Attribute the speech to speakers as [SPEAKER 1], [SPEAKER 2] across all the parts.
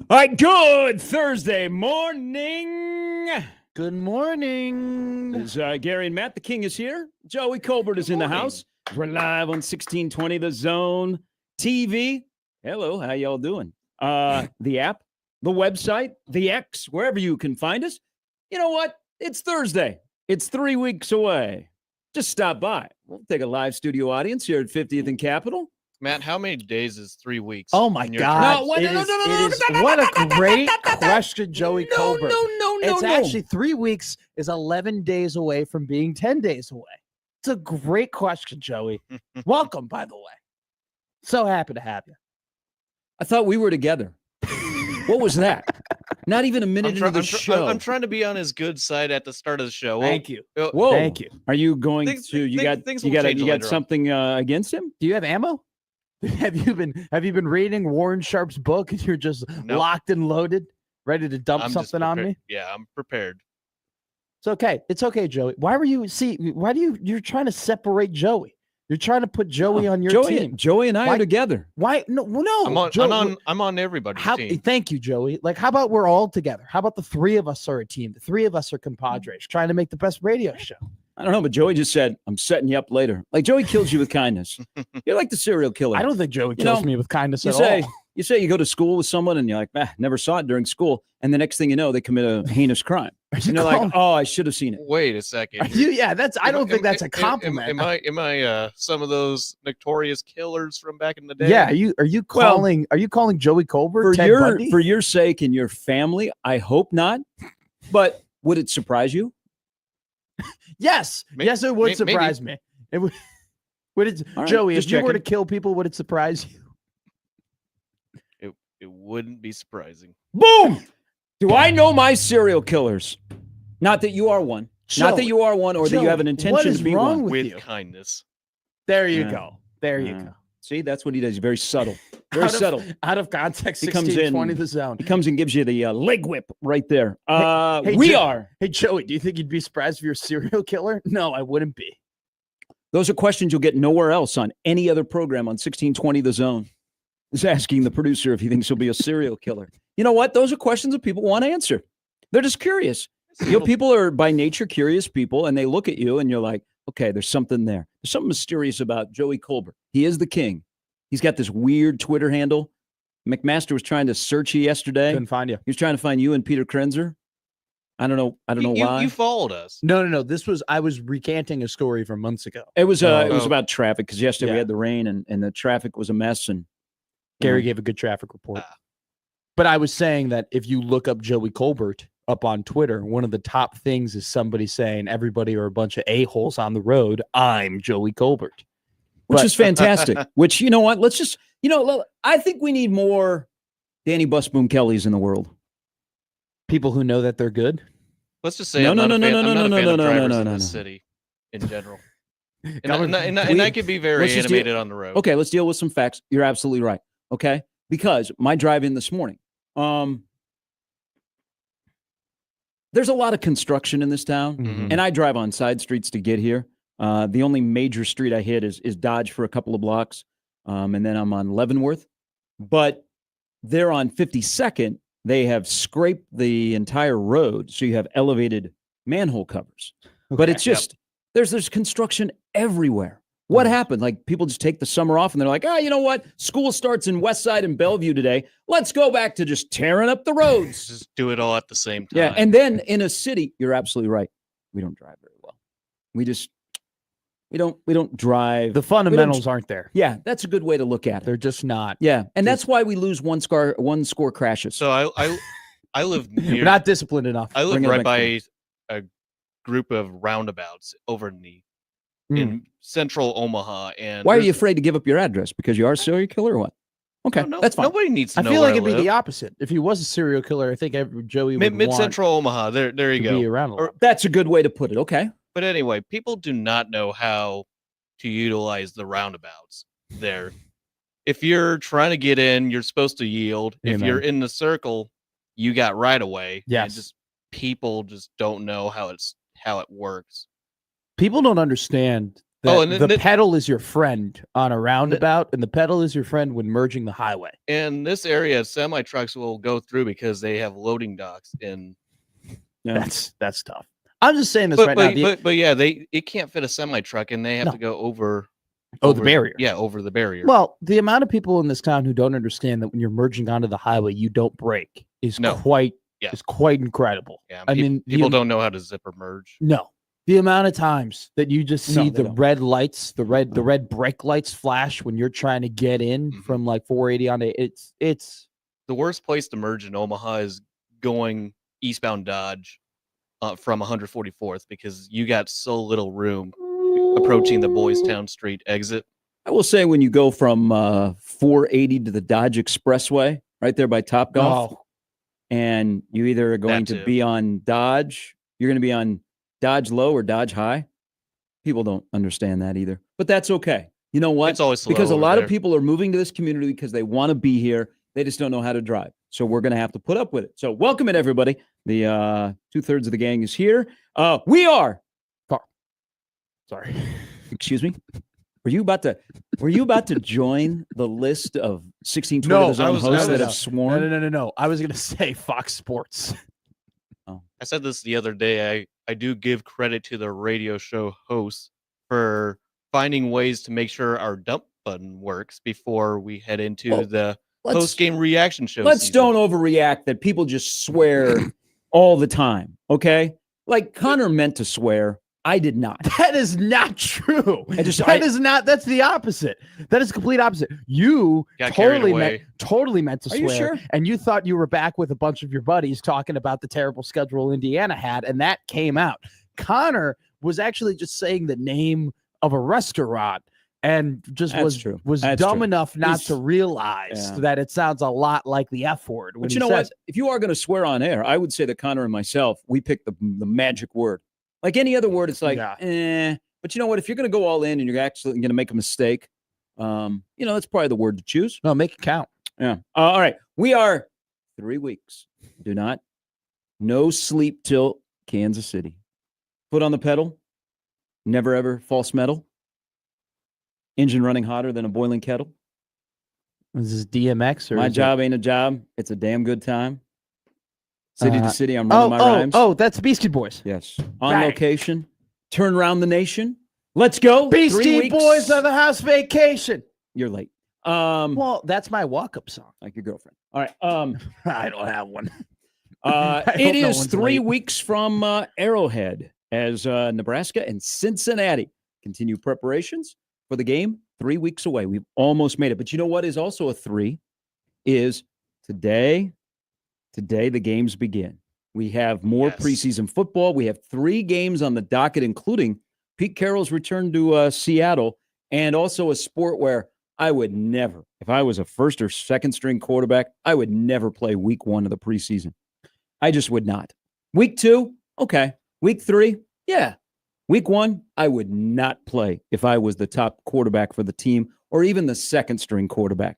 [SPEAKER 1] All right, good Thursday morning.
[SPEAKER 2] Good morning.
[SPEAKER 1] It's Gary and Matt. The King is here. Joey Colbert is in the house. We're live on 1620 The Zone TV. Hello, how y'all doing? The app, the website, the X, wherever you can find us. You know what? It's Thursday. It's 3 weeks away. Just stop by. We'll take a live studio audience here at 50th and Capitol.
[SPEAKER 3] Matt, how many days is 3 weeks?
[SPEAKER 2] Oh my God! What a great question, Joey Colbert.
[SPEAKER 1] No.
[SPEAKER 2] It's actually 3 weeks is 11 days away from being 10 days away. It's a great question, Joey. Welcome, by the way. So happy to have you.
[SPEAKER 1] I thought we were together. What was that? Not even a minute into the show.
[SPEAKER 3] I'm trying to be on his good side at the start of the show.
[SPEAKER 2] Thank you.
[SPEAKER 1] Whoa!
[SPEAKER 2] Thank you.
[SPEAKER 1] Are you going to? You got something against him?
[SPEAKER 2] Do you have ammo? Have you been reading Warren Sharp's book and you're just locked and loaded, ready to dump something on me?
[SPEAKER 3] Yeah, I'm prepared.
[SPEAKER 2] It's okay. It's okay, Joey. You're trying to separate Joey? You're trying to put Joey on your team.
[SPEAKER 1] Joey and I are together.
[SPEAKER 2] Why? No.
[SPEAKER 3] I'm on everybody's team.
[SPEAKER 2] Thank you, Joey. Like, how about we're all together? How about the three of us are a team? The three of us are compadres trying to make the best radio show.
[SPEAKER 1] I don't know, but Joey just said, I'm setting you up later. Like, Joey kills you with kindness. You're like the serial killer.
[SPEAKER 2] I don't think Joey kills me with kindness at all.
[SPEAKER 1] You say you go to school with someone and you're like, never saw it during school. And the next thing you know, they commit a heinous crime. And you're like, oh, I should have seen it.
[SPEAKER 3] Wait a second.
[SPEAKER 2] I don't think that's a compliment.
[SPEAKER 3] Am I some of those notorious killers from back in the day?
[SPEAKER 2] Yeah. Are you calling Joey Colbert
[SPEAKER 1] for your sake and your family? I hope not. But would it surprise you?
[SPEAKER 2] Yes, it would surprise me. It would. Joey, if you were to kill people, would it surprise you?
[SPEAKER 3] It wouldn't be surprising.
[SPEAKER 1] Boom! Do I know my serial killers? Not that you are one. Not that you are one, or that you have an intention to be one.
[SPEAKER 3] With kindness.
[SPEAKER 2] There you go. There you go.
[SPEAKER 1] See, that's what he does. He's very subtle. Very subtle.
[SPEAKER 2] Out of context,
[SPEAKER 1] he comes in,
[SPEAKER 2] 1620 The Zone.
[SPEAKER 1] He comes and gives you the leg whip right there. Hey,
[SPEAKER 2] Joey, do you think you'd be surprised if you're a serial killer? No, I wouldn't be.
[SPEAKER 1] Those are questions you'll get nowhere else on any other program on 1620 The Zone. Is asking the producer if he thinks he'll be a serial killer. You know what? Those are questions that people want answered. They're just curious. People are by nature curious people, and they look at you and you're like, okay, there's something there. There's something mysterious about Joey Colbert. He is the king. He's got this weird Twitter handle. McMaster was trying to search you yesterday.
[SPEAKER 2] Couldn't find you.
[SPEAKER 1] He was trying to find you and Peter Krenzer. I don't know why.
[SPEAKER 3] You followed us.
[SPEAKER 2] No. I was recanting a story from months ago.
[SPEAKER 1] It was about traffic because yesterday we had the rain and the traffic was a mess. And
[SPEAKER 2] Gary gave a good traffic report. But I was saying that if you look up Joey Colbert up on Twitter, one of the top things is somebody saying everybody are a bunch of a-holes on the road. I'm Joey Colbert.
[SPEAKER 1] Which is fantastic. Which, you know what? Let's just, I think we need more Danny Busboom Kellys in the world.
[SPEAKER 2] People who know that they're good?
[SPEAKER 3] Let's just say I'm not a fan of drivers in the city in general. And I could be very animated on the road.
[SPEAKER 1] Okay, let's deal with some facts. You're absolutely right. Okay? Because my drive-in this morning, there's a lot of construction in this town, and I drive on side streets to get here. The only major street I hit is Dodge for a couple of blocks, and then I'm on Leavenworth. But they're on 52nd. They have scraped the entire road, so you have elevated manhole covers. Okay. But it's just there's construction everywhere. What happened? Like, people just take the summer off, and they're like, you know what? School starts in West Side and Bellevue today. Let's go back to just tearing up the roads.
[SPEAKER 3] Just do it all at the same time.
[SPEAKER 1] Yeah, and then in a city, you're absolutely right. We don't drive very well. We don't drive.
[SPEAKER 2] The fundamentals aren't there.
[SPEAKER 1] Yeah, that's a good way to look at it.
[SPEAKER 2] They're just not.
[SPEAKER 1] Yeah, and that's why we lose one score crashes.
[SPEAKER 3] So I live near.
[SPEAKER 2] We're not disciplined enough.
[SPEAKER 3] I live right by a group of roundabouts over in central Omaha. And
[SPEAKER 1] why are you afraid to give up your address? Because you are a serial killer or what? Okay, that's fine.
[SPEAKER 3] Nobody needs to know.
[SPEAKER 2] I feel like it'd be the opposite. If he was a serial killer, I think Joey would
[SPEAKER 3] mid-central Omaha. There you go.
[SPEAKER 2] Be around a lot.
[SPEAKER 1] That's a good way to put it. Okay.
[SPEAKER 3] But anyway, people do not know how to utilize the roundabouts there. If you're trying to get in, you're supposed to yield. If you're in the circle, you got right away.
[SPEAKER 2] Yes.
[SPEAKER 3] And people just don't know how it works.
[SPEAKER 2] People don't understand the pedal is your friend on a roundabout, and the pedal is your friend when merging the highway.
[SPEAKER 3] And this area, semi trucks will go through because they have loading docks in.
[SPEAKER 2] Yeah. That's tough. I'm just saying this now.
[SPEAKER 3] But yeah, it can't fit a semi truck, and they have to go over.
[SPEAKER 2] The barrier.
[SPEAKER 3] Yeah, over the barrier.
[SPEAKER 2] Well, the amount of people in this town who don't understand that when you're merging onto the highway, you don't brake is quite incredible.
[SPEAKER 3] Yeah, people don't know how to zipper merge.
[SPEAKER 2] No, the amount of times that you just see the red lights, the red brake lights flash when you're trying to get in from like 480 onto it's
[SPEAKER 3] the worst place to merge in Omaha is going eastbound Dodge from 144th because you got so little room approaching the Boys Town Street exit.
[SPEAKER 1] I will say when you go from 480 to the Dodge Expressway, right there by Topgolf, and you either are going to be on Dodge, you're going to be on Dodge Low or Dodge High. People don't understand that either, but that's okay. You know what?
[SPEAKER 3] It's always slow
[SPEAKER 1] because a lot
[SPEAKER 3] there.
[SPEAKER 1] of people are moving to this community because they want to be here. They just don't know how to drive. So we're going to have to put up with it. So welcome it, everybody. The 2/3 of the gang is here. We are. Sorry. Excuse me. Were you about to join the list of 16 Twitter Zone hosts that have sworn?
[SPEAKER 2] No. I was going to say Fox Sports.
[SPEAKER 3] Oh. I said this the other day. I do give credit to the radio show hosts for finding ways to make sure our dump button works before we head into the post-game reaction show.
[SPEAKER 1] Let's don't overreact that people just swear all the time, okay? Like Connor meant to swear. I did not.
[SPEAKER 2] That is not true. That's the opposite. That is complete opposite. You totally meant to swear.
[SPEAKER 1] Are you sure?
[SPEAKER 2] And you thought you were back with a bunch of your buddies talking about the terrible schedule Indiana had, and that came out. Connor was actually just saying the name of a restaurant and just was dumb enough not to realize that it sounds a lot like the F word.
[SPEAKER 1] But you know what? If you are going to swear on air, I would say that Connor and myself, we picked the magic word. Like any other word, it's like, But you know what? If you're going to go all in and you're actually going to make a mistake, that's probably the word to choose.
[SPEAKER 2] No, make it count.
[SPEAKER 1] Yeah. All right. We are 3 weeks. No sleep till Kansas City. Foot on the pedal. Never ever false metal. Engine running hotter than a boiling kettle.
[SPEAKER 2] Is this DMX? Or
[SPEAKER 1] my job ain't a job. It's a damn good time. City to city, I'm running my rhymes.
[SPEAKER 2] Oh, that's Beastie Boys.
[SPEAKER 1] Yes. On location. Turn around the nation. Let's go.
[SPEAKER 2] Beastie Boys on the house vacation.
[SPEAKER 1] You're late.
[SPEAKER 2] Well, that's my walk-up song.
[SPEAKER 1] Like your girlfriend. All right.
[SPEAKER 2] I don't have one.
[SPEAKER 1] It is 3 weeks from Arrowhead as Nebraska and Cincinnati continue preparations for the game. 3 weeks away. We've almost made it. But you know what is also a 3 is today. Today, the games begin. We have more preseason football. We have 3 games on the docket, including Pete Carroll's return to Seattle, and also a sport where I would never, if I was a first or second string quarterback, I would never play week 1 of the preseason. I just would not. Week 2, okay. Week 3, yeah. Week 1, I would not play if I was the top quarterback for the team or even the second string quarterback.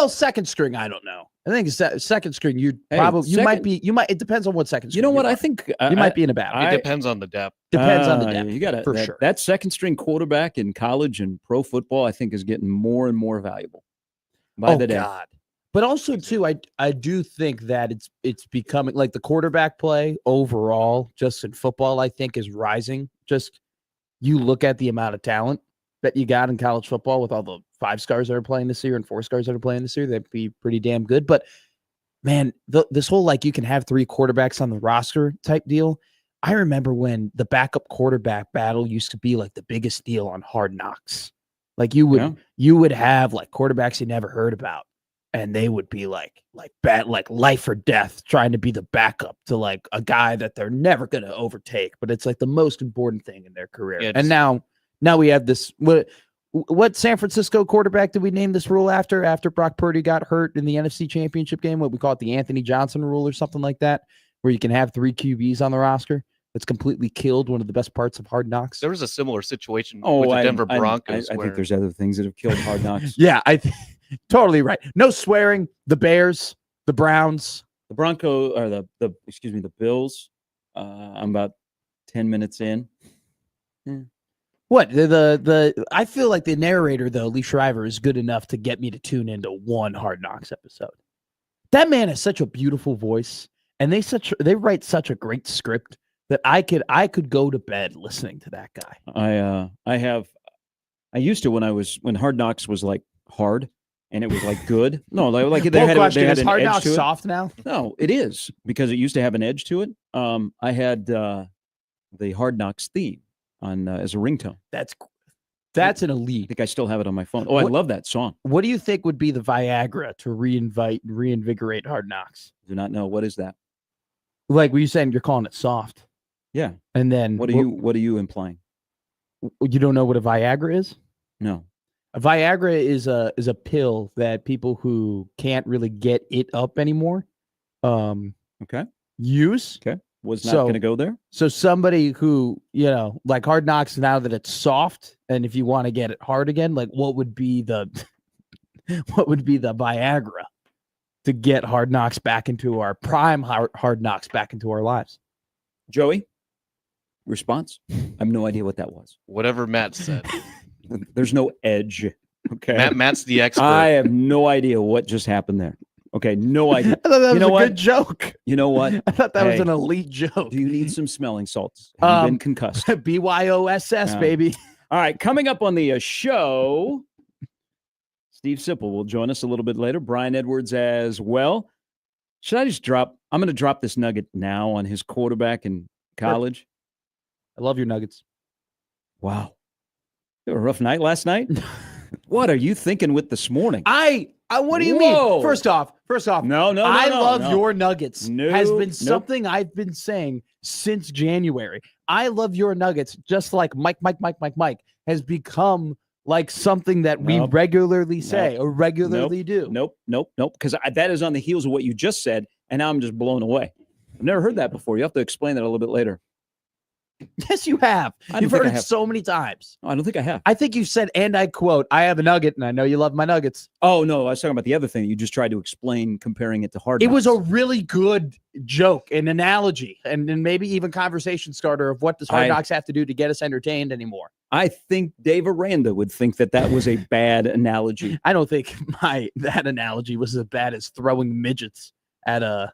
[SPEAKER 2] Second string, I don't know. I think second string, it depends on what second string.
[SPEAKER 1] You know what? I think
[SPEAKER 2] you might be in a battle.
[SPEAKER 3] It depends on the depth.
[SPEAKER 2] Depends on the depth.
[SPEAKER 1] You got
[SPEAKER 2] for sure.
[SPEAKER 1] That second string quarterback in college and pro football, I think, is getting more and more valuable by the day. God.
[SPEAKER 2] But also, too, I do think that it's becoming like the quarterback play overall, just in football, I think is rising. Just you look at the amount of talent that you got in college football with all the 5 stars that are playing this year and 4 stars that are playing this year, that'd be pretty damn good. But man, this whole you can have 3 quarterbacks on the roster type deal. I remember when the backup quarterback battle used to be like the biggest deal on Hard Knocks. Like you would have like quarterbacks you never heard about, and they would be like life or death trying to be the backup to like a guy that they're never going to overtake, but it's like the most important thing in their career. Yeah, and now we have this. What San Francisco quarterback did we name this rule after Brock Purdy got hurt in the NFC Championship game? What we call it, the Anthony Johnson rule or something like that, where you can have 3 QBs on the roster. That's completely killed one of the best parts of Hard Knocks.
[SPEAKER 3] There was a similar situation with the Denver Broncos.
[SPEAKER 1] I think there's other things that have killed Hard Knocks.
[SPEAKER 2] Yeah, totally right. No swearing. The Bears, the Browns,
[SPEAKER 1] the Broncos, or the Bills. I'm about 10 minutes in.
[SPEAKER 2] What the I feel like the narrator though, Lee Shriver, is good enough to get me to tune into one Hard Knocks episode. That man has such a beautiful voice, and they write such a great script that I could go to bed listening to that guy.
[SPEAKER 1] I used to when Hard Knocks was like hard and it was like good. No, like they had
[SPEAKER 2] is
[SPEAKER 1] an
[SPEAKER 2] Hard
[SPEAKER 1] edge
[SPEAKER 2] Knocks
[SPEAKER 1] to it.
[SPEAKER 2] soft now?
[SPEAKER 1] No, it is because it used to have an edge to it. I had the Hard Knocks theme on as a ringtone.
[SPEAKER 2] That's an elite.
[SPEAKER 1] I think I still have it on my phone. I love that song.
[SPEAKER 2] What do you think would be the Viagra to reinvigorate Hard Knocks?
[SPEAKER 1] Do not know what is that.
[SPEAKER 2] Like, were you saying you're calling it soft?
[SPEAKER 1] Yeah.
[SPEAKER 2] And then
[SPEAKER 1] what are you implying?
[SPEAKER 2] You don't know what a Viagra is?
[SPEAKER 1] No.
[SPEAKER 2] A Viagra is a pill that people who can't really get it up anymore use.
[SPEAKER 1] Okay. Was not going to go there.
[SPEAKER 2] So somebody who, like Hard Knocks, now that it's soft, and if you want to get it hard again, like what would be the Viagra to get Hard Knocks back into our prime Hard Knocks back into our lives?
[SPEAKER 1] Joey, response? I have no idea what that was.
[SPEAKER 3] Whatever Matt said.
[SPEAKER 1] There's no edge. Okay.
[SPEAKER 3] Matt's the expert.
[SPEAKER 1] I have no idea what just happened there. Okay, no idea.
[SPEAKER 2] I thought that was a good joke.
[SPEAKER 1] You know what?
[SPEAKER 2] I thought that was an elite joke.
[SPEAKER 1] Do you need some smelling salts? Have you been concussed?
[SPEAKER 2] BYOSS, baby.
[SPEAKER 1] All right, coming up on the show, Steve Sipple will join us a little bit later. Brian Edwards as well. Should I just I'm going to drop this nugget now on his quarterback in college.
[SPEAKER 2] I love your Nuggets.
[SPEAKER 1] Wow. You had a rough night last night? What are you thinking with this morning?
[SPEAKER 2] What do you mean? First off,
[SPEAKER 1] no.
[SPEAKER 2] I love your Nuggets.
[SPEAKER 1] No,
[SPEAKER 2] has been something I've been saying since January. I love your Nuggets, just like Mike has become like something that we regularly say or regularly do.
[SPEAKER 1] Nope. Because that is on the heels of what you just said, and now I'm just blown away. I've never heard that before. You have to explain that a little bit later.
[SPEAKER 2] Yes, you have. You've heard it so many times.
[SPEAKER 1] Oh, I don't think I have.
[SPEAKER 2] I think you said, and I quote, "I have a nugget, and I know you love my nuggets."
[SPEAKER 1] Oh, no, I was talking about the other thing. You just tried to explain comparing it to Hard Knocks.
[SPEAKER 2] It was a really good joke, an analogy, and then maybe even conversation starter of what does Hard Knocks have to do to get us entertained anymore.
[SPEAKER 1] I think Dave Aranda would think that was a bad analogy.
[SPEAKER 2] I don't think that analogy was as bad as throwing midgets at a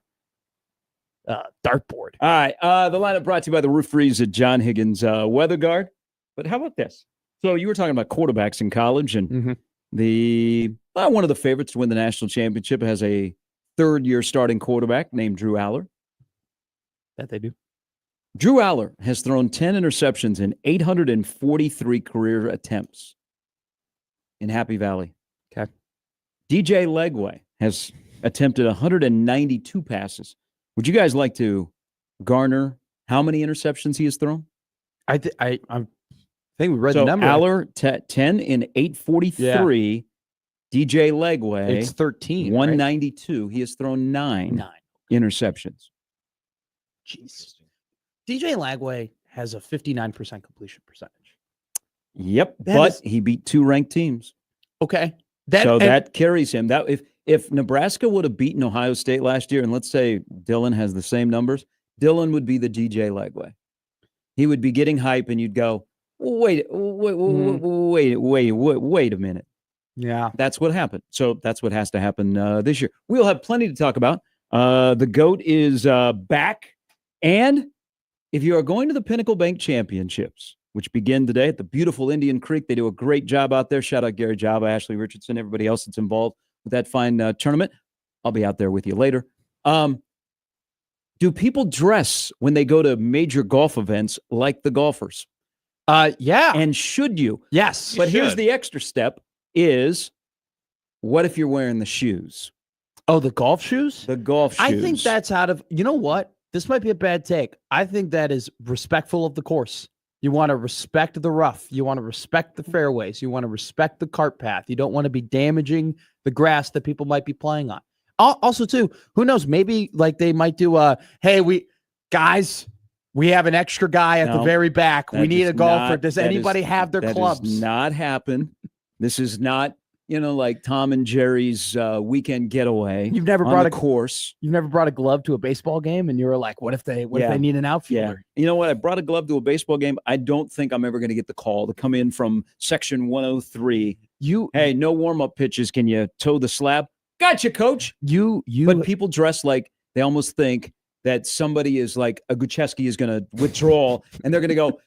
[SPEAKER 2] dartboard.
[SPEAKER 1] All right. The lineup brought to you by the Roof Freeze at John Higgins Weather Guard. But how about this? So you were talking about quarterbacks in college, and one of the favorites to win the national championship has a third-year starting quarterback named Drew Aller.
[SPEAKER 2] That they do.
[SPEAKER 1] Drew Aller has thrown 10 interceptions in 843 career attempts in Happy Valley.
[SPEAKER 2] Okay. DJ
[SPEAKER 1] Legway has attempted 192 passes. Would you guys like to garner how many interceptions he has thrown?
[SPEAKER 2] I think we read the number.
[SPEAKER 1] Aller 10 in 843. Yeah. DJ Legway,
[SPEAKER 2] it's 13.
[SPEAKER 1] 192. Right? He has thrown nine interceptions.
[SPEAKER 2] Jeez. DJ Legway has a 59% completion percentage.
[SPEAKER 1] Yep, he beat two ranked teams.
[SPEAKER 2] Okay.
[SPEAKER 1] That carries him. That if Nebraska would have beaten Ohio State last year, and let's say Dylan has the same numbers, Dylan would be the DJ Legway. He would be getting hype, and you'd go, wait a minute.
[SPEAKER 2] Yeah,
[SPEAKER 1] that's what happened. So that's what has to happen this year. We'll have plenty to talk about. The GOAT is back, and if you are going to the Pinnacle Bank Championships, which begin today at the beautiful Indian Creek, they do a great job out there. Shout out Gary Java, Ashley Richardson, everybody else that's involved with that fine tournament. I'll be out there with you later. Do people dress when they go to major golf events like the golfers?
[SPEAKER 2] Yeah.
[SPEAKER 1] And should you?
[SPEAKER 2] Yes.
[SPEAKER 1] But here's the extra step is, what if you're wearing the shoes?
[SPEAKER 2] Oh, the golf shoes?
[SPEAKER 1] The golf shoes.
[SPEAKER 2] I think that's out of, you know what? This might be a bad take. I think that is respectful of the course. You want to respect the rough. You want to respect the fairways. You want to respect the cart path. You don't want to be damaging the grass that people might be playing on. Also, too, who knows? Maybe like they might do hey, we have an extra guy at the very back. We need a golfer. Does anybody have their clubs?
[SPEAKER 1] Does not happen. This is not like Tom and Jerry's weekend getaway.
[SPEAKER 2] You've never
[SPEAKER 1] on
[SPEAKER 2] brought
[SPEAKER 1] the
[SPEAKER 2] a
[SPEAKER 1] course.
[SPEAKER 2] You've never brought a glove to a baseball game, and you were like, "What if they need an outfielder?"
[SPEAKER 1] Yeah. You know what? I brought a glove to a baseball game. I don't think I'm ever going to get the call to come in from section 103. Hey, no warm-up pitches. Can you toe the slab? Gotcha, coach. But people dress like they almost think that somebody is like a Gucheski is going to withdraw, and they're going to go,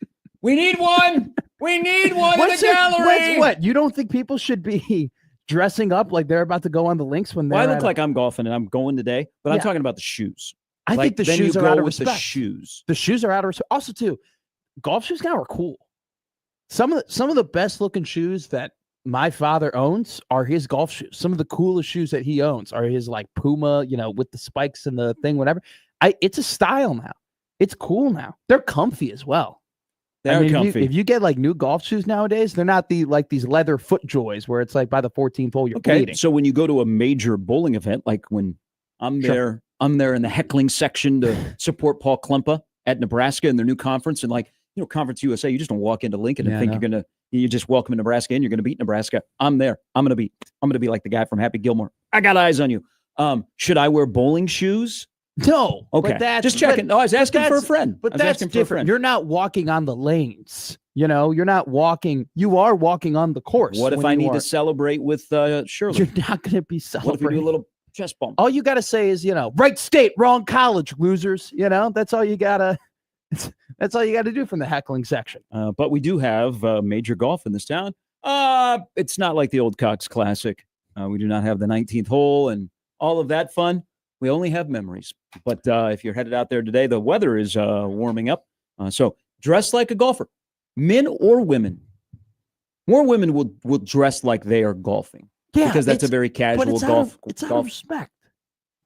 [SPEAKER 1] "We need one. We need one in the gallery."
[SPEAKER 2] What? You don't think people should be dressing up like they're about to go on the links when they're?
[SPEAKER 1] Well, I look like I'm golfing and I'm going today, but I'm talking about the shoes.
[SPEAKER 2] I think the shoes are out of respect.
[SPEAKER 1] The shoes.
[SPEAKER 2] The shoes are out of respect. Also, too, golf shoes now are cool. Some of the best looking shoes that my father owns are his golf shoes. Some of the coolest shoes that he owns are his like Puma, with the spikes and the thing, whatever. It's a style now. It's cool now. They're comfy as well.
[SPEAKER 1] They're comfy.
[SPEAKER 2] If you get like new golf shoes nowadays, they're not these leather foot joys where it's like by the 14th hole you're bleeding.
[SPEAKER 1] So when you go to a major bowling event, like when I'm there in the heckling section to support Paul Klempa at Nebraska in their new conference, and Conference USA, you just don't walk into Lincoln and think you just welcome Nebraska in, you're gonna beat Nebraska. I'm there. I'm gonna be like the guy from Happy Gilmore. I got eyes on you. Should I wear bowling shoes?
[SPEAKER 2] No.
[SPEAKER 1] Okay.
[SPEAKER 2] But that's
[SPEAKER 1] just checking. No, I was asking for a friend.
[SPEAKER 2] But that's different. You're not walking on the lanes. You're not walking. You are walking on the course.
[SPEAKER 1] What if I need to celebrate with Shirley?
[SPEAKER 2] You're not going to be celebrating.
[SPEAKER 1] What if we do a little chest bump?
[SPEAKER 2] All you got to say is, right state, wrong college, losers. That's all you got to. That's all you got to do from the heckling section.
[SPEAKER 1] But we do have major golf in this town. It's not like the old Cox Classic. We do not have the 19th hole and all of that fun. We only have memories. But if you're headed out there today, the weather is warming up. So dress like a golfer, men or women. More women will dress like they are golfing.
[SPEAKER 2] Yeah,
[SPEAKER 1] because that's a very casual golf.
[SPEAKER 2] It's out of respect.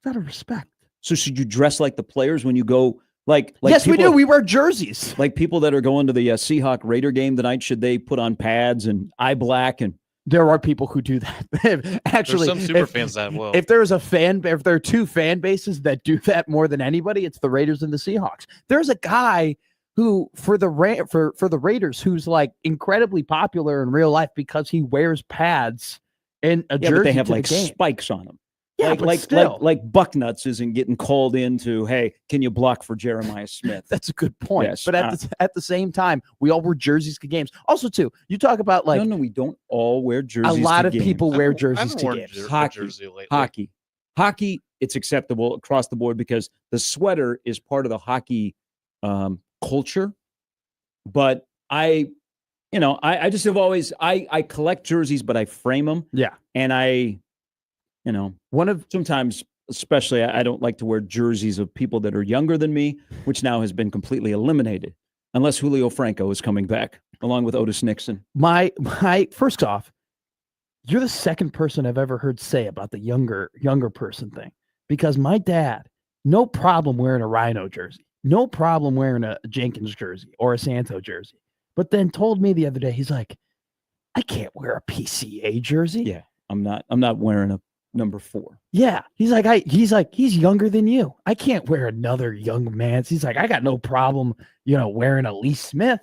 [SPEAKER 2] It's out of respect.
[SPEAKER 1] So should you dress like the players when you go? Like
[SPEAKER 2] yes, we do. We wear jerseys.
[SPEAKER 1] Like people that are going to the Seahawk Raider game tonight, should they put on pads and eye black? And
[SPEAKER 2] there are people who do that. Actually,
[SPEAKER 3] there's some super fans that will.
[SPEAKER 2] If there are two fan bases that do that more than anybody, it's the Raiders and the Seahawks. There's a guy who for the Raiders who's like incredibly popular in real life because he wears pads and a jersey.
[SPEAKER 1] But they have
[SPEAKER 2] to
[SPEAKER 1] like
[SPEAKER 2] the game.
[SPEAKER 1] spikes on them.
[SPEAKER 2] Yeah,
[SPEAKER 1] like Bucknuts isn't getting called into, hey, can you block for Jeremiah Smith?
[SPEAKER 2] That's a good point.
[SPEAKER 1] Yes.
[SPEAKER 2] But at the same time, we all wear jerseys to games. Also, too, you talk about like
[SPEAKER 1] no, we don't all wear jerseys.
[SPEAKER 2] A lot of
[SPEAKER 1] games.
[SPEAKER 2] people wear jerseys to games.
[SPEAKER 1] Hockey, it's acceptable across the board because the sweater is part of the hockey culture. But I just have always I collect jerseys, but I frame them.
[SPEAKER 2] Yeah,
[SPEAKER 1] and sometimes, especially, I don't like to wear jerseys of people that are younger than me, which now has been completely eliminated, unless Julio Franco is coming back along with Otis Nixon.
[SPEAKER 2] My first off, you're the second person I've ever heard say about the younger person thing, because my dad, no problem wearing a Rhino jersey, no problem wearing a Jenkins jersey or a Santo jersey, but then told me the other day, he's like, I can't wear a PCA jersey.
[SPEAKER 1] Yeah, I'm not wearing a number 4.
[SPEAKER 2] Yeah. He's younger than you. I can't wear another young man's. He's like, I got no problem, wearing a Lee Smith,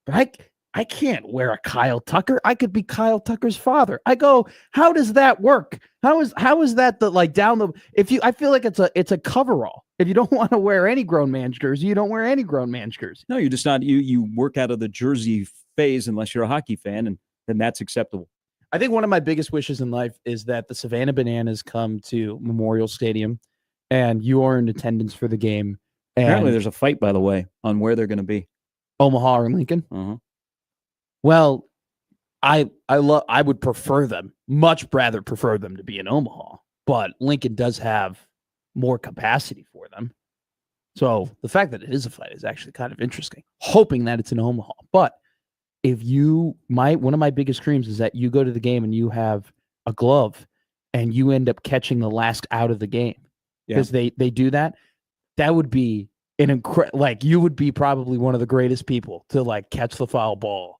[SPEAKER 2] but I can't wear a Kyle Tucker. I could be Kyle Tucker's father. I go, how does that work? How is that I feel like it's a coverall. If you don't want to wear any grown man's jersey, you don't wear any grown man's jersey.
[SPEAKER 1] No, you're just not, you work out of the jersey phase unless you're a hockey fan, and then that's acceptable.
[SPEAKER 2] I think one of my biggest wishes in life is that the Savannah Bananas come to Memorial Stadium and you are in attendance for the game. And
[SPEAKER 1] apparently there's a fight, by the way, on where they're going to be.
[SPEAKER 2] Omaha or Lincoln?
[SPEAKER 1] Uh-huh.
[SPEAKER 2] Well, I would much rather prefer them to be in Omaha, but Lincoln does have more capacity for them. So the fact that it is a fight is actually kind of interesting, hoping that it's in Omaha. But one of my biggest dreams is that you go to the game and you have a glove and you end up catching the last out of the game because they do that. That would be you would be probably one of the greatest people to like catch the foul ball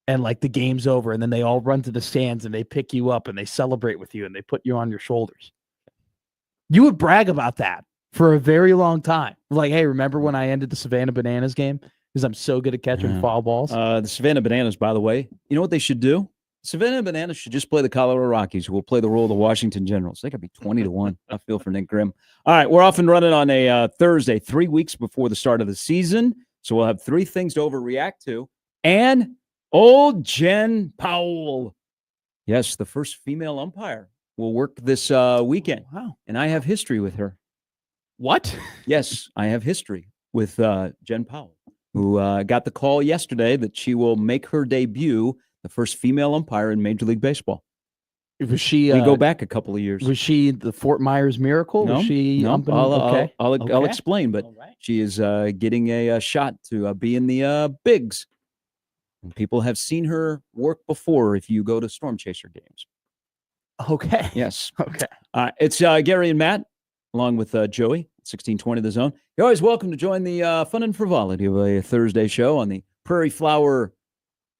[SPEAKER 2] and like the game's over and then they all run to the stands and they pick you up and they celebrate with you and they put you on your shoulders. You would brag about that for a very long time. Like, hey, remember when I ended the Savannah Bananas game? Because I'm so good at catching foul balls.
[SPEAKER 1] The Savannah Bananas, by the way, you know what they should do? Savannah Bananas should just play the Colorado Rockies, who will play the role of the Washington Generals. They could be 20-1. I feel for Nick Grimm. All right, we're off and running on a Thursday, 3 weeks before the start of the season. So we'll have 3 things to overreact to. And old Jen Powell. Yes, the first female umpire will work this weekend.
[SPEAKER 2] Wow.
[SPEAKER 1] And I have history with her.
[SPEAKER 2] What?
[SPEAKER 1] Yes, I have history with Jen Powell, who got the call yesterday that she will make her debut, the first female umpire in Major League Baseball.
[SPEAKER 2] Was she?
[SPEAKER 1] We go back a couple of years.
[SPEAKER 2] Was she the Fort Myers Miracle?
[SPEAKER 1] No,
[SPEAKER 2] Was she?
[SPEAKER 1] no.
[SPEAKER 2] Umping?
[SPEAKER 1] I'll explain, but
[SPEAKER 2] right.
[SPEAKER 1] she is getting a shot to be in the bigs. And people have seen her work before if you go to Storm Chaser games.
[SPEAKER 2] Okay.
[SPEAKER 1] Yes.
[SPEAKER 2] Okay.
[SPEAKER 1] It's Gary and Matt, along with Joey, 1620 The Zone. You're always welcome to join the fun and frivolity of a Thursday show on the Prairie Flower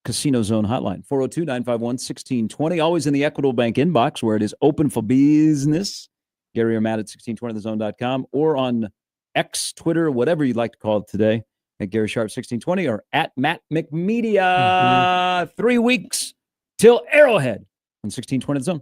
[SPEAKER 1] Casino Zone hotline, 402-951-1620. Always in the Equitable Bank inbox where it is open for business. Gary or Matt at 1620thezone.com or on X, Twitter, whatever you'd like to call it today, at Gary Sharp 1620 or at Matt McMedia. 3 weeks till Arrowhead on 1620 The Zone.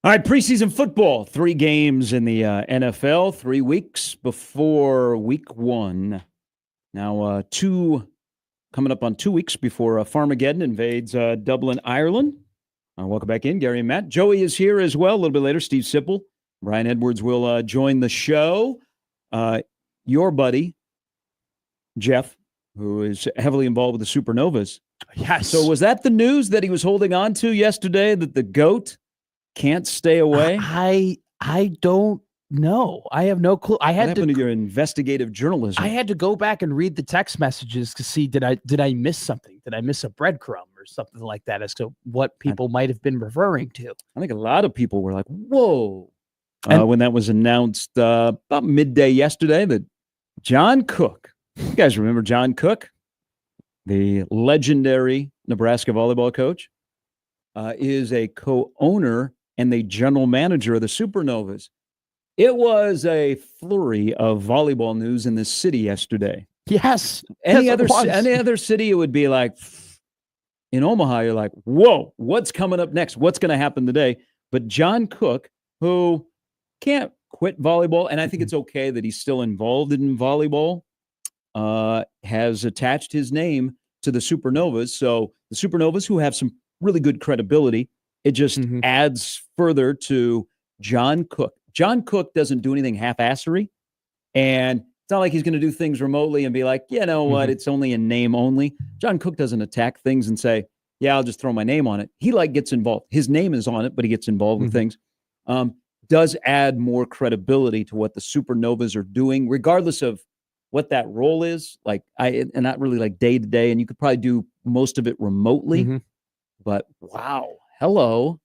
[SPEAKER 1] All right, preseason football, 3 games in the NFL, 3 weeks before week 1. Now, coming up on 2 weeks before Farmageddon invades Dublin, Ireland. Welcome back in, Gary and Matt. Joey is here as well. A little bit later, Steve Sipple. Brian Edwards will join the show. Your buddy, Jeff, who is heavily involved with the Supernovas,
[SPEAKER 2] Yes.
[SPEAKER 1] So was that the news that he was holding on to yesterday, that the GOAT can't stay away?
[SPEAKER 2] I don't know. I have no clue.
[SPEAKER 1] What happened to your investigative journalism?
[SPEAKER 2] I had to go back and read the text messages to see did I miss something? Did I miss a breadcrumb or something like that as to what people might have been referring to?
[SPEAKER 1] I think a lot of people were like, whoa, when that was announced about midday yesterday that John Cook, you guys remember John Cook, the legendary Nebraska volleyball coach, is a co-owner and the general manager of the Supernovas. It was a flurry of volleyball news in this city yesterday.
[SPEAKER 2] Yes.
[SPEAKER 1] Any other city, it would be like, in Omaha, you're like, whoa, what's coming up next? What's going to happen today? But John Cook, who can't quit volleyball, and I think it's okay that he's still involved in volleyball, has attached his name to the Supernovas. So the Supernovas, who have some really good credibility, it just adds further to John Cook. John Cook doesn't do anything half-assery, and it's not like he's going to do things remotely and be like, you know what, it's only in name only. John Cook doesn't attack things and say, yeah, I'll just throw my name on it. He gets involved. His name is on it, but he gets involved with things. Does add more credibility to what the Supernovas are doing, regardless of what that role is. And not really like day to day, and you could probably do most of it remotely. But wow, hello,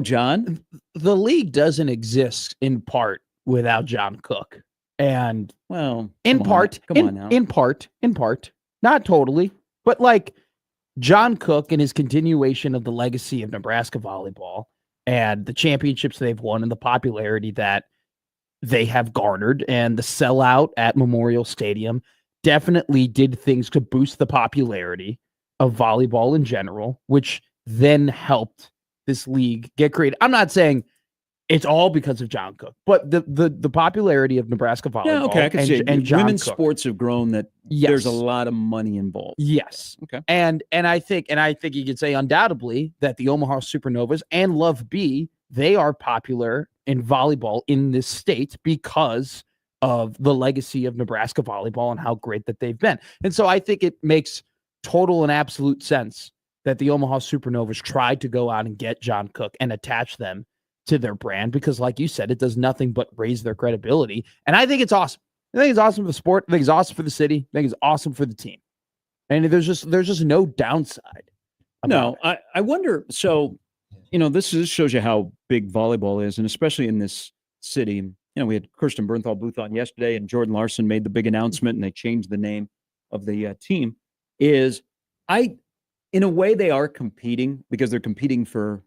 [SPEAKER 1] John.
[SPEAKER 2] The league doesn't exist in part without John Cook, and in part, not totally, but like John Cook and his continuation of the legacy of Nebraska volleyball and the championships they've won and the popularity that they have garnered and the sellout at Memorial Stadium definitely did things to boost the popularity of volleyball in general, which then helped this league get created. I'm not saying it's all because of John Cook, but the popularity of Nebraska volleyball
[SPEAKER 1] I can see
[SPEAKER 2] and John
[SPEAKER 1] women's
[SPEAKER 2] Cook.
[SPEAKER 1] Sports have grown that there's a lot of money involved.
[SPEAKER 2] Yes.
[SPEAKER 1] Okay.
[SPEAKER 2] And I think you could say undoubtedly that the Omaha Supernovas and Love B, they are popular in volleyball in this state because of the legacy of Nebraska volleyball and how great that they've been. And so I think it makes total and absolute sense that the Omaha Supernovas tried to go out and get John Cook and attach them to their brand, because like you said, it does nothing but raise their credibility. And I think it's awesome. I think it's awesome for the sport. I think it's awesome for the city. I think it's awesome for the team. And there's just no downside.
[SPEAKER 1] No, I wonder. So, this shows you how big volleyball is, and especially in this city. We had Kirsten Bernthal Booth on yesterday, and Jordan Larson made the big announcement, and they changed the name of the team. In a way, they are competing because they're competing for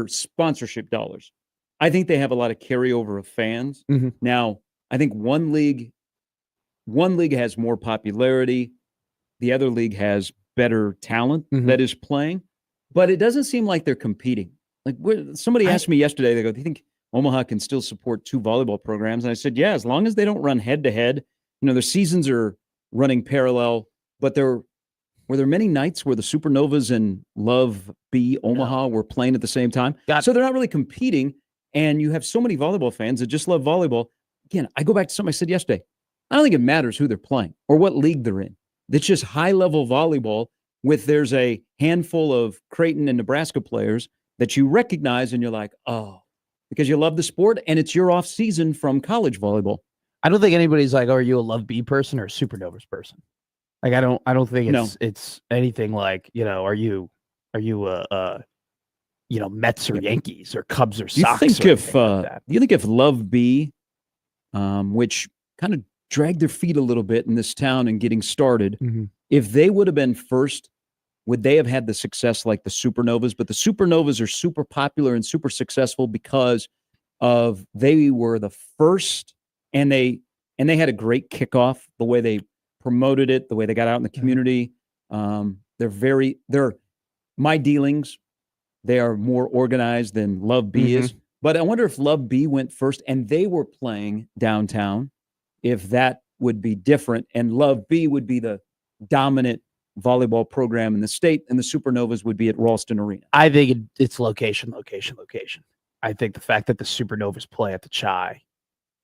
[SPEAKER 1] sponsorship dollars. I think they have a lot of carryover of fans. Now, I think one league has more popularity. The other league has better talent that is playing, but it doesn't seem like they're competing. Like somebody asked me yesterday, they go, do you think Omaha can still support two volleyball programs? And I said, yeah, as long as they don't run head to head. Their seasons are running parallel, but were there many nights where the Supernovas and Love B Omaha were playing at the same time? So they're not really competing, and you have so many volleyball fans that just love volleyball. Again, I go back to something I said yesterday. I don't think it matters who they're playing or what league they're in. It's just high-level volleyball there's a handful of Creighton and Nebraska players that you recognize, and you're like, oh, because you love the sport, and it's your off-season from college volleyball.
[SPEAKER 2] I don't think anybody's like, oh, are you a Love B person or a Supernovas person? Like, I don't think it's anything like, are you Mets or Yankees or Cubs or Sox? Do
[SPEAKER 1] you think if Love B, which kind of dragged their feet a little bit in this town and getting started, if they would have been first, would they have had the success like the Supernovas? But the Supernovas are super popular and super successful because they were the first, and they had a great kickoff, the way they promoted it, the way they got out in the community. They're my dealings. They are more organized than Love B is. But I wonder if Love B went first and they were playing downtown, if that would be different, and Love B would be the dominant volleyball program in the state, and the Supernovas would be at Ralston Arena.
[SPEAKER 2] I think it's location. I think the fact that the Supernovas play at the Chi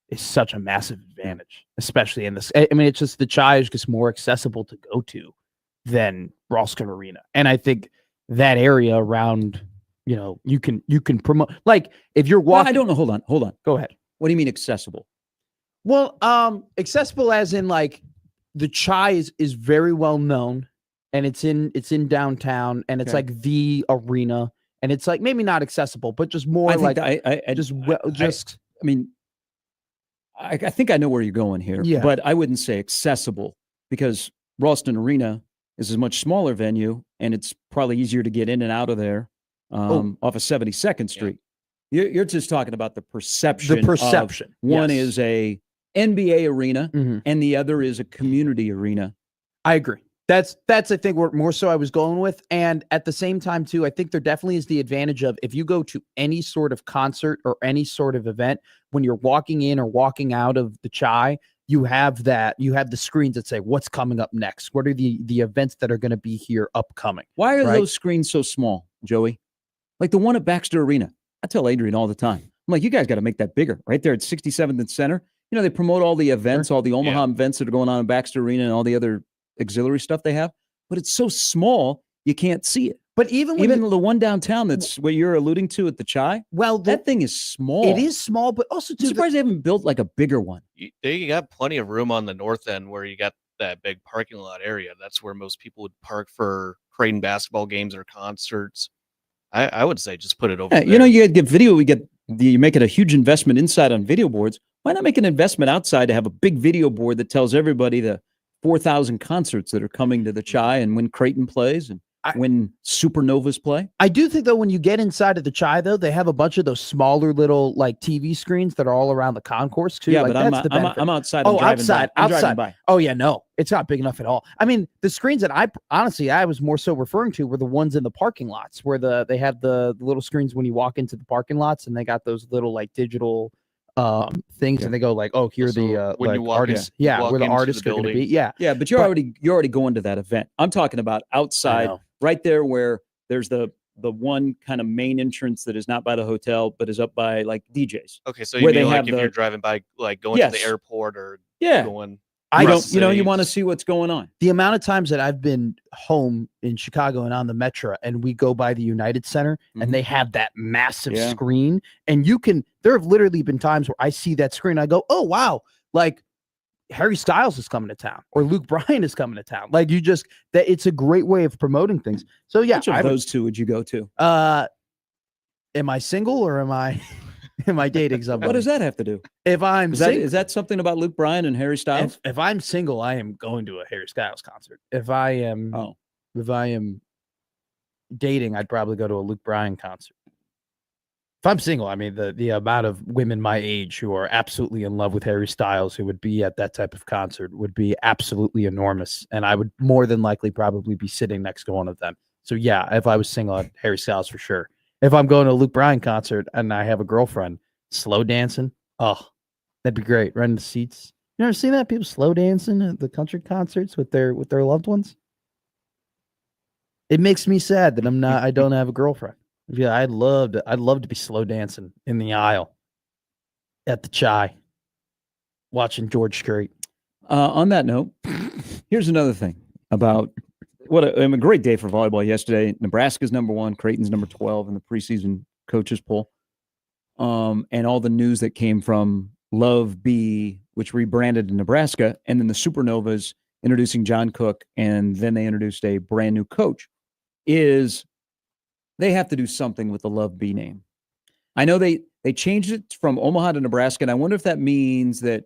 [SPEAKER 2] is such a massive advantage, especially in this. I mean, it's just the Chi is just more accessible to go to than Ralston Arena. And I think that area around, you can promote, like if you're walking.
[SPEAKER 1] I don't know. Hold on.
[SPEAKER 2] Go ahead.
[SPEAKER 1] What do you mean accessible?
[SPEAKER 2] Well, accessible as in like the Chai is very well known, and it's in downtown, and it's like the arena, and it's like maybe not accessible, but just more like I
[SPEAKER 1] think I know where you're going here, but I wouldn't say accessible because Ralston Arena is a much smaller venue, and it's probably easier to get in and out of there off of 72nd Street. Yeah. You're just talking about the perception.
[SPEAKER 2] The perception.
[SPEAKER 1] One is a NBA arena, and the other is a community arena.
[SPEAKER 2] I agree. That's I think where more so I was going with. And at the same time too, I think there definitely is the advantage of if you go to any sort of concert or any sort of event, when you're walking in or walking out of the Chai, you have the screens that say what's coming up next. What are the events that are going to be here upcoming?
[SPEAKER 1] Why are those screens so small, Joey? Like the one at Baxter Arena. I tell Adrian all the time, I'm like, you guys got to make that bigger right there at 67th and Center. They promote all the events, all the Omaha events that are going on in Baxter Arena and all the other auxiliary stuff they have, but it's so small you can't see it.
[SPEAKER 2] But even
[SPEAKER 1] the one downtown that's what you're alluding to at the Chai, that thing is small.
[SPEAKER 2] It is small, but also
[SPEAKER 1] I'm surprised they haven't built like a bigger one.
[SPEAKER 3] You got plenty of room on the north end where you got that big parking lot area. That's where most people would park for Creighton basketball games or concerts. I would say just put it over there.
[SPEAKER 1] You get video. You make it a huge investment inside on video boards. Why not make an investment outside to have a big video board that tells everybody the 4,000 concerts that are coming to the Chai and when Creighton plays and when Supernovas play?
[SPEAKER 2] I do think, though, when you get inside of the Chai, though, they have a bunch of those smaller little like TV screens that are all around the concourse, too.
[SPEAKER 1] Yeah,
[SPEAKER 2] like,
[SPEAKER 1] but I'm outside.
[SPEAKER 2] Oh, outside.
[SPEAKER 1] Driving by.
[SPEAKER 2] Oh, yeah, no. It's not big enough at all. I mean, the screens that I was more so referring to were the ones in the parking lots where they have the little screens when you walk into the parking lots, and they got those little like digital things, and they go like, oh, here are the
[SPEAKER 3] when
[SPEAKER 2] like
[SPEAKER 3] you walk
[SPEAKER 2] artists, where the artists are going to be, yeah,
[SPEAKER 1] but you're already going to that event. I'm talking about outside, right there where there's the one kind of main entrance that is not by the hotel, but is up by like DJs.
[SPEAKER 3] Okay, so you mean like if you're driving by, like going to the airport or going.
[SPEAKER 1] I don't, you want to see what's going on.
[SPEAKER 2] The amount of times that I've been home in Chicago and on the Metro, and we go by the United Center, and they have that massive screen, and there have literally been times where I see that screen, I go, oh wow, like Harry Styles is coming to town, or Luke Bryan is coming to town. Like it's a great way of promoting things. So yeah,
[SPEAKER 1] which of those two would you go to?
[SPEAKER 2] Am I single or am I dating somebody?
[SPEAKER 1] What does that have to do?
[SPEAKER 2] If I'm single,
[SPEAKER 1] is that something about Luke Bryan and Harry Styles?
[SPEAKER 2] If I'm single, I am going to a Harry Styles concert. If I am dating, I'd probably go to a Luke Bryan concert. If I'm single, I mean the amount of women my age who are absolutely in love with Harry Styles who would be at that type of concert would be absolutely enormous, and I would more than likely probably be sitting next to one of them. So yeah, if I was single, I'd Harry Styles for sure. If I'm going to a Luke Bryan concert and I have a girlfriend, slow dancing, oh, that'd be great. Running the seats. You ever seen that? People slow dancing at the country concerts with their loved ones. It makes me sad that I don't have a girlfriend. Yeah, I'd love to be slow dancing in the aisle at the Chai, watching George Strait.
[SPEAKER 1] On that note, here's another thing about a great day for volleyball yesterday. Nebraska's number 1, Creighton's number 12 in the preseason coaches poll. And all the news that came from Love B, which rebranded to Nebraska, and then the Supernovas introducing John Cook, and then they introduced a brand new coach, is they have to do something with the Love B name. I know they changed it from Omaha to Nebraska, and I wonder if that means that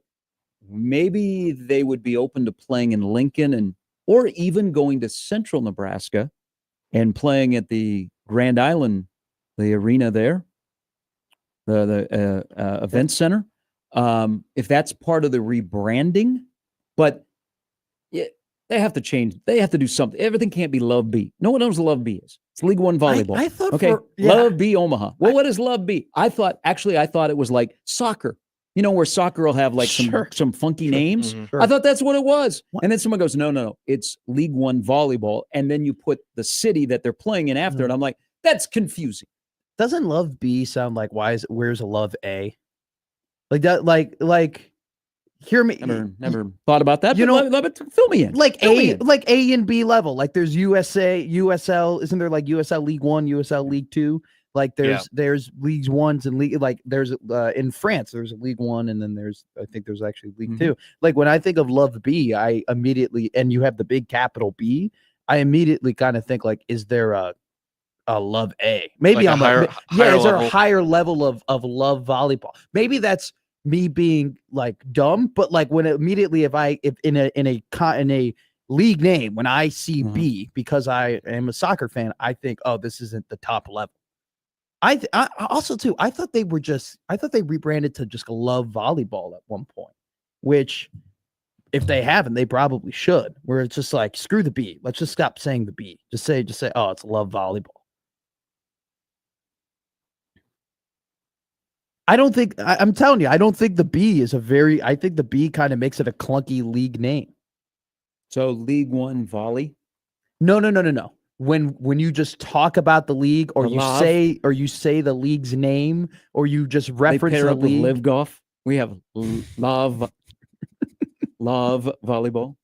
[SPEAKER 1] maybe they would be open to playing in Lincoln or even going to Central Nebraska and playing at the Grand Island, the arena there, the event center. If that's part of the rebranding, but they have to change. They have to do something. Everything can't be Love B. No one knows what Love B is. It's League One volleyball.
[SPEAKER 2] I thought,
[SPEAKER 1] Love B Omaha. Well, what is Love B? I thought it was like soccer. You know, where soccer will have like some funky names.
[SPEAKER 2] Sure.
[SPEAKER 1] I thought that's what it was. And then someone goes, no, it's League One volleyball. And then you put the city that they're playing in after. And I'm like, that's confusing.
[SPEAKER 2] Doesn't Love B sound like where's a Love A? Like that, like hear me.
[SPEAKER 1] Never thought about that.
[SPEAKER 2] You
[SPEAKER 1] but
[SPEAKER 2] know,
[SPEAKER 1] fill me in.
[SPEAKER 2] Like
[SPEAKER 1] Fill me in.
[SPEAKER 2] like A and B level. Like there's USA, USL. Isn't there like USL League 1, USL League 2? Like there's Leagues 1s and league, like there's in France there's a League 1, and then I think there's actually League 2. Like when I think of Love B, I immediately, and you have the big capital B, I immediately kind of think like, is there a Love A? Maybe
[SPEAKER 3] like
[SPEAKER 2] on
[SPEAKER 3] higher
[SPEAKER 2] is there
[SPEAKER 3] level.
[SPEAKER 2] a higher level of Love Volleyball? Maybe that's me being like dumb, but like when immediately if in a league name, when I see B, because I am a soccer fan, I think, oh, this isn't the top level. I also too, I thought they rebranded to just Love Volleyball at one point, which if they haven't, they probably should, where it's just like, screw the B. Let's just stop saying the B. Just say, oh, it's Love Volleyball. I don't think, I'm telling you, I don't think the B is I think the B kind of makes it a clunky league name.
[SPEAKER 1] So League 1 volley?
[SPEAKER 2] No. When you just talk about the league, or you say the league's name, or you just reference the league.
[SPEAKER 1] Live Golf. We have love volleyball.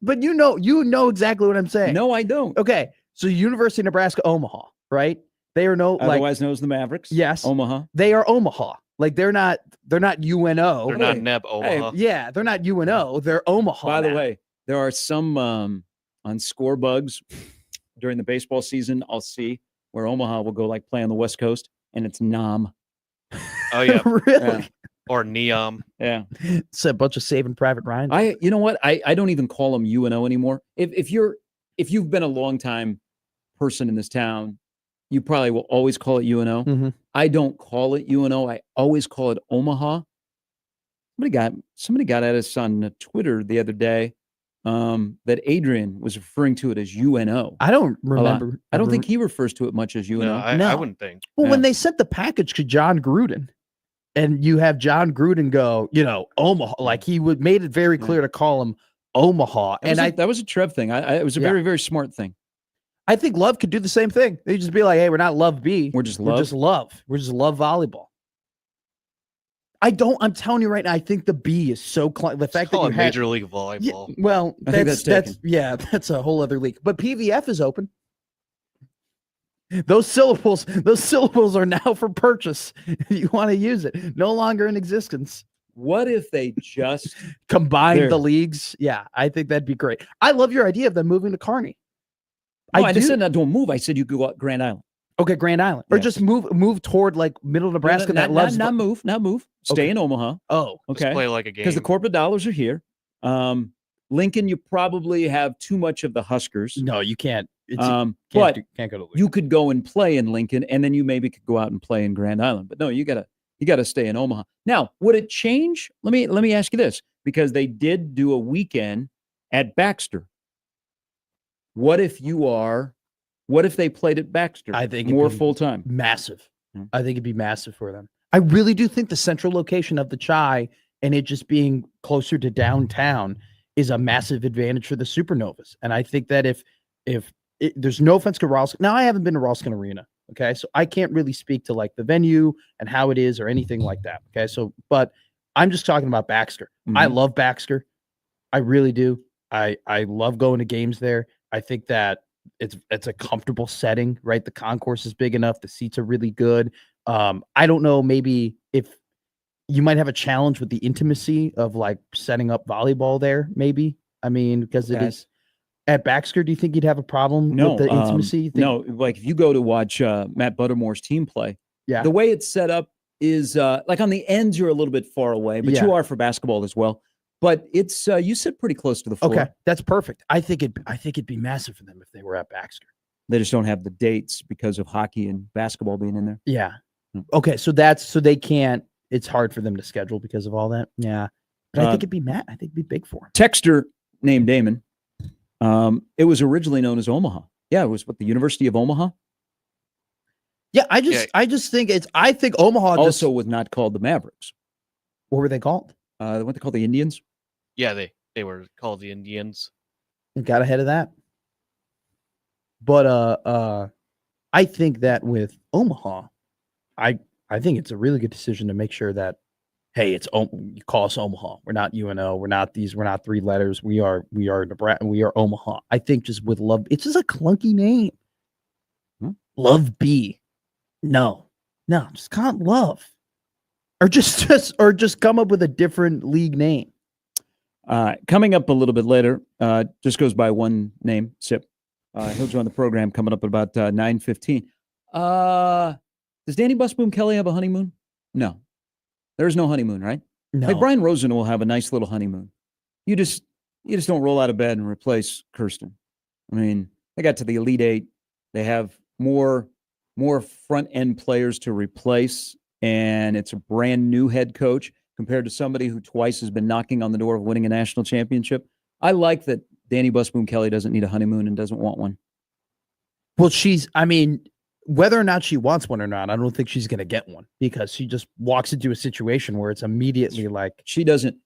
[SPEAKER 2] But you know exactly what I'm saying.
[SPEAKER 1] No, I don't.
[SPEAKER 2] Okay, so University of Nebraska Omaha, right? They are
[SPEAKER 1] otherwise known as the Mavericks.
[SPEAKER 2] Yes,
[SPEAKER 1] Omaha.
[SPEAKER 2] They are Omaha. Like they're not UNO.
[SPEAKER 3] They're not Neb Omaha.
[SPEAKER 2] Hey, yeah, they're not UNO. They're Omaha.
[SPEAKER 1] By the way, there are some on score bugs during the baseball season. I'll see where Omaha will go like play on the West Coast, and it's Nam.
[SPEAKER 3] Oh yeah,
[SPEAKER 2] really?
[SPEAKER 1] Yeah.
[SPEAKER 3] Or Neom.
[SPEAKER 1] Yeah,
[SPEAKER 2] it's a bunch of Saving Private Ryan.
[SPEAKER 1] You know what? I don't even call them UNO anymore. If you've been a long time person in this town, you probably will always call it UNO. I don't call it UNO. I always call it Omaha. Somebody got at us on Twitter the other day that Adrian was referring to it as UNO.
[SPEAKER 2] I don't remember.
[SPEAKER 1] I don't think he refers to it much as UNO.
[SPEAKER 3] No, I wouldn't think.
[SPEAKER 2] Well, when they sent the package to John Gruden, and you have John Gruden go, Omaha, like he made it very clear to call him Omaha.
[SPEAKER 1] That was a Trev thing. It was a very, very smart thing.
[SPEAKER 2] I think Love could do the same thing. They just be like, hey, we're not Love B.
[SPEAKER 1] We're just Love.
[SPEAKER 2] We're just Love Volleyball. I'm telling you right now, I think the B is so the fact that you
[SPEAKER 3] Major League Volleyball.
[SPEAKER 2] Yeah, well,
[SPEAKER 1] I think
[SPEAKER 2] that's a whole other league. But PVF is open. Those syllables are now for purchase. You want to use it. No longer in existence.
[SPEAKER 1] What if they just
[SPEAKER 2] combine the leagues? Yeah, I think that'd be great. I love your idea of them moving to Kearney.
[SPEAKER 1] No, I said not don't move. I said you could go out Grand Island.
[SPEAKER 2] Okay, Grand Island. Or just move toward like middle Nebraska.
[SPEAKER 1] Not move. Stay in Omaha.
[SPEAKER 2] Oh,
[SPEAKER 1] okay.
[SPEAKER 3] Just play like a game.
[SPEAKER 1] Because the corporate dollars are here. Lincoln, you probably have too much of the Huskers.
[SPEAKER 2] No, you can't.
[SPEAKER 1] Can't
[SPEAKER 2] go to Lincoln.
[SPEAKER 1] You could go and play in Lincoln, and then you maybe could go out and play in Grand Island. But no, you gotta stay in Omaha. Now, would it change? Let me ask you this, because they did do a weekend at Baxter. What if they played at Baxter?
[SPEAKER 2] I think
[SPEAKER 1] more full time.
[SPEAKER 2] Massive. I think it'd be massive for them. I really do think the central location of the Chai and it just being closer to downtown is a massive advantage for the Supernovas. And I think that if there's no offense to Ralston. Now, I haven't been to Ralston Arena. Okay. So I can't really speak to like the venue and how it is or anything like that. Okay. So, but I'm just talking about Baxter. I love Baxter. I really do. I love going to games there. I think that it's a comfortable setting, right? The concourse is big enough. The seats are really good. I don't know, maybe if you might have a challenge with the intimacy of like setting up volleyball there, maybe. I mean, because it is at Baxter. Do you think you'd have a problem with the intimacy?
[SPEAKER 1] No, like if you go to watch Matt Buttermore's team play, the way it's set up is like on the ends, you're a little bit far away, but you are for basketball as well. But it's you sit pretty close to the floor.
[SPEAKER 2] Okay, that's perfect. I think it'd be massive for them if they were at Baxter.
[SPEAKER 1] They just don't have the dates because of hockey and basketball being in there.
[SPEAKER 2] Yeah. Okay, so they can't. It's hard for them to schedule because of all that. Yeah, but I think it'd be I think it'd be big for him.
[SPEAKER 1] Texter named Damon. It was originally known as Omaha. Yeah, it was the University of Omaha.
[SPEAKER 2] Yeah, I just think I think Omaha
[SPEAKER 1] also was not called the Mavericks.
[SPEAKER 2] What were they called?
[SPEAKER 1] What they called the Indians.
[SPEAKER 3] Yeah, they were called the Indians.
[SPEAKER 2] And got ahead of that. But I think that with Omaha, I think it's a really good decision to make sure that hey, you call us Omaha. We're not UNO. We're not 3 letters. We are Nebraska. We are Omaha. I think just with Love, it's just a clunky name. Love B. No, just call it Love. Or just come up with a different league name.
[SPEAKER 1] Coming up a little bit later, just goes by one name, Sip. He'll join the program coming up at about 9:15. Does Danny Busboom Kelly have a honeymoon? No. There's no honeymoon, right?
[SPEAKER 2] No.
[SPEAKER 1] Like Brian Rosen will have a nice little honeymoon. You just don't roll out of bed and replace Kirsten. I mean, they got to the Elite Eight. They have more front end players to replace, and it's a brand new head coach compared to somebody who twice has been knocking on the door of winning a national championship. I like that Danny Busboom Kelly doesn't need a honeymoon and doesn't want one.
[SPEAKER 2] Well, whether or not she wants one or not, I don't think she's going to get one because she just walks into a situation where it's immediately like
[SPEAKER 1] she doesn't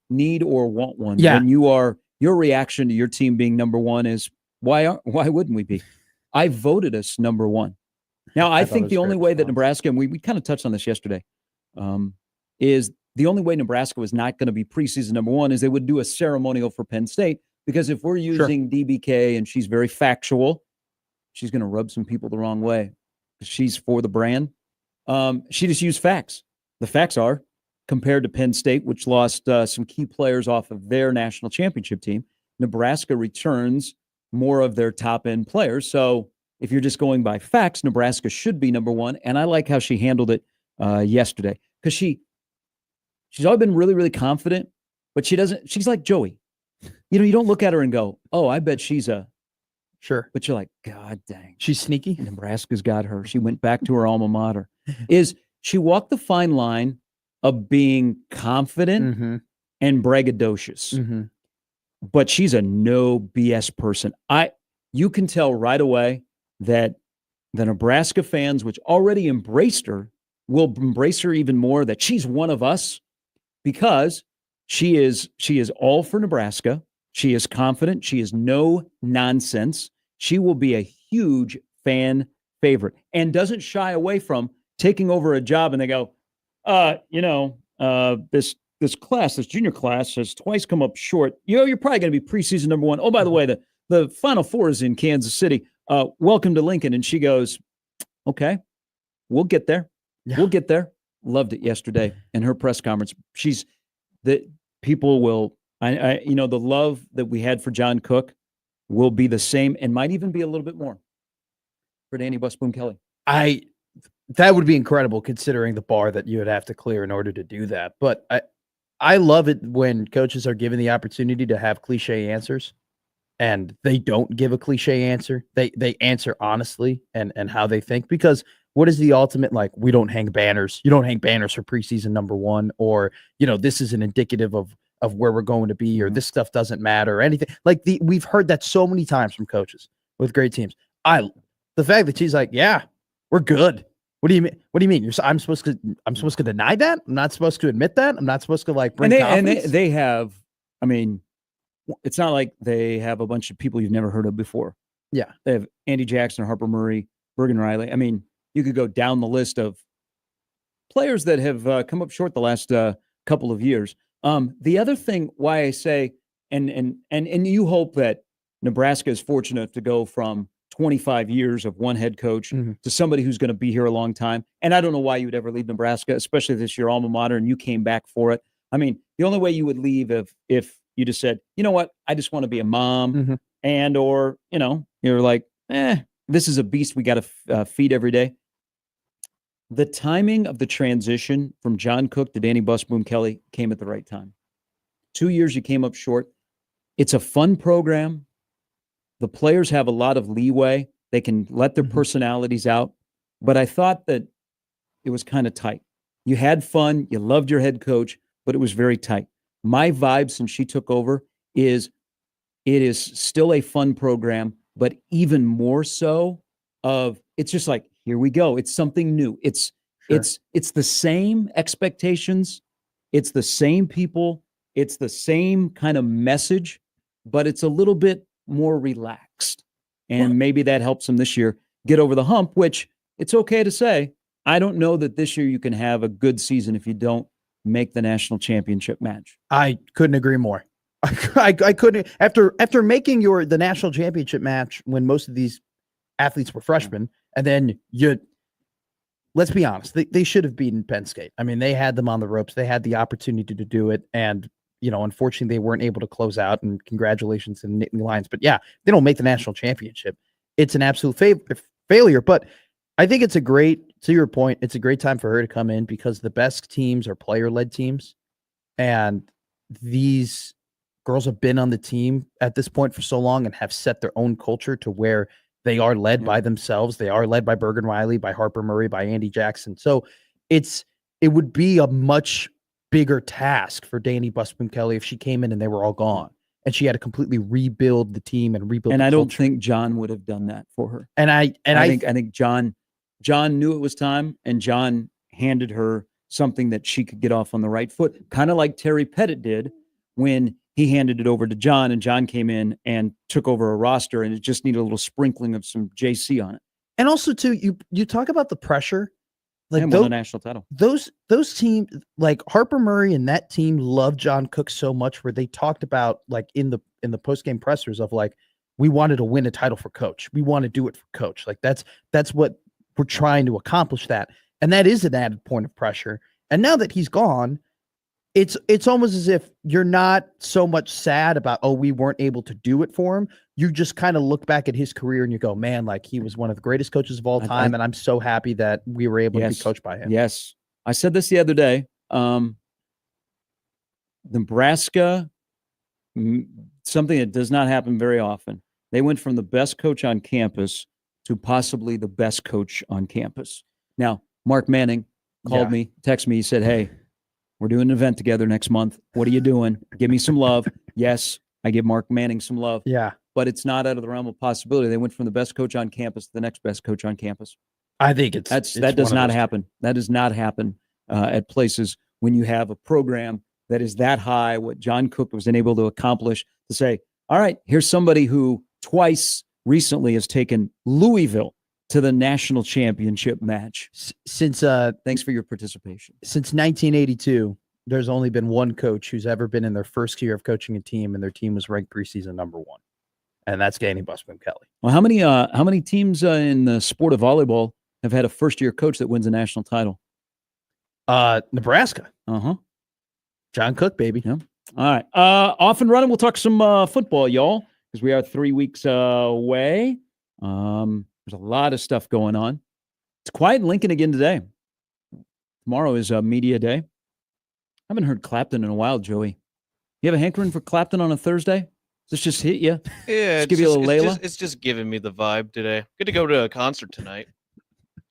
[SPEAKER 1] need or want one.
[SPEAKER 2] Yeah.
[SPEAKER 1] When your reaction to your team being number one is why wouldn't we be? I voted us number one. Now, I think the only way that Nebraska, and we kind of touched on this yesterday, is the only way Nebraska was not going to be preseason number one is they would do a ceremonial for Penn State, because if we're using DBK and she's very factual, she's going to rub some people the wrong way. She's for the brand. She just used facts. The facts are, compared to Penn State, which lost some key players off of their national championship team, Nebraska returns more of their top-end players. So if you're just going by facts, Nebraska should be number one. And I like how she handled it yesterday, because she's always been really, really confident, but she's like Joey. You don't look at her and go, oh, I bet she's a,
[SPEAKER 2] sure.
[SPEAKER 1] But you're like, God dang.
[SPEAKER 2] She's sneaky.
[SPEAKER 1] Nebraska's got her. She went back to her alma mater. She walked the fine line of being confident and braggadocious. But she's a no BS person. You can tell right away that the Nebraska fans, which already embraced her, will embrace her even more, that she's one of us, because she is all for Nebraska. She is confident. She is no nonsense. She will be a huge fan favorite and doesn't shy away from taking over a job. And they go, this class, this junior class, has twice come up short. You're probably going to be preseason number one. Oh, by the way, the Final Four is in Kansas City. Welcome to Lincoln. And she goes, okay, we'll get there. Yeah. We'll get there. Loved it yesterday in her press conference. The love that we had for John Cook will be the same and might even be a little bit more for Danny Busboom Kelly.
[SPEAKER 2] That would be incredible, considering the bar that you would have to clear in order to do that. But I love it when coaches are given the opportunity to have cliche answers, and they don't give a cliche answer. They answer honestly and how they think, because what is the ultimate, like, we don't hang banners. You don't hang banners for preseason number one, or, this isn't indicative of where we're going to be, or this stuff doesn't matter, or anything. Like, we've heard that so many times from coaches with great teams. The fact that she's like, yeah, we're good. What do you mean? What do you mean? I'm supposed to deny that? I'm not supposed to admit that? I'm not supposed to bring confidence?
[SPEAKER 1] And they have, it's not like they have a bunch of people you've never heard of before.
[SPEAKER 2] Yeah.
[SPEAKER 1] They have Andy Jackson, Harper Murray, Bergen Riley. You could go down the list of players that have come up short the last couple of years. The other thing why I say, and you hope that Nebraska is fortunate to go from 25 years of one head coach to somebody who's going to be here a long time. And I don't know why you would ever leave Nebraska, especially if it's your alma mater and you came back for it. The only way you would leave if you just said, you know what, I just want to be a mom, and or, you're like, this is a beast we got to feed every day. The timing of the transition from John Cook to Danny Busboom Kelly came at the right time. 2 years you came up short. It's a fun program. The players have a lot of leeway. They can let their personalities out. But I thought that it was kind of tight. You had fun. You loved your head coach, but it was very tight. My vibe since she took over is it is still a fun program, but even more so it's just like, here we go. It's something new. It's the same expectations. It's the same people. It's the same kind of message, but it's a little bit more relaxed. And maybe that helps them this year get over the hump, which it's okay to say. I don't know that this year you can have a good season if you don't make the national championship match.
[SPEAKER 2] I couldn't agree more. I couldn't after making the national championship match when most of these athletes were freshmen, and then let's be honest, they should have beaten Penn State. I mean, they had them on the ropes. They had the opportunity to do it, and unfortunately, they weren't able to close out. And congratulations to the Nittany Lions. But yeah, they don't make the national championship. It's an absolute failure. But I think to your point, it's a great time for her to come in because the best teams are player-led teams, and these girls have been on the team at this point for so long and have set their own culture to where they are led by themselves. They are led by Bergen Riley, by Harper Murray, by Andy Jackson. So it would be a much bigger task for Danny Busboom Kelly if she came in and they were all gone and she had to completely rebuild the team and rebuild.
[SPEAKER 1] And
[SPEAKER 2] the
[SPEAKER 1] I don't
[SPEAKER 2] culture.
[SPEAKER 1] think John would have done that for her.
[SPEAKER 2] And I
[SPEAKER 1] think John knew it was time, and John handed her something that she could get off on the right foot, kind of like Terry Pettit did when he handed it over to John, and John came in and took over a roster, and it just needed a little sprinkling of some JC on it.
[SPEAKER 2] And also, too, you talk about the pressure.
[SPEAKER 1] Like won a national title.
[SPEAKER 2] Those teams, like Harper Murray and that team, loved John Cook so much, where they talked about like in the post game pressers of like, we wanted to win a title for Coach. We want to do it for Coach. Like that's what we're trying to accomplish. That, and that is an added point of pressure. And now that he's gone, it's almost as if you're not so much sad about, oh, we weren't able to do it for him. You just kind of look back at his career and you go, man, like he was one of the greatest coaches of all time. And I'm so happy that we were able to be coached by him.
[SPEAKER 1] Yes. I said this the other day. Nebraska, something that does not happen very often. They went from the best coach on campus to possibly the best coach on campus. Now, Mark Manning called me, texted me. He said, hey, we're doing an event together next month. What are you doing? Give me some love. Yes, I give Mark Manning some love.
[SPEAKER 2] Yeah.
[SPEAKER 1] But it's not out of the realm of possibility. They went from the best coach on campus to the next best coach on campus.
[SPEAKER 2] I think
[SPEAKER 1] that does not happen. That does not happen at places when you have a program that is that high. What John Cook was able to accomplish, to say, all right, here's somebody who twice recently has taken Louisville to the national championship match.
[SPEAKER 2] Since
[SPEAKER 1] thanks for your participation.
[SPEAKER 2] Since 1982, there's only been one coach who's ever been in their first year of coaching a team, and their team was ranked preseason #1, and that's Danny Busboom Kelly.
[SPEAKER 1] Well, how many teams in the sport of volleyball have had a first-year coach that wins a national title?
[SPEAKER 2] Nebraska. John Cook, baby.
[SPEAKER 1] Yeah. All right. Off and running. We'll talk some football, y'all, because we are 3 weeks away. There's a lot of stuff going on. It's quiet in Lincoln again today. Tomorrow is media day. I haven't heard Clapton in a while, Joey. You have a hankering for Clapton on a Thursday? Does this just hit you?
[SPEAKER 3] Yeah,
[SPEAKER 1] give you a little Layla?
[SPEAKER 3] It's just giving me the vibe today. Good to go to a concert tonight.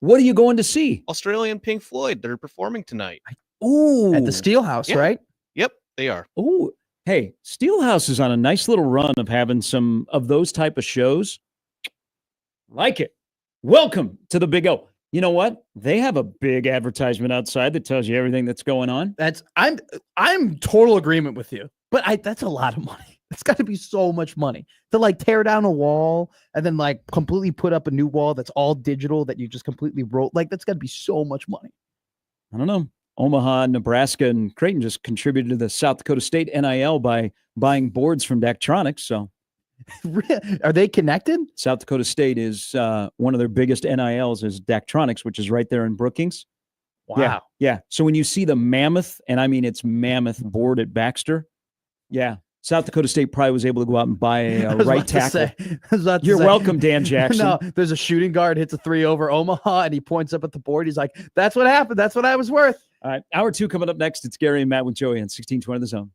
[SPEAKER 1] What are you going to see?
[SPEAKER 3] Australian Pink Floyd. They're performing tonight.
[SPEAKER 1] Ooh.
[SPEAKER 2] At the Steelhouse, right?
[SPEAKER 3] Yep, they are.
[SPEAKER 1] Ooh. Hey, Steelhouse is on a nice little run of having some of those type of shows. Like it. Welcome to the Big O. You know what? They have a big advertisement outside that tells you everything that's going on.
[SPEAKER 2] I'm total agreement with you. But that's a lot of money. It's got to be so much money to like tear down a wall and then like completely put up a new wall that's all digital that you just completely wrote. Like that's got to be so much money.
[SPEAKER 1] I don't know. Omaha, Nebraska, and Creighton just contributed to the South Dakota State NIL by buying boards from Daktronics. So,
[SPEAKER 2] are they connected?
[SPEAKER 1] South Dakota State is one of their biggest NILs is Daktronics, which is right there in Brookings.
[SPEAKER 2] Wow.
[SPEAKER 1] Yeah. So when you see the mammoth, and I mean it's mammoth board at Baxter, yeah, South Dakota State probably was able to go out and buy a right tackle. You're welcome, Dan Jackson.
[SPEAKER 2] No, there's a shooting guard, hits a 3 over Omaha, and he points up at the board. He's like, that's what happened. That's what I was worth.
[SPEAKER 1] All right. Hour 2 coming up next. It's Gary and Matt with Joey on 1620 The Zone.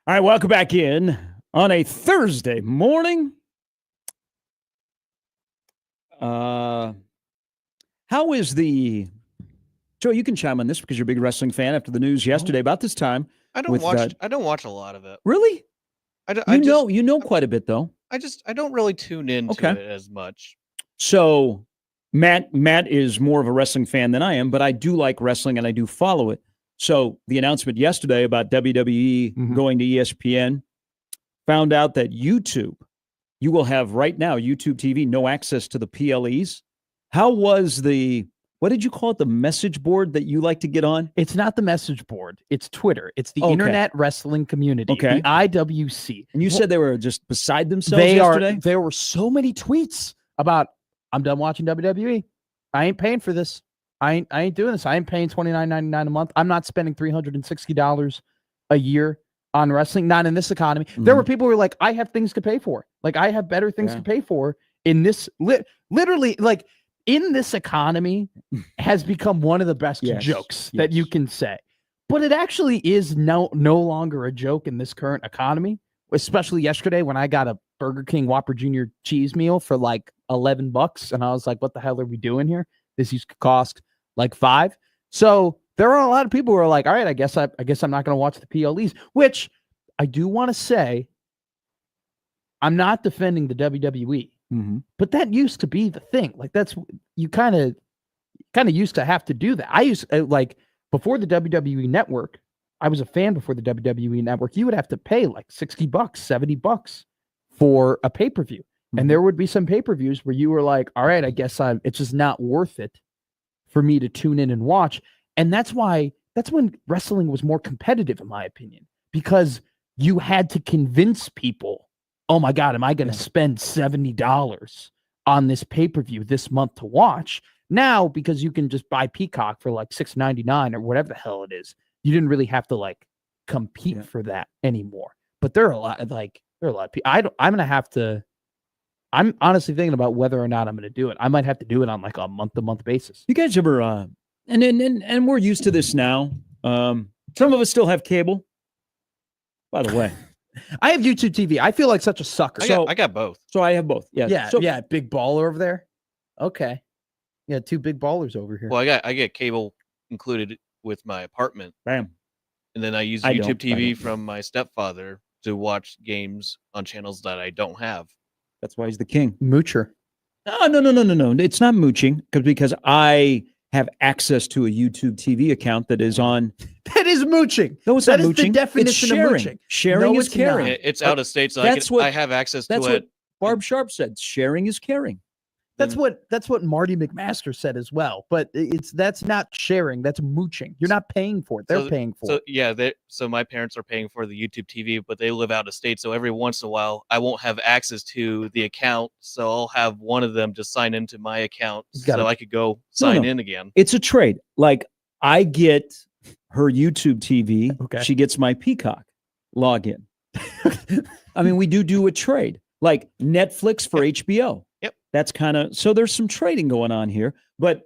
[SPEAKER 1] All right, welcome back in on a Thursday morning. How is the Joe? You can chime on this because you're a big wrestling fan. After the news yesterday about this time,
[SPEAKER 3] I don't watch a lot of it.
[SPEAKER 1] Really? You know quite a bit though.
[SPEAKER 3] I don't really tune into it as much.
[SPEAKER 1] So Matt is more of a wrestling fan than I am, but I do like wrestling and I do follow it. So the announcement yesterday about WWE going to ESPN, found out that YouTube, you will have right now, YouTube TV, no access to the PLEs. How was what did you call it? The message board that you like to get on?
[SPEAKER 2] It's not the message board. It's Twitter. It's the Internet Wrestling Community, the IWC.
[SPEAKER 1] And you said they were just beside themselves yesterday?
[SPEAKER 2] There were so many tweets about, I'm done watching WWE. I ain't paying for this. I ain't doing this. I ain't paying $29.99 a month. I'm not spending $360 a year on wrestling, not in this economy. There were people who were like, I have things to pay for. Like, I have better things to pay for in this. Literally, like, in this economy has become one of the best jokes that you can say. But it actually is no longer a joke in this current economy, especially yesterday when I got a Burger King Whopper Jr. cheese meal for like $11. And I was like, what the hell are we doing here? This used to cost like $5. So there are a lot of people who are like, all right, I guess I'm not going to watch the PLEs, which I do want to say, I'm not defending the WWE, but that used to be the thing. Like you kind of used to have to do that. I used like before the WWE Network, I was a fan before the WWE Network. You would have to pay like $60, $70 for a pay-per-view. And there would be some pay-per-views where you were like, all right, I guess it's just not worth it for me to tune in and watch. And that's when wrestling was more competitive, in my opinion, because you had to convince people, oh my God, am I going to spend $70 on this pay-per-view this month to watch? Now, because you can just buy Peacock for like $6.99 or whatever the hell it is, you didn't really have to like compete for that anymore. But there are a lot of people. I'm honestly thinking about whether or not I'm going to do it. I might have to do it on like a month-to-month basis.
[SPEAKER 1] You guys ever, and we're used to this now. Some of us still have cable. By the way,
[SPEAKER 2] I have YouTube TV. I feel like such a sucker.
[SPEAKER 3] I got both.
[SPEAKER 1] So I have both. Yeah.
[SPEAKER 2] Yeah. Big baller over there. Okay. Yeah. Two big ballers over here.
[SPEAKER 3] Well, I get cable included with my apartment.
[SPEAKER 1] Bam.
[SPEAKER 3] And then I use YouTube TV from my stepfather to watch games on channels that I don't have.
[SPEAKER 1] That's why he's the king.
[SPEAKER 2] Moocher.
[SPEAKER 1] No. It's not mooching because I have access to a YouTube TV account that is on.
[SPEAKER 2] That is mooching.
[SPEAKER 1] No, it's
[SPEAKER 2] not
[SPEAKER 1] mooching.
[SPEAKER 2] Is the definition of mooching.
[SPEAKER 1] Sharing is caring.
[SPEAKER 3] It's out of state, so I have access to it.
[SPEAKER 1] That's what Barb Sharp said. Sharing is caring.
[SPEAKER 2] That's what Marty McMaster said as well. But that's not sharing. That's mooching. You're not paying for it. They're paying for it.
[SPEAKER 3] So my parents are paying for the YouTube TV, but they live out of state. So every once in a while, I won't have access to the account. So I'll have one of them just sign into my account so I could go sign in again.
[SPEAKER 1] It's a trade. Like I get her YouTube TV.
[SPEAKER 2] Okay.
[SPEAKER 1] She gets my Peacock login. I mean, we do a trade like Netflix for HBO.
[SPEAKER 3] Yep.
[SPEAKER 1] That's so there's some trading going on here, but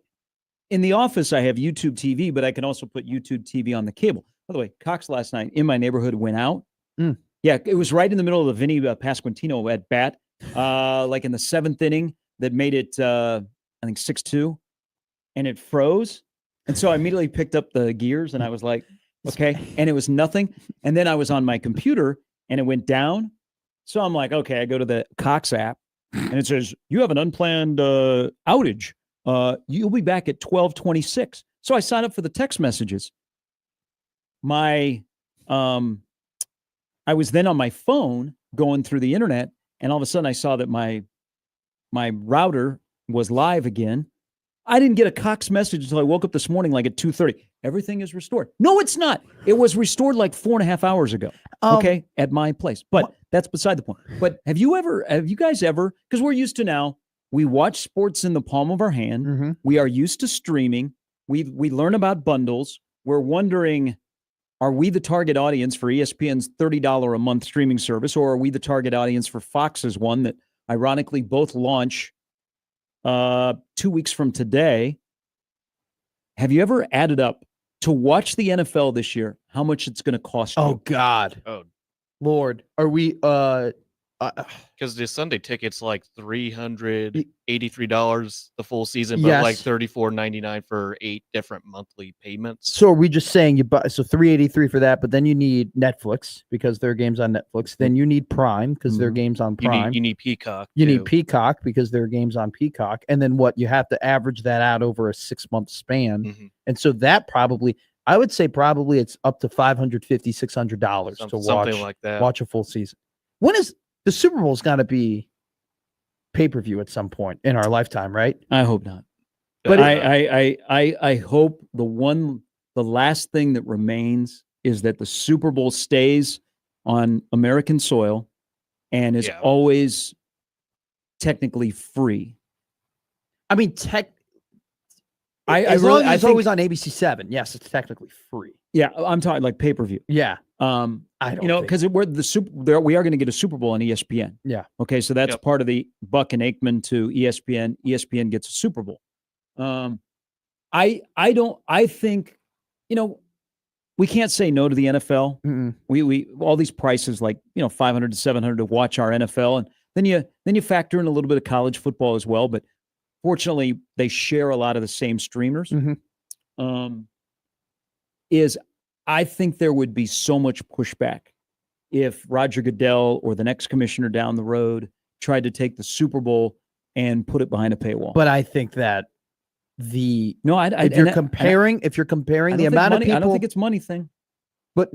[SPEAKER 1] in the office, I have YouTube TV, but I can also put YouTube TV on the cable. By the way, Cox last night in my neighborhood went out. Yeah. It was right in the middle of the Vinny Pasquantino at bat, like in the 7th inning that made it, I think 6-2 and it froze. And so I immediately picked up the gears and I was like, okay. And it was nothing. And then I was on my computer and it went down. So I'm like, okay, I go to the Cox app. And it says, you have an unplanned outage. You'll be back at 12:26. So I signed up for the text messages. I was then on my phone going through the internet, and all of a sudden I saw that my router was live again. I didn't get a Cox message until I woke up this morning, like at 2:30. Everything is restored. No, it's not. It was restored like 4.5 hours ago. Okay, at my place. But that's beside the point. But have you guys ever, because we're used to now, we watch sports in the palm of our hand. We are used to streaming. We learn about bundles. We're wondering, are we the target audience for ESPN's $30 a month streaming service, or are we the target audience for Fox's one that ironically both launch 2 weeks from today? Have you ever added up to watch the NFL this year, how much it's going to cost you?
[SPEAKER 2] Oh, God.
[SPEAKER 3] Oh,
[SPEAKER 2] Lord, are we?
[SPEAKER 3] Because the Sunday ticket's like $383 the full season, but like
[SPEAKER 2] Yes.
[SPEAKER 3] $34.99 for 8 different monthly payments.
[SPEAKER 2] So are we just saying you buy $383 for that, but then you need Netflix because there are games on Netflix. Then you need Prime because there are games on Prime.
[SPEAKER 3] You need Peacock.
[SPEAKER 2] You
[SPEAKER 3] too.
[SPEAKER 2] need Peacock because there are games on Peacock. And then what? You have to average that out over a 6-month span.
[SPEAKER 3] Mhm.
[SPEAKER 2] And so that probably, I would say probably it's up to $550, $600 to
[SPEAKER 3] Something like that.
[SPEAKER 2] watch a full season. When is the Super Bowl's got to be pay-per-view at some point in our lifetime, right?
[SPEAKER 1] I hope not.
[SPEAKER 2] But
[SPEAKER 1] I hope the last thing that remains is that the Super Bowl stays on American soil and is always technically free.
[SPEAKER 2] I mean, as long as it's always on ABC7. Yes, it's technically free.
[SPEAKER 1] Yeah, I'm talking like pay-per-view.
[SPEAKER 2] Yeah.
[SPEAKER 1] I don't because we are going to get a Super Bowl on ESPN.
[SPEAKER 2] Yeah.
[SPEAKER 1] Okay, so that's part of the Buck and Aikman to ESPN. ESPN gets a Super Bowl. I think, we can't say no to the NFL.
[SPEAKER 2] Mm-mm.
[SPEAKER 1] We all these prices like, $500 to $700 to watch our NFL, and then you factor in a little bit of college football as well. But fortunately, they share a lot of the same streamers.
[SPEAKER 2] Mm-hmm.
[SPEAKER 1] I think there would be so much pushback if Roger Goodell or the next commissioner down the road tried to take the Super Bowl and put it behind a paywall.
[SPEAKER 2] But I think that if you're comparing the amount of people,
[SPEAKER 1] I don't think it's money thing.
[SPEAKER 2] But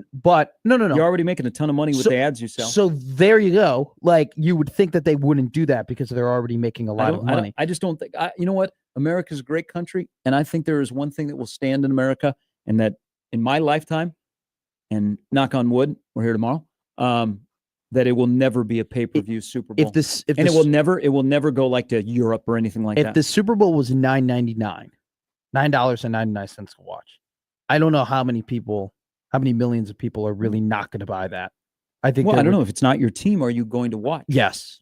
[SPEAKER 2] no.
[SPEAKER 1] You're already making a ton of money with the ads you sell.
[SPEAKER 2] So there you go. Like you would think that they wouldn't do that because they're already making a lot of money.
[SPEAKER 1] I just don't think. You know what? America's a great country, and I think there is one thing that will stand in America, and that in my lifetime, and knock on wood, we're here tomorrow. That it will never be a pay-per-view Super Bowl. It will never go like to Europe or anything like that.
[SPEAKER 2] If the Super Bowl was $9.99 to watch, I don't know how many millions of people are really not going to buy that. I think.
[SPEAKER 1] Well, I don't know if it's not your team. Are you going to watch?
[SPEAKER 2] Yes,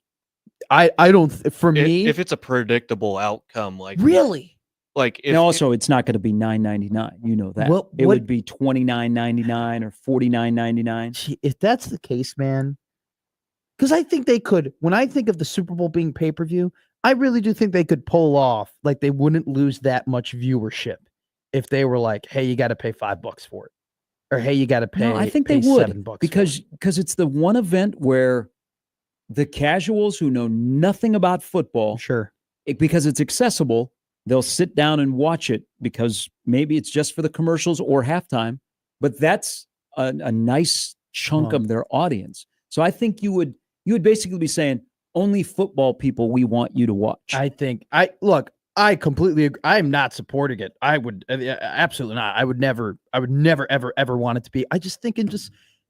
[SPEAKER 2] I don't. For me,
[SPEAKER 3] if it's a predictable outcome, like
[SPEAKER 2] really.
[SPEAKER 3] Like
[SPEAKER 1] it's not going to be $9.99. You know that.
[SPEAKER 2] Well,
[SPEAKER 1] it would be $29.99 or $49.99.
[SPEAKER 2] If that's the case, man, because I think they could. When I think of the Super Bowl being pay-per-view, I really do think they could pull off. Like they wouldn't lose that much viewership if they were like, "Hey, you got to pay $5 for it," or "Hey, you got to pay."
[SPEAKER 1] No, I think they would
[SPEAKER 2] $7
[SPEAKER 1] because it's the one event where the casuals who know nothing about football, because it's accessible. They'll sit down and watch it because maybe it's just for the commercials or halftime, but that's a nice chunk of their audience. So I think you would basically be saying only football people we want you to watch.
[SPEAKER 2] I completely agree. I am not supporting it. I would absolutely not. I would never ever want it to be. I just think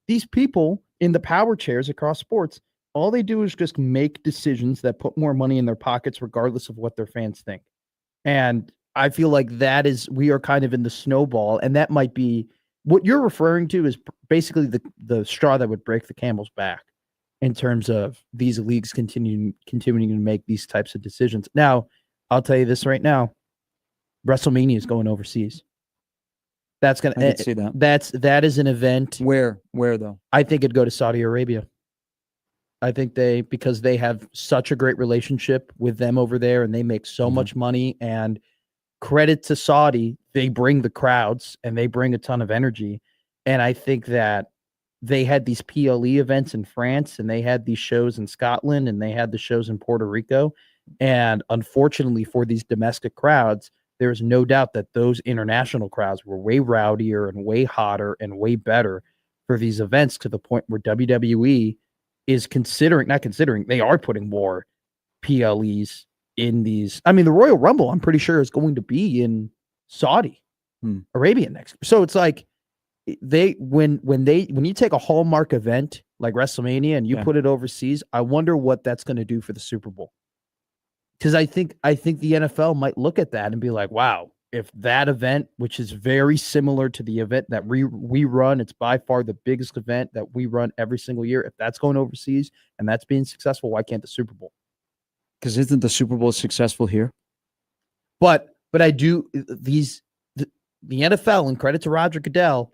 [SPEAKER 2] these people in the power chairs across sports, all they do is just make decisions that put more money in their pockets regardless of what their fans think. And I feel like we are kind of in the snowball, and that might be what you're referring to is basically the straw that would break the camel's back in terms of these leagues continuing to make these types of decisions. Now, I'll tell you this right now, WrestleMania is going overseas. That's going to see that. That is an event.
[SPEAKER 1] Where though?
[SPEAKER 2] I think it'd go to Saudi Arabia. I think because they have such a great relationship with them over there and they make so much money, and credit to Saudi, they bring the crowds and they bring a ton of energy. And I think that they had these PLE events in France and they had these shows in Scotland and they had the shows in Puerto Rico. And unfortunately for these domestic crowds, there's no doubt that those international crowds were way rowdier and way hotter and way better for these events, to the point where WWE is they are putting more PLEs in these. I mean, the Royal Rumble, I'm pretty sure, is going to be in Saudi Arabia next. So it's like when you take a hallmark event like WrestleMania and you put it overseas, I wonder what that's going to do for the Super Bowl. Because I think the NFL might look at that and be like, wow, if that event, which is very similar to the event that we run, it's by far the biggest event that we run every single year. If that's going overseas and that's being successful, why can't the Super Bowl?
[SPEAKER 1] Because isn't the Super Bowl successful here?
[SPEAKER 2] But I do the NFL, and credit to Roger Goodell,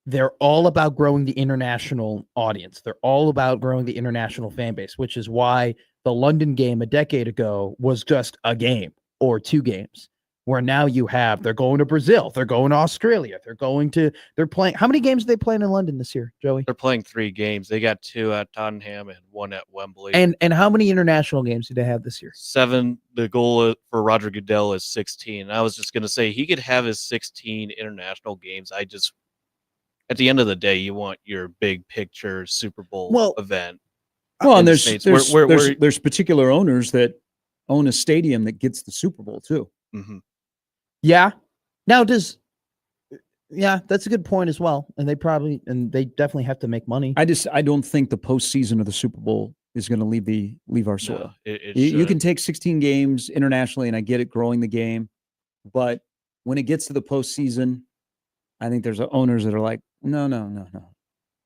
[SPEAKER 2] they're all about growing the international audience. They're all about growing the international fan base, which is why the London game a decade ago was just a game or 2 games, where now they're going to Brazil, they're going to Australia, they're playing. How many games are they playing in London this year, Joey?
[SPEAKER 3] They're playing 3 games. They got 2 at Tottenham and 1 at Wembley.
[SPEAKER 2] And how many international games do they have this year?
[SPEAKER 3] 7. The goal for Roger Goodell is 16. I was just going to say he could have his 16 international games. At the end of the day, you want your big picture Super Bowl event.
[SPEAKER 1] Well, and there's particular owners that own a stadium that gets the Super Bowl too.
[SPEAKER 3] Mm-hmm.
[SPEAKER 2] Yeah. Now that's a good point as well. And they definitely have to make money.
[SPEAKER 1] I don't think the postseason of the Super Bowl is going to leave our soil.
[SPEAKER 3] No,
[SPEAKER 1] you can take 16 games internationally, and I get it, growing the game, but when it gets to the postseason, I think there's owners that are like, no.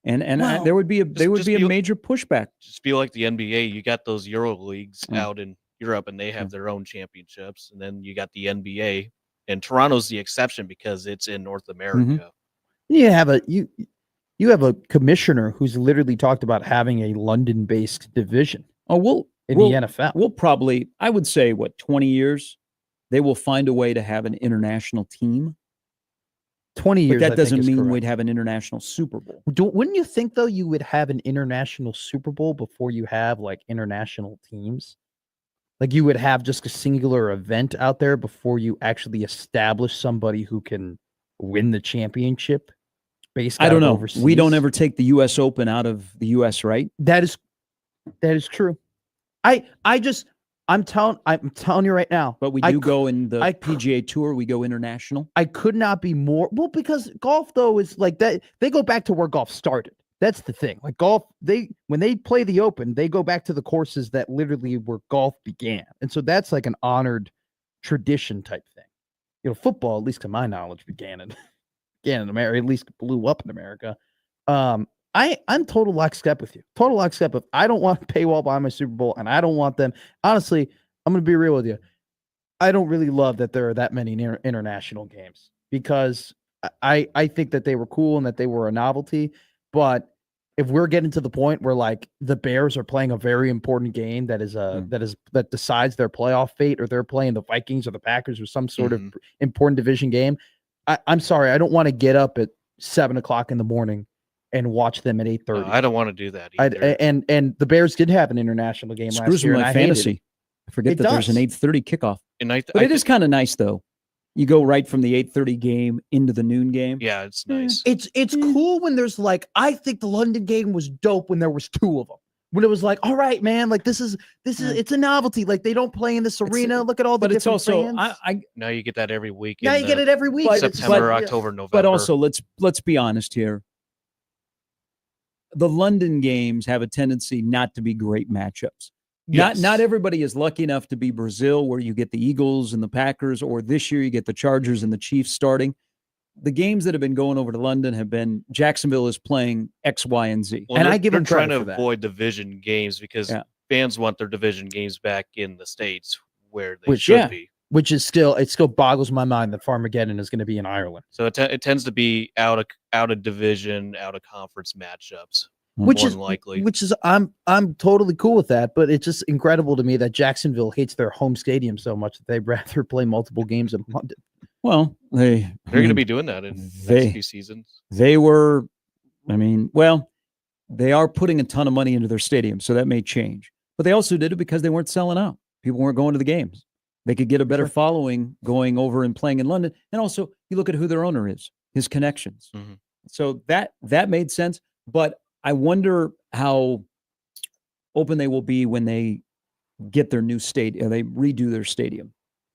[SPEAKER 1] And there would be a major pushback.
[SPEAKER 3] Just be like the NBA. You got those Euro leagues out in Europe, and they have their own championships. And then you got the NBA, and Toronto's the exception because it's in North America.
[SPEAKER 2] You have a commissioner who's literally talked about having a London-based division.
[SPEAKER 1] The NFL. We'll probably, I would say, 20 years, they will find a way to have an international team.
[SPEAKER 2] 20 years.
[SPEAKER 1] But that doesn't mean we'd have an international Super Bowl.
[SPEAKER 2] Wouldn't you think, though, you would have an international Super Bowl before you have like international teams? Like you would have just a singular event out there before you actually establish somebody who can win the championship based
[SPEAKER 1] I don't know.
[SPEAKER 2] Overseas.
[SPEAKER 1] We don't ever take the U.S. Open out of the U.S., right?
[SPEAKER 2] That is true. I'm telling you right now.
[SPEAKER 1] But we do go in the PGA Tour. We go international.
[SPEAKER 2] I could not be more. Well, because golf, though, is like that. They go back to where golf started. That's the thing. Like golf, when they play the Open, they go back to the courses that literally where golf began. And so that's like an honored tradition type thing. Football, at least to my knowledge, began in America, at least blew up in America. I'm total lockstep with you. Total lockstep of I don't want paywall by my Super Bowl, and I don't want them. Honestly, I'm going to be real with you. I don't really love that there are that many international games because I think that they were cool and that they were a novelty. But if we're getting to the point where like the Bears are playing a very important game that decides their playoff fate, or they're playing the Vikings or the Packers or some sort of important division game, I'm sorry, I don't want to get up at 7:00 in the morning and watch them at 8:30.
[SPEAKER 3] No, I don't want to do that either.
[SPEAKER 2] And the Bears did have an international game last year.
[SPEAKER 1] My fantasy. I forget that there's an 8:30 kickoff. But it is kind of nice though. You go right from the 8:30 game into the noon game.
[SPEAKER 3] Yeah, it's nice.
[SPEAKER 2] It's cool when there's like, I think the London game was dope when there was 2 of them. When it was like, all right, man, like this is it's a novelty. Like they don't play in this arena. Look at all the different fans.
[SPEAKER 3] Now you get that every week.
[SPEAKER 2] Now you get it every week.
[SPEAKER 3] September, October, November.
[SPEAKER 1] But also let's be honest here. The London games have a tendency not to be great matchups.
[SPEAKER 3] Yes.
[SPEAKER 1] Not everybody is lucky enough to be Brazil, where you get the Eagles and the Packers, or this year you get the Chargers and the Chiefs starting. The games that have been going over to London have been Jacksonville is playing X, Y, and Z.
[SPEAKER 3] Well, and I give them credit for that. Avoid division games because fans want their division games back in the States where they should be.
[SPEAKER 2] Which is still boggles my mind that Farmageddon is going to be in Ireland.
[SPEAKER 3] So it tends to be out of division, out of conference matchups.
[SPEAKER 2] Which is I'm totally cool with that, but it's just incredible to me that Jacksonville hates their home stadium so much that they'd rather play multiple games in London.
[SPEAKER 1] Well, they're
[SPEAKER 3] going to be doing that in the next few seasons.
[SPEAKER 1] They are putting a ton of money into their stadium, so that may change. But they also did it because they weren't selling out. People weren't going to the games. They could get a better following going over and playing in London. And also, you look at who their owner is, his connections.
[SPEAKER 3] Mm-hmm.
[SPEAKER 1] So that made sense. But I wonder how open they will be when they get their new stadium. They redo their stadium,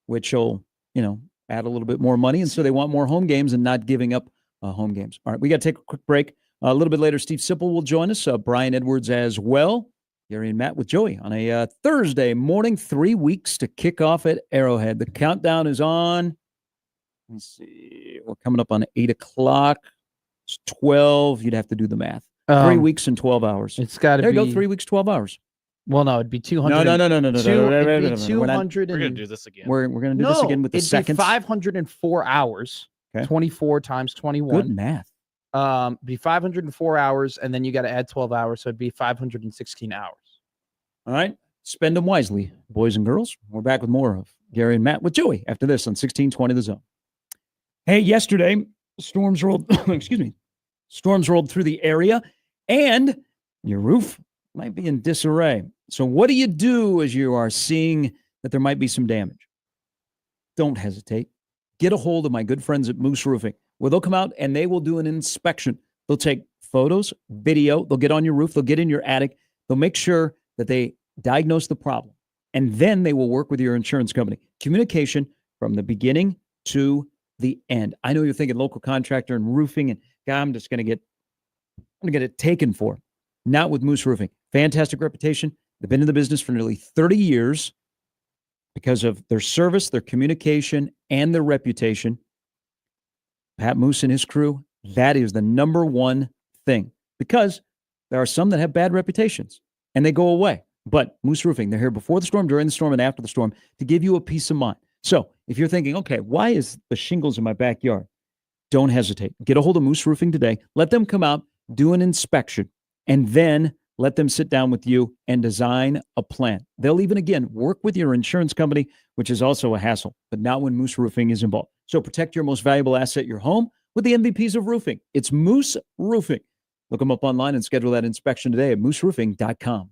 [SPEAKER 1] which will, add a little bit more money. And so they want more home games and not giving up home games. All right, we got to take a quick break. A little bit later, Steve Sipple will join us. Brian Edwards as well. Gary and Matt with Joey on a Thursday morning, 3 weeks to kick off at Arrowhead. The countdown is on. Let me see. We're coming up on 8 o'clock. It's 12. You'd have to do the math. 3 weeks and 12 hours.
[SPEAKER 2] It's got to be.
[SPEAKER 1] There you go, 3 weeks, 12 hours.
[SPEAKER 2] Well, no, it'd be 200.
[SPEAKER 1] No.
[SPEAKER 2] It'd be 200.
[SPEAKER 3] We're going to do this again.
[SPEAKER 1] We're going to do this again with the seconds.
[SPEAKER 2] 504 hours. Okay. 24 times 21.
[SPEAKER 1] Good math.
[SPEAKER 2] Be 504 hours, and then you got to add 12 hours, so it'd be 516 hours.
[SPEAKER 1] All right. Spend them wisely, boys and girls. We're back with more of Gary and Matt with Joey after this on 1620 The Zone. Hey, yesterday, storms rolled, excuse me, storms rolled through the area, and your roof might be in disarray. So what do you do as you are seeing that there might be some damage? Don't hesitate. Get a hold of my good friends at Moose Roofing, where they'll come out and they will do an inspection. They'll take photos, video, they'll get on your roof, they'll get in your attic, they'll make sure that they diagnose the problem, and then they will work with your insurance company. Communication from the beginning to the end. I know you're thinking local contractor and roofing, and God, I'm going to get it taken for. Not with Moose Roofing. Fantastic reputation. They've been in the business for nearly 30 years because of their service, their communication, and their reputation. Pat Moose and his crew, that is the number one thing, because there are some that have bad reputations and they go away. But Moose Roofing, they're here before the storm, during the storm, and after the storm to give you a peace of mind. So if you're thinking, okay, why is the shingles in my backyard? Don't hesitate. Get a hold of Moose Roofing today. Let them come out, do an inspection, and then let them sit down with you and design a plan. They'll even, again, work with your insurance company, which is also a hassle, but not when Moose Roofing is involved. So protect your most valuable asset, your home, with the MVPs of roofing. It's Moose Roofing. Look them up online and schedule that inspection today at mooseroofing.com.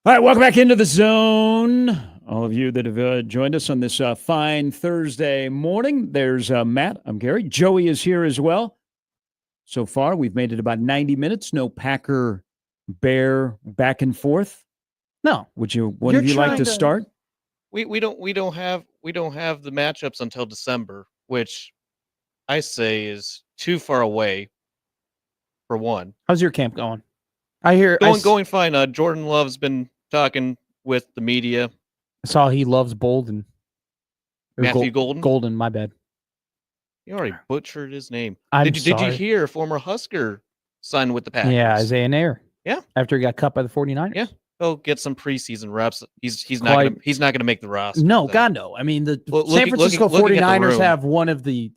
[SPEAKER 1] All right, welcome back into the zone. All of you that have joined us on this fine Thursday morning. There's Matt. I'm Gary. Joey is here as well. So far, we've made it about 90 minutes. No Packer Bear back and forth.
[SPEAKER 2] No.
[SPEAKER 1] Would you? One of you like to start?
[SPEAKER 3] We don't have the matchups until December, which I say is too far away. For one,
[SPEAKER 2] how's your camp going? I hear
[SPEAKER 3] going fine. Jordan Love's been talking with the media.
[SPEAKER 2] I saw he loves Bolden.
[SPEAKER 3] Matthew Golden.
[SPEAKER 2] Golden, my bad.
[SPEAKER 3] You already butchered his name.
[SPEAKER 2] Did
[SPEAKER 3] you hear former Husker signed with the Packers?
[SPEAKER 2] Yeah, Isaiah Nair.
[SPEAKER 3] Yeah.
[SPEAKER 2] After he got cut by the 49ers.
[SPEAKER 3] Yeah. He'll get some preseason reps. He's not gonna make the roster.
[SPEAKER 2] No, God no. I mean, the San Francisco 49ers have one of the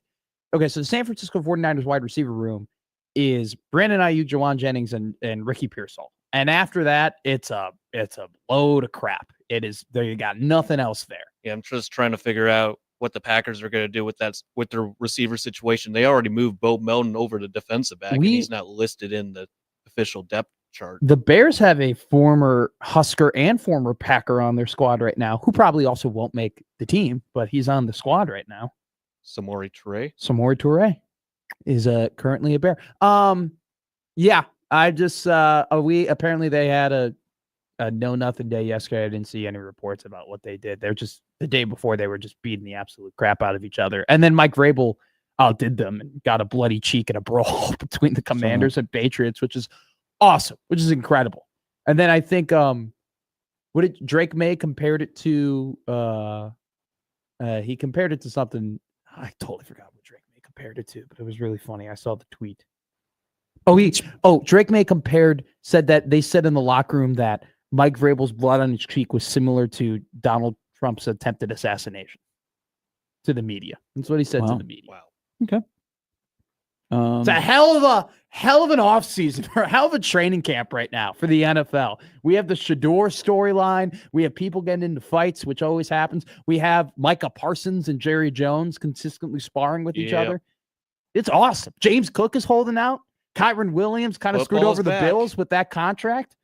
[SPEAKER 2] so the San Francisco 49ers wide receiver room is Brandon Ayuk, Jawan Jennings, and Ricky Pearsall. And after that, it's a load of crap. It is there. You got nothing else there.
[SPEAKER 3] Yeah, I'm just trying to figure out what the Packers are going to do with their receiver situation. They already moved Bo Melton over to defensive back, and he's not listed in the official depth chart.
[SPEAKER 2] The Bears have a former Husker and former Packer on their squad right now, who probably also won't make the team, but he's on the squad right now.
[SPEAKER 3] Samori
[SPEAKER 2] Toure is currently a Bear. Yeah, I just apparently they had a know nothing day yesterday. I didn't see any reports about what they did. They're just the day before they were just beating the absolute crap out of each other. And then Mike Vrabel outdid them and got a bloody cheek in a brawl between the Commanders and Patriots, which is awesome, which is incredible. And then I think Drake May compared it to he compared it to something. I totally forgot what Drake May compared it to, but it was really funny. I saw the tweet. Drake May said that they said in the locker room that Mike Vrabel's blood on his cheek was similar to Donald Trump's attempted assassination to the media. That's what he said to the media.
[SPEAKER 3] Wow.
[SPEAKER 1] Okay.
[SPEAKER 2] It's a hell of an offseason or a hell of a training camp right now for the NFL. We have the Shador storyline. We have people getting into fights, which always happens. We have Micah Parsons and Jerry Jones consistently sparring with each other. It's awesome. James Cook is holding out. Kyron Williams kind of screwed over the Bills with that contract.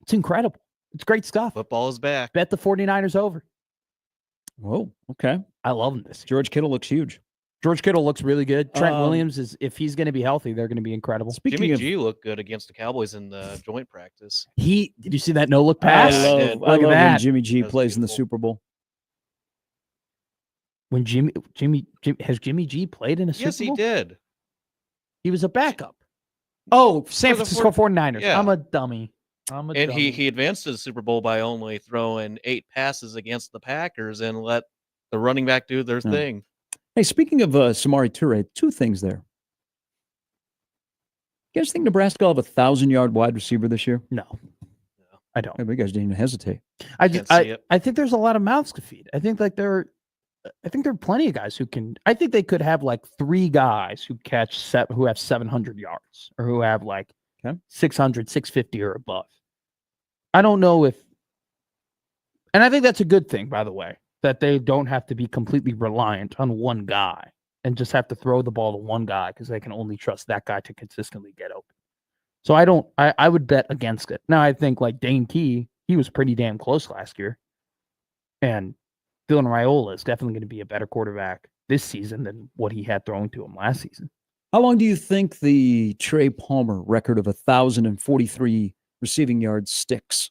[SPEAKER 2] It's incredible. It's great stuff.
[SPEAKER 3] Football is back.
[SPEAKER 2] Bet the 49ers over.
[SPEAKER 1] Whoa, okay.
[SPEAKER 2] I love him this year.
[SPEAKER 1] George Kittle looks huge.
[SPEAKER 2] George Kittle looks really good. Trent Williams if he's going to be healthy, they're going to be incredible.
[SPEAKER 3] Jimmy G looked good against the Cowboys in the joint practice.
[SPEAKER 2] Did you see that no-look pass?
[SPEAKER 1] I love when Jimmy G plays in the Super Bowl.
[SPEAKER 2] When has Jimmy G played in a Super Bowl?
[SPEAKER 3] Yes, he did.
[SPEAKER 2] He was a backup. Oh, San Francisco 49ers.
[SPEAKER 3] Yeah.
[SPEAKER 2] I'm a dummy.
[SPEAKER 3] He advanced to the Super Bowl by only throwing 8 passes against the Packers and let the running back do their thing.
[SPEAKER 1] Hey, speaking of Samori Toure, 2 things there. You guys think Nebraska will have a 1,000-yard wide receiver this year?
[SPEAKER 2] No, I don't.
[SPEAKER 1] Maybe you guys didn't even hesitate.
[SPEAKER 2] I think there's a lot of mouths to feed. I think there are plenty of guys who can. I think they could have like 3 guys who who have 700 yards or who have like 600, 650 or above. I don't know and I think that's a good thing, by the way, that they don't have to be completely reliant on one guy and just have to throw the ball to one guy because they can only trust that guy to consistently get open. So I would bet against it. Now I think like Dane Key, he was pretty damn close last year. And Dylan Raiola is definitely going to be a better quarterback this season than what he had thrown to him last season.
[SPEAKER 1] How long do you think the Trey Palmer record of 1,043 receiving yards sticks?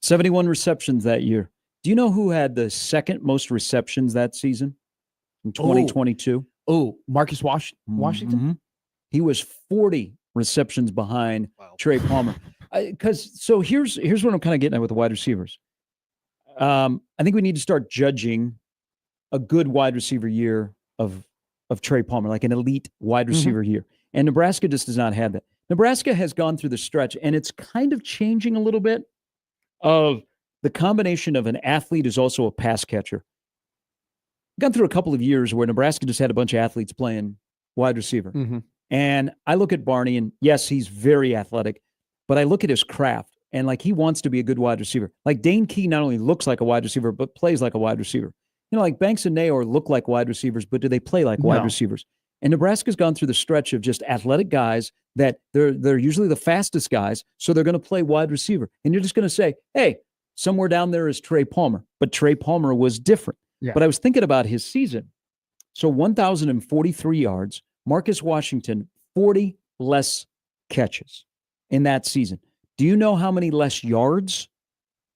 [SPEAKER 1] 71 receptions that year. Do you know who had the second most receptions that season in 2022?
[SPEAKER 2] Marcus Washington.
[SPEAKER 1] Mm-hmm. He was 40 receptions behind Trey Palmer. So here's what I'm kind of getting at with the wide receivers. I think we need to start judging a good wide receiver year of Trey Palmer, like an elite wide receiver year. And Nebraska just does not have that. Nebraska has gone through the stretch, and it's kind of changing a little bit of the combination of an athlete is also a pass catcher. Gone through a couple of years where Nebraska just had a bunch of athletes playing wide receiver.
[SPEAKER 2] Mm-hmm.
[SPEAKER 1] And I look at Barney, and yes, he's very athletic, but I look at his craft, and like he wants to be a good wide receiver. Like Dane Key not only looks like a wide receiver, but plays like a wide receiver. You know, like Banks and Nayor look like wide receivers, but do they play like wide receivers? And Nebraska's gone through the stretch of just athletic guys that they're usually the fastest guys, so they're going to play wide receiver. And you're just going to say, hey, somewhere down there is Trey Palmer. But Trey Palmer was different.
[SPEAKER 2] Yeah.
[SPEAKER 1] But I was thinking about his season. So 1,043 yards, Marcus Washington, 40 less catches in that season. Do you know how many less yards?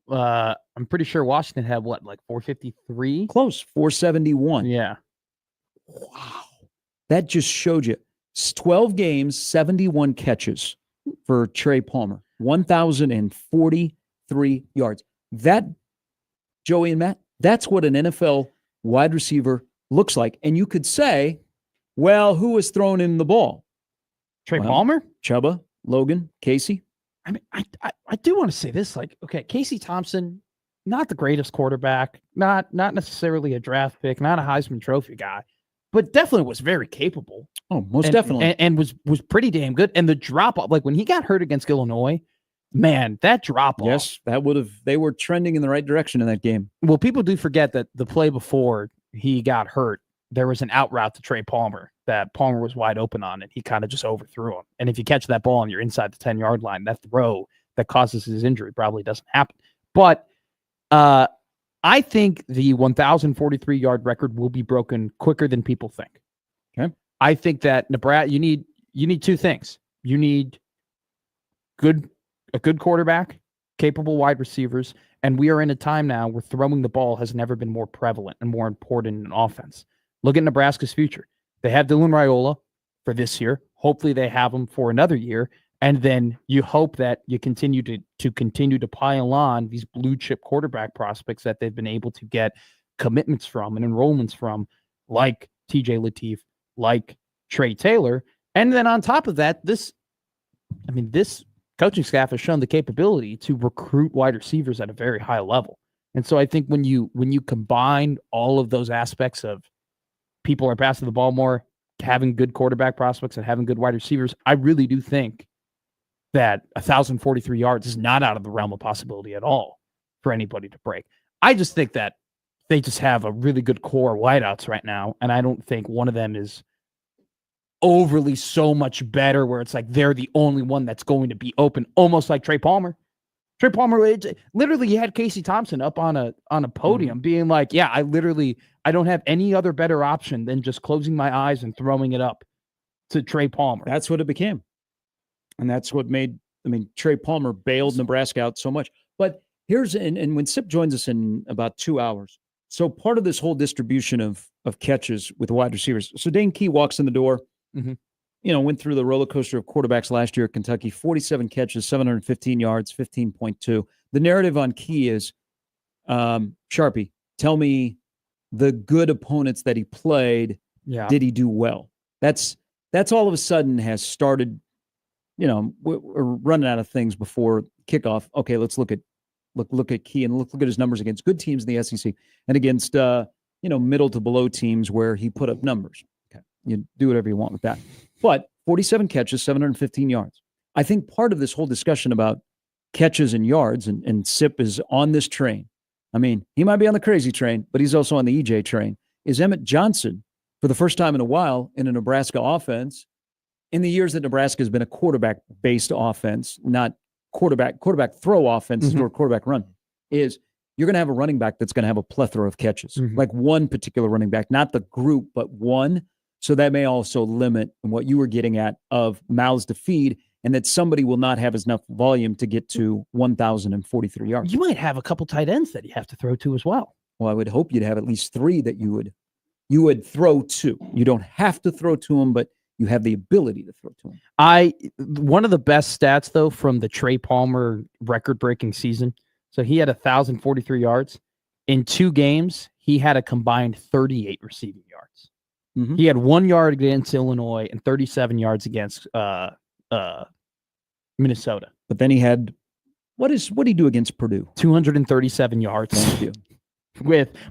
[SPEAKER 2] I'm pretty sure Washington had what, like 453?
[SPEAKER 1] Close, 471.
[SPEAKER 2] Yeah.
[SPEAKER 1] Wow. That just showed you 12 games, 71 catches for Trey Palmer, 1,043 yards. That, Joey and Matt, that's what an NFL wide receiver looks like. And you could say, well, who was throwing in the ball?
[SPEAKER 2] Trey Palmer?
[SPEAKER 1] Chuba, Logan, Casey.
[SPEAKER 2] I mean, I do want to say this, like, okay, Casey Thompson, not the greatest quarterback, not necessarily a draft pick, not a Heisman Trophy guy, but definitely was very capable.
[SPEAKER 1] Oh, most definitely.
[SPEAKER 2] And was pretty damn good. And the drop off, like when he got hurt against Illinois, man, that drop off.
[SPEAKER 1] Yes, they were trending in the right direction in that game.
[SPEAKER 2] Well, people do forget that the play before he got hurt, there was an out route to Trey Palmer that Palmer was wide open on, and he kind of just overthrew him. And if you catch that ball and you're inside the 10-yard line, that throw that causes his injury probably doesn't happen. But I think the 1,043-yard record will be broken quicker than people think.
[SPEAKER 1] Okay.
[SPEAKER 2] I think that Nebraska, you need two things. You need a good quarterback, capable wide receivers, and we are in a time now where throwing the ball has never been more prevalent and more important in offense. Look at Nebraska's future. They have Dylan Raiola for this year. Hopefully they have him for another year. And then you hope that you continue to pile on these blue chip quarterback prospects that they've been able to get commitments from and enrollments from, like TJ Lateef, like Trey Taylor. And then on top of that, this coaching staff has shown the capability to recruit wide receivers at a very high level. And so I think when you combine all of those aspects of people are passing the ball more, having good quarterback prospects and having good wide receivers, I really do think that 1,043 yards is not out of the realm of possibility at all for anybody to break. I just think that they just have a really good core of wideouts right now, and I don't think one of them is overly so much better where it's like they're the only one that's going to be open, almost like Trey Palmer. Trey Palmer, literally, you had Casey Thompson up on a podium being like, yeah, I don't have any other better option than just closing my eyes and throwing it up to Trey Palmer.
[SPEAKER 1] That's what it became. And that's what made, Trey Palmer bailed Nebraska out so much. But and when Sip joins us in about 2 hours, so part of this whole distribution of catches with wide receivers. So Dane Key walks in the door, went through the roller coaster of quarterbacks last year at Kentucky, 47 catches, 715 yards, 15.2. The narrative on Key is, Sharpie, tell me the good opponents that he played, did he do well? That's all of a sudden has started, we're running out of things before kickoff. Okay, let's look at Key and look at his numbers against good teams in the SEC and against middle to below teams where he put up numbers. Okay, you do whatever you want with that. But 47 catches, 715 yards. I think part of this whole discussion about catches and yards, and Sip is on this train. He might be on the crazy train, but he's also on the EJ train, is Emmett Johnson, for the first time in a while in a Nebraska offense, in the years that Nebraska has been a quarterback-based offense, not quarterback throw offense or quarterback run, is you're going to have a running back that's going to have a plethora of catches, like one particular running back, not the group, but one. So that may also limit what you were getting at of mouths to feed, and that somebody will not have enough volume to get to 1,043 yards.
[SPEAKER 2] You might have a couple tight ends that you have to throw to as well.
[SPEAKER 1] Well, I would hope you'd have at least three that you would throw to. You don't have to throw to them, but you have the ability to throw to them.
[SPEAKER 2] One of the best stats, though, from the Trey Palmer record-breaking season, so he had 1,043 yards. In 2 games, he had a combined 38 receiving yards. He had 1 yard against Illinois and 37 yards against Minnesota.
[SPEAKER 1] But then he had, what did he do against Purdue?
[SPEAKER 2] 237 yards.
[SPEAKER 1] Thank you.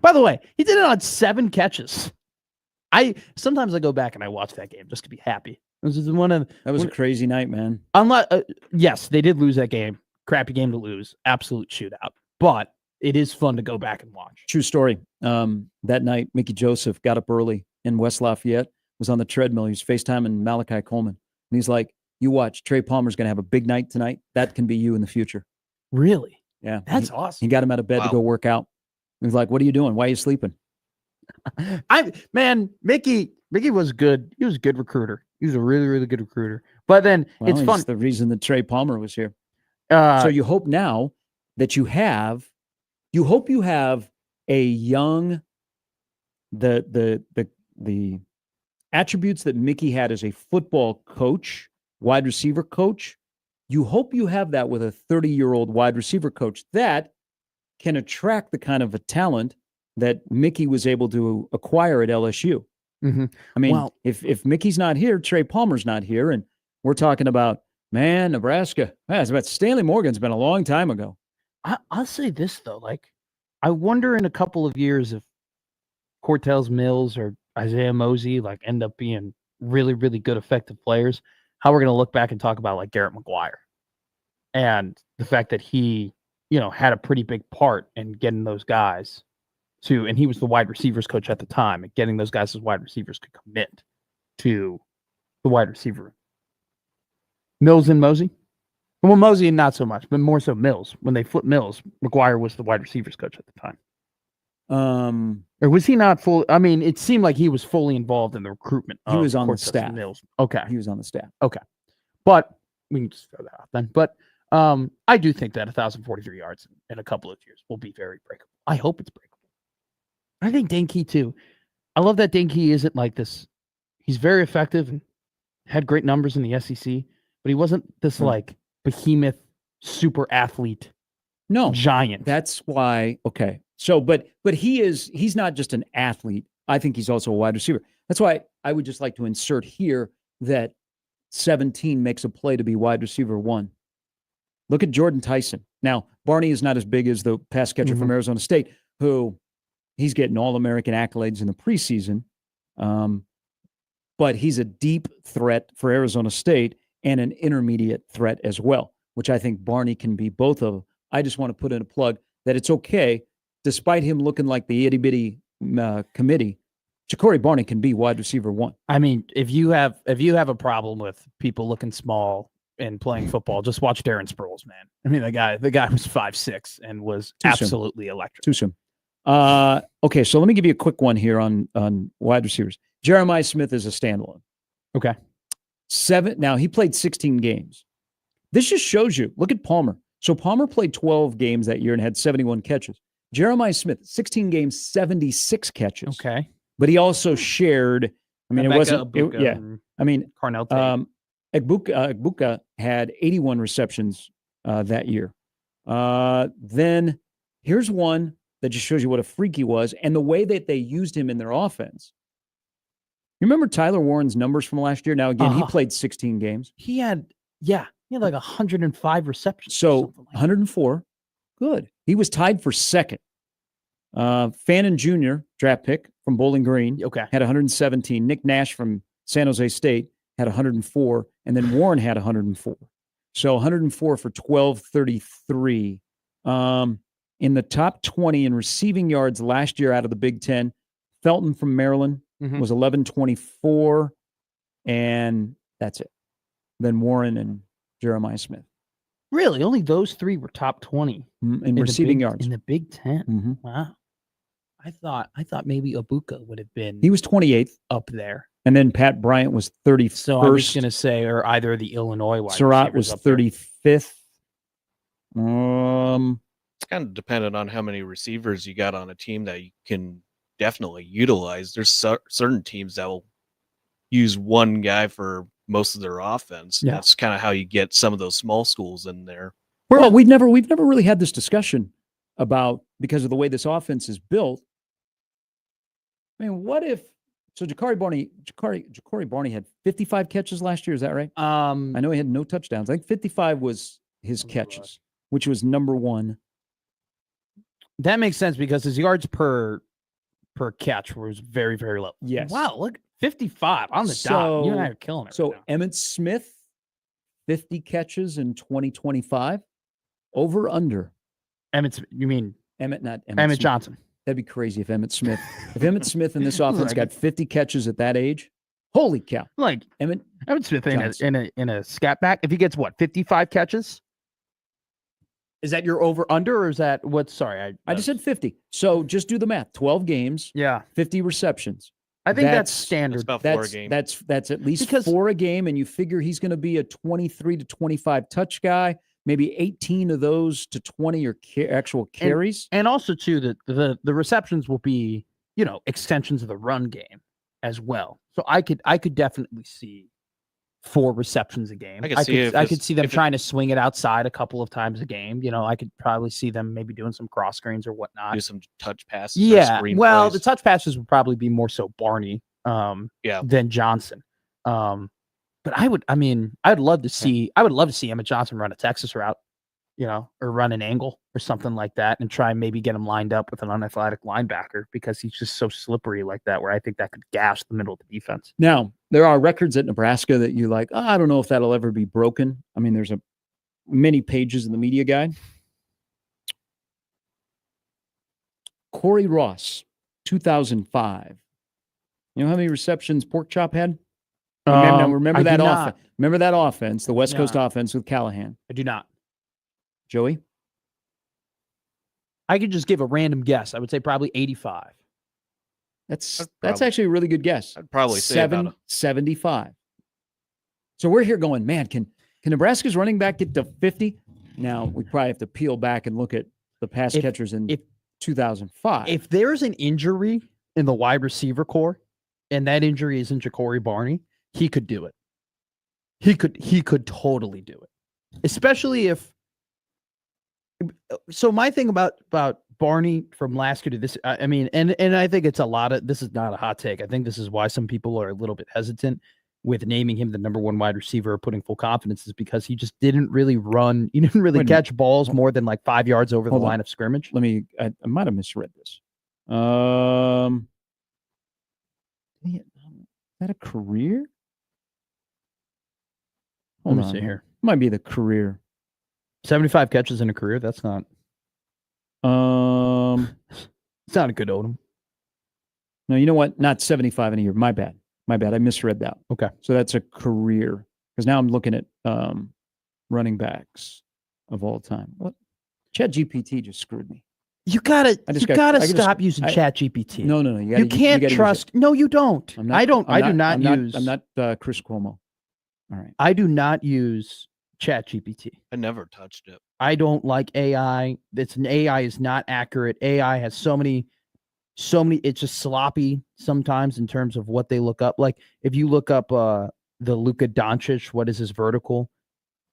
[SPEAKER 2] By the way, he did it on 7 catches. Sometimes I go back and I watch that game just to be happy. That
[SPEAKER 1] was a crazy night, man.
[SPEAKER 2] Yes, they did lose that game. Crappy game to lose. Absolute shootout. But it is fun to go back and watch.
[SPEAKER 1] True story. That night, Mickey Joseph got up early in West Lafayette, was on the treadmill. He was FaceTiming Malachi Coleman. And he's like, you watch, Trey Palmer's going to have a big night tonight. That can be you in the future.
[SPEAKER 2] Really?
[SPEAKER 1] Yeah.
[SPEAKER 2] That's awesome.
[SPEAKER 1] He got him out of bed to go work out. He was like, what are you doing? Why are you sleeping?
[SPEAKER 2] Mickey was good. He was a good recruiter. He was a really, really good recruiter. But then it's fun.
[SPEAKER 1] The reason that Trey Palmer was here. So you hope now that you have a young, the attributes that Mickey had as a football coach, wide receiver coach. You hope you have that with a 30-year-old wide receiver coach that can attract the kind of a talent that Mickey was able to acquire at LSU.
[SPEAKER 2] Mm-hmm.
[SPEAKER 1] I mean, if Mickey's not here, Trey Palmer's not here, and we're talking about, man, Nebraska. It's about Stanley Morgan's been a long time ago.
[SPEAKER 2] I'll say this, though. Like, I wonder in a couple of years if Cortez Mills or Isaiah Mosey like end up being really, really good, effective players, how we're going to look back and talk about like Garrett McGuire and the fact that he, had a pretty big part in getting those guys and he was the wide receivers coach at the time, and getting those guys as wide receivers could commit to the wide receiver. Mills and Mosey? Well, Mosey not so much, but more so Mills. When they flipped Mills, McGuire was the wide receivers coach at the time. Or was he not full? I mean, it seemed like he was fully involved in the recruitment.
[SPEAKER 1] He was on the staff.
[SPEAKER 2] Mills. Okay.
[SPEAKER 1] He was on the staff.
[SPEAKER 2] Okay. But we can just throw that out then. But I do think that 1,043 yards in a couple of years will be very breakable. I hope it's breakable. I think Dinky too. I love that Dinky isn't like this. He's very effective and had great numbers in the SEC, but he wasn't this like behemoth super athlete.
[SPEAKER 1] No,
[SPEAKER 2] giant.
[SPEAKER 1] That's why. Okay. So, but he's not just an athlete. I think he's also a wide receiver. That's why I would just like to insert here that 17 makes a play to be wide receiver 1. Look at Jordan Tyson. Now, Barney is not as big as the pass catcher from Arizona State, who he's getting All-American accolades in the preseason. But he's a deep threat for Arizona State and an intermediate threat as well, which I think Barney can be both of. I just want to put in a plug that it's okay, despite him looking like the itty-bitty committee, Ja'Cory Barney can be wide receiver 1.
[SPEAKER 2] I mean, if you have a problem with people looking small and playing football, just watch Darren Sproles, man. I mean, the guy was 5'6" and was absolutely electric.
[SPEAKER 1] Too soon. Okay, so let me give you a quick one here on wide receivers. Jeremiah Smith is a standalone.
[SPEAKER 2] Okay.
[SPEAKER 1] Now, he played 16 games. This just shows you. Look at Palmer. So Palmer played 12 games that year and had 71 catches. Jeremiah Smith, 16 games, 76 catches.
[SPEAKER 2] Okay.
[SPEAKER 1] But he also shared, I mean, I mean,
[SPEAKER 2] Carnell Tate.
[SPEAKER 1] Egbuka had 81 receptions that year. Then here's one that just shows you what a freak he was and the way that they used him in their offense. You remember Tyler Warren's numbers from last year? Now, again, he played 16 games.
[SPEAKER 2] He had like 105 receptions.
[SPEAKER 1] So 104. Good. He was tied for second. Fannin Jr., draft pick from Bowling Green, had 117. Nick Nash from San Jose State had 104. And then Warren had 104. So 104 for 1233. In the top 20 in receiving yards last year out of the Big Ten, Felton from Maryland was 1124, and that's it. Then Warren and Jeremiah Smith.
[SPEAKER 2] Really? Only those three were top 20
[SPEAKER 1] in receiving yards
[SPEAKER 2] in the Big Ten. Wow. I thought maybe Egbuka would have been.
[SPEAKER 1] He was 28th
[SPEAKER 2] up there,
[SPEAKER 1] and then Pat Bryant was 31st.
[SPEAKER 2] So I was going to say, or either the Illinois wide
[SPEAKER 1] Surratt was 35th.
[SPEAKER 3] It's kind of dependent on how many receivers you got on a team that you can definitely utilize. There's certain teams that will use one guy for most of their offense.
[SPEAKER 2] Yeah.
[SPEAKER 3] That's kind of how you get some of those small schools in there.
[SPEAKER 1] Well, we've never really had this discussion about, because of the way this offense is built. I mean, what if Ja'Cory Barney had 55 catches last year? Is that right? I know he had no touchdowns. I think 55 was his catches, which was number 1.
[SPEAKER 2] That makes sense because his yards per catch was very, very low.
[SPEAKER 1] Yes.
[SPEAKER 2] Wow, look, 55 on the dot. You and I are killing it.
[SPEAKER 1] So
[SPEAKER 2] right now.
[SPEAKER 1] Emmitt Smith, 50 catches in 2025. Over under.
[SPEAKER 2] You mean
[SPEAKER 1] Emmett, not Emmett.
[SPEAKER 2] Emmett
[SPEAKER 1] Smith.
[SPEAKER 2] Johnson.
[SPEAKER 1] That'd be crazy if Emmitt Smith in this offense got 50 catches at that age. Holy cow!
[SPEAKER 2] Like
[SPEAKER 1] Emmett
[SPEAKER 2] Smith
[SPEAKER 1] Johnson.
[SPEAKER 2] in a scat back. If he gets 55 catches, is that your over under or is that what? Sorry,
[SPEAKER 1] I just said 50. So just do the math. 12 games.
[SPEAKER 2] Yeah,
[SPEAKER 1] 50 receptions.
[SPEAKER 2] I think that's standard.
[SPEAKER 3] That's about 4 a game.
[SPEAKER 1] That's at least 4 a game, and you figure he's going to be a 23 to 25 touch guy. Maybe 18 of those to 20 are actual carries.
[SPEAKER 2] And also too, the receptions will be, extensions of the run game as well. So I could definitely see 4 receptions a game. I could see them trying to swing it outside a couple of times a game. I could probably see them maybe doing some cross screens or whatnot.
[SPEAKER 3] Do some touch passes.
[SPEAKER 2] Yeah. Well,
[SPEAKER 3] plays.
[SPEAKER 2] the touch passes would probably be more so Barney than Johnson. But I'd love to see Emmett Johnson run a Texas route, or run an angle or something like that and try and maybe get him lined up with an unathletic linebacker because he's just so slippery like that, where I think that could gash the middle of the defense.
[SPEAKER 1] Now, there are records at Nebraska that you like, I don't know if that'll ever be broken. I mean, there's many pages in the media guide. Corey Ross, 2005. You know how many receptions Pork Chop had? Remember that offense. Remember that offense, the West Coast offense with Callahan.
[SPEAKER 2] I do not.
[SPEAKER 1] Joey?
[SPEAKER 2] I could just give a random guess. I would say probably 85.
[SPEAKER 1] That's actually a really good guess.
[SPEAKER 3] I'd probably say about
[SPEAKER 1] 75. So we're here going, man, can Nebraska's running back get to 50? Now, we probably have to peel back and look at the pass catchers in 2005.
[SPEAKER 2] If there's an injury in the wide receiver core, and that injury isn't Ja'Cory Barney, he could do it. He could totally do it. Especially if. So my thing about Barney from last year to this, and I think it's a lot of, this is not a hot take. I think this is why some people are a little bit hesitant with naming him the number 1 wide receiver or putting full confidence, is because he just didn't really run. He didn't really catch balls more than like 5 yards over the line of scrimmage.
[SPEAKER 1] I might have misread this. Is that a career?
[SPEAKER 2] Let me see here.
[SPEAKER 1] Might be the career.
[SPEAKER 2] 75 catches in a career. That's not. It's not a good Odom.
[SPEAKER 1] No, you know what? Not 75 in a year. My bad. I misread that.
[SPEAKER 2] Okay.
[SPEAKER 1] So that's a career. Because now I'm looking at running backs of all time. What? ChatGPT just screwed me.
[SPEAKER 2] You gotta stop using ChatGPT.
[SPEAKER 1] No.
[SPEAKER 2] You can't trust. No, you don't. I'm
[SPEAKER 1] not Chris Cuomo. All right.
[SPEAKER 2] I do not use ChatGPT.
[SPEAKER 3] I never touched it.
[SPEAKER 2] I don't like AI. AI is not accurate. AI has so many. It's just sloppy sometimes in terms of what they look up. Like if you look up the Luka Doncic, what is his vertical?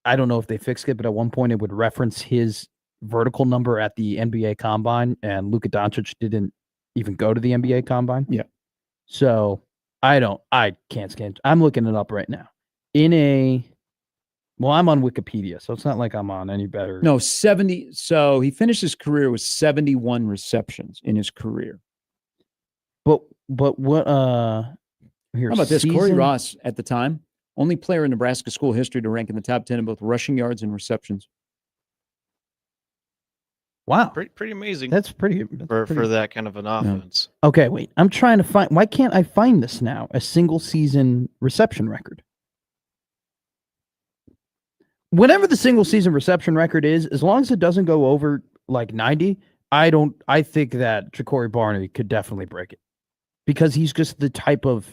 [SPEAKER 2] I don't know if they fixed it, but at one point it would reference his vertical number at the NBA Combine, and Luka Doncic didn't even go to the NBA Combine.
[SPEAKER 1] Yeah.
[SPEAKER 2] So I can't scan. I'm looking it up right now. Well, I'm on Wikipedia, so it's not like I'm on any better.
[SPEAKER 1] No, 70. So he finished his career with 71 receptions in his career.
[SPEAKER 2] But what? Here,
[SPEAKER 1] how about this? Corey Ross at the time, only player in Nebraska school history to rank in the top 10 in both rushing yards and receptions.
[SPEAKER 2] Wow,
[SPEAKER 3] pretty amazing.
[SPEAKER 2] That's pretty
[SPEAKER 3] for that kind of an offense.
[SPEAKER 2] Yeah. Okay, wait. I'm trying to find. Why can't I find this now? A single season reception record. Whatever the single season reception record is, as long as it doesn't go over like 90, I think that Ja'Cory Barney could definitely break it, because he's just the type of,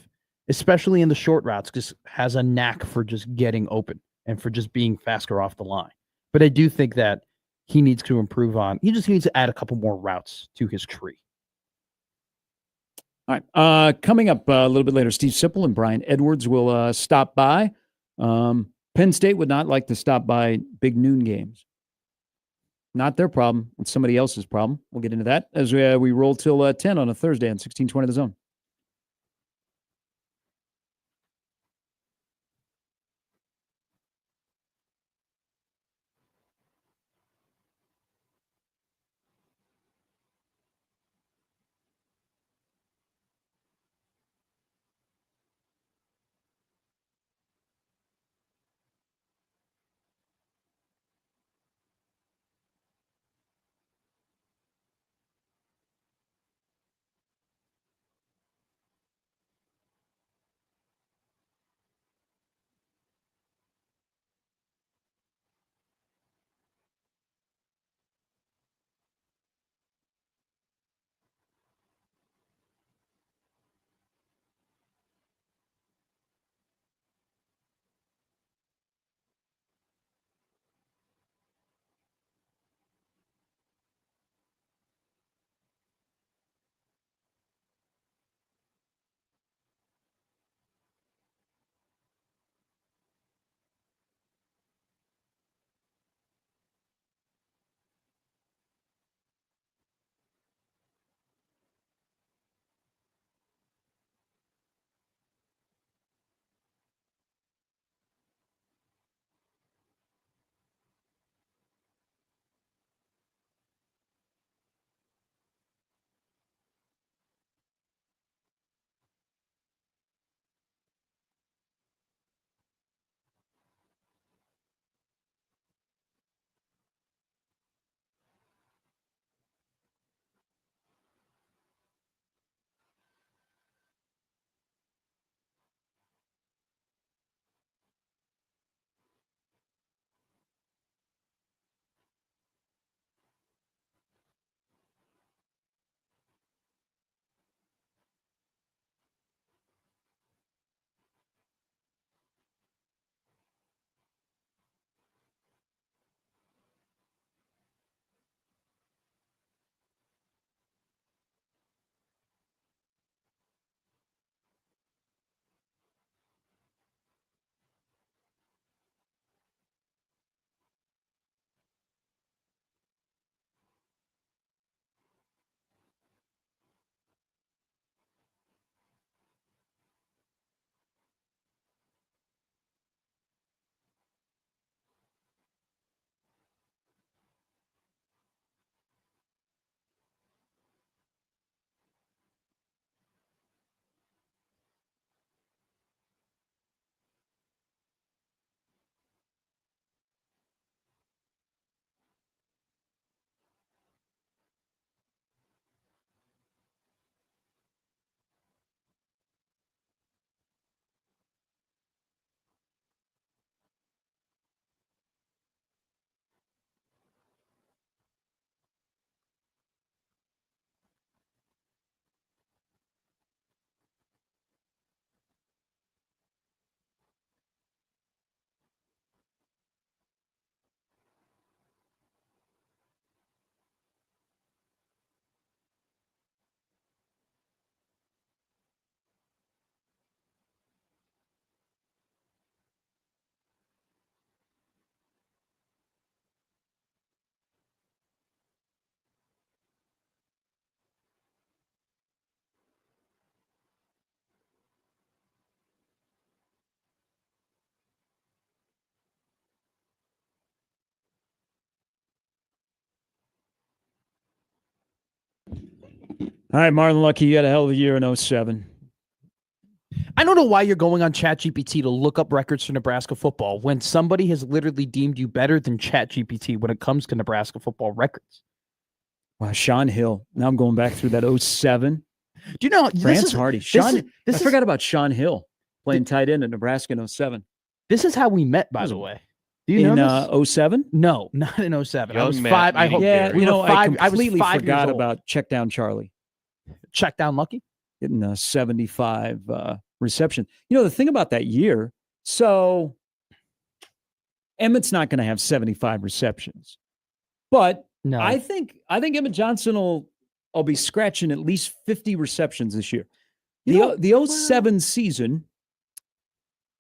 [SPEAKER 2] especially in the short routes, just has a knack for just getting open and for just being faster off the line. But I do think that he needs to improve on. He just needs to add a couple more routes to his tree.
[SPEAKER 1] All right. Coming up a little bit later, Steve Sipple and Brian Edwards will stop by. Penn State would not like to stop by big noon games. Not their problem. It's somebody else's problem. We'll get into that as we roll till 10 on a Thursday on 1620 The Zone. All right, Marlon Lucky, you had a hell of a year in 07.
[SPEAKER 2] I don't know why you're going on ChatGPT to look up records for Nebraska football when somebody has literally deemed you better than ChatGPT when it comes to Nebraska football records.
[SPEAKER 1] Wow, Sean Hill. Now I'm going back through that 07.
[SPEAKER 2] Do you know
[SPEAKER 1] France Hardy? I forgot about Sean Hill playing tight end at Nebraska in 07.
[SPEAKER 2] This is how we met, by the way. Do you know
[SPEAKER 1] this? 07?
[SPEAKER 2] No, not in 07. I was
[SPEAKER 3] Young
[SPEAKER 2] 5.
[SPEAKER 3] Matt
[SPEAKER 2] I hope.
[SPEAKER 1] Yeah,
[SPEAKER 3] Meeting
[SPEAKER 1] I completely
[SPEAKER 2] I was 5
[SPEAKER 1] forgot
[SPEAKER 2] years old.
[SPEAKER 1] about Check Down Charlie.
[SPEAKER 2] Check Down Lucky?
[SPEAKER 1] Getting a 75 reception. The thing about that year, so Emmett's not going to have 75 receptions. But
[SPEAKER 2] No.
[SPEAKER 1] I think Emmett Johnson will be scratching at least 50 receptions this year. The 07 season,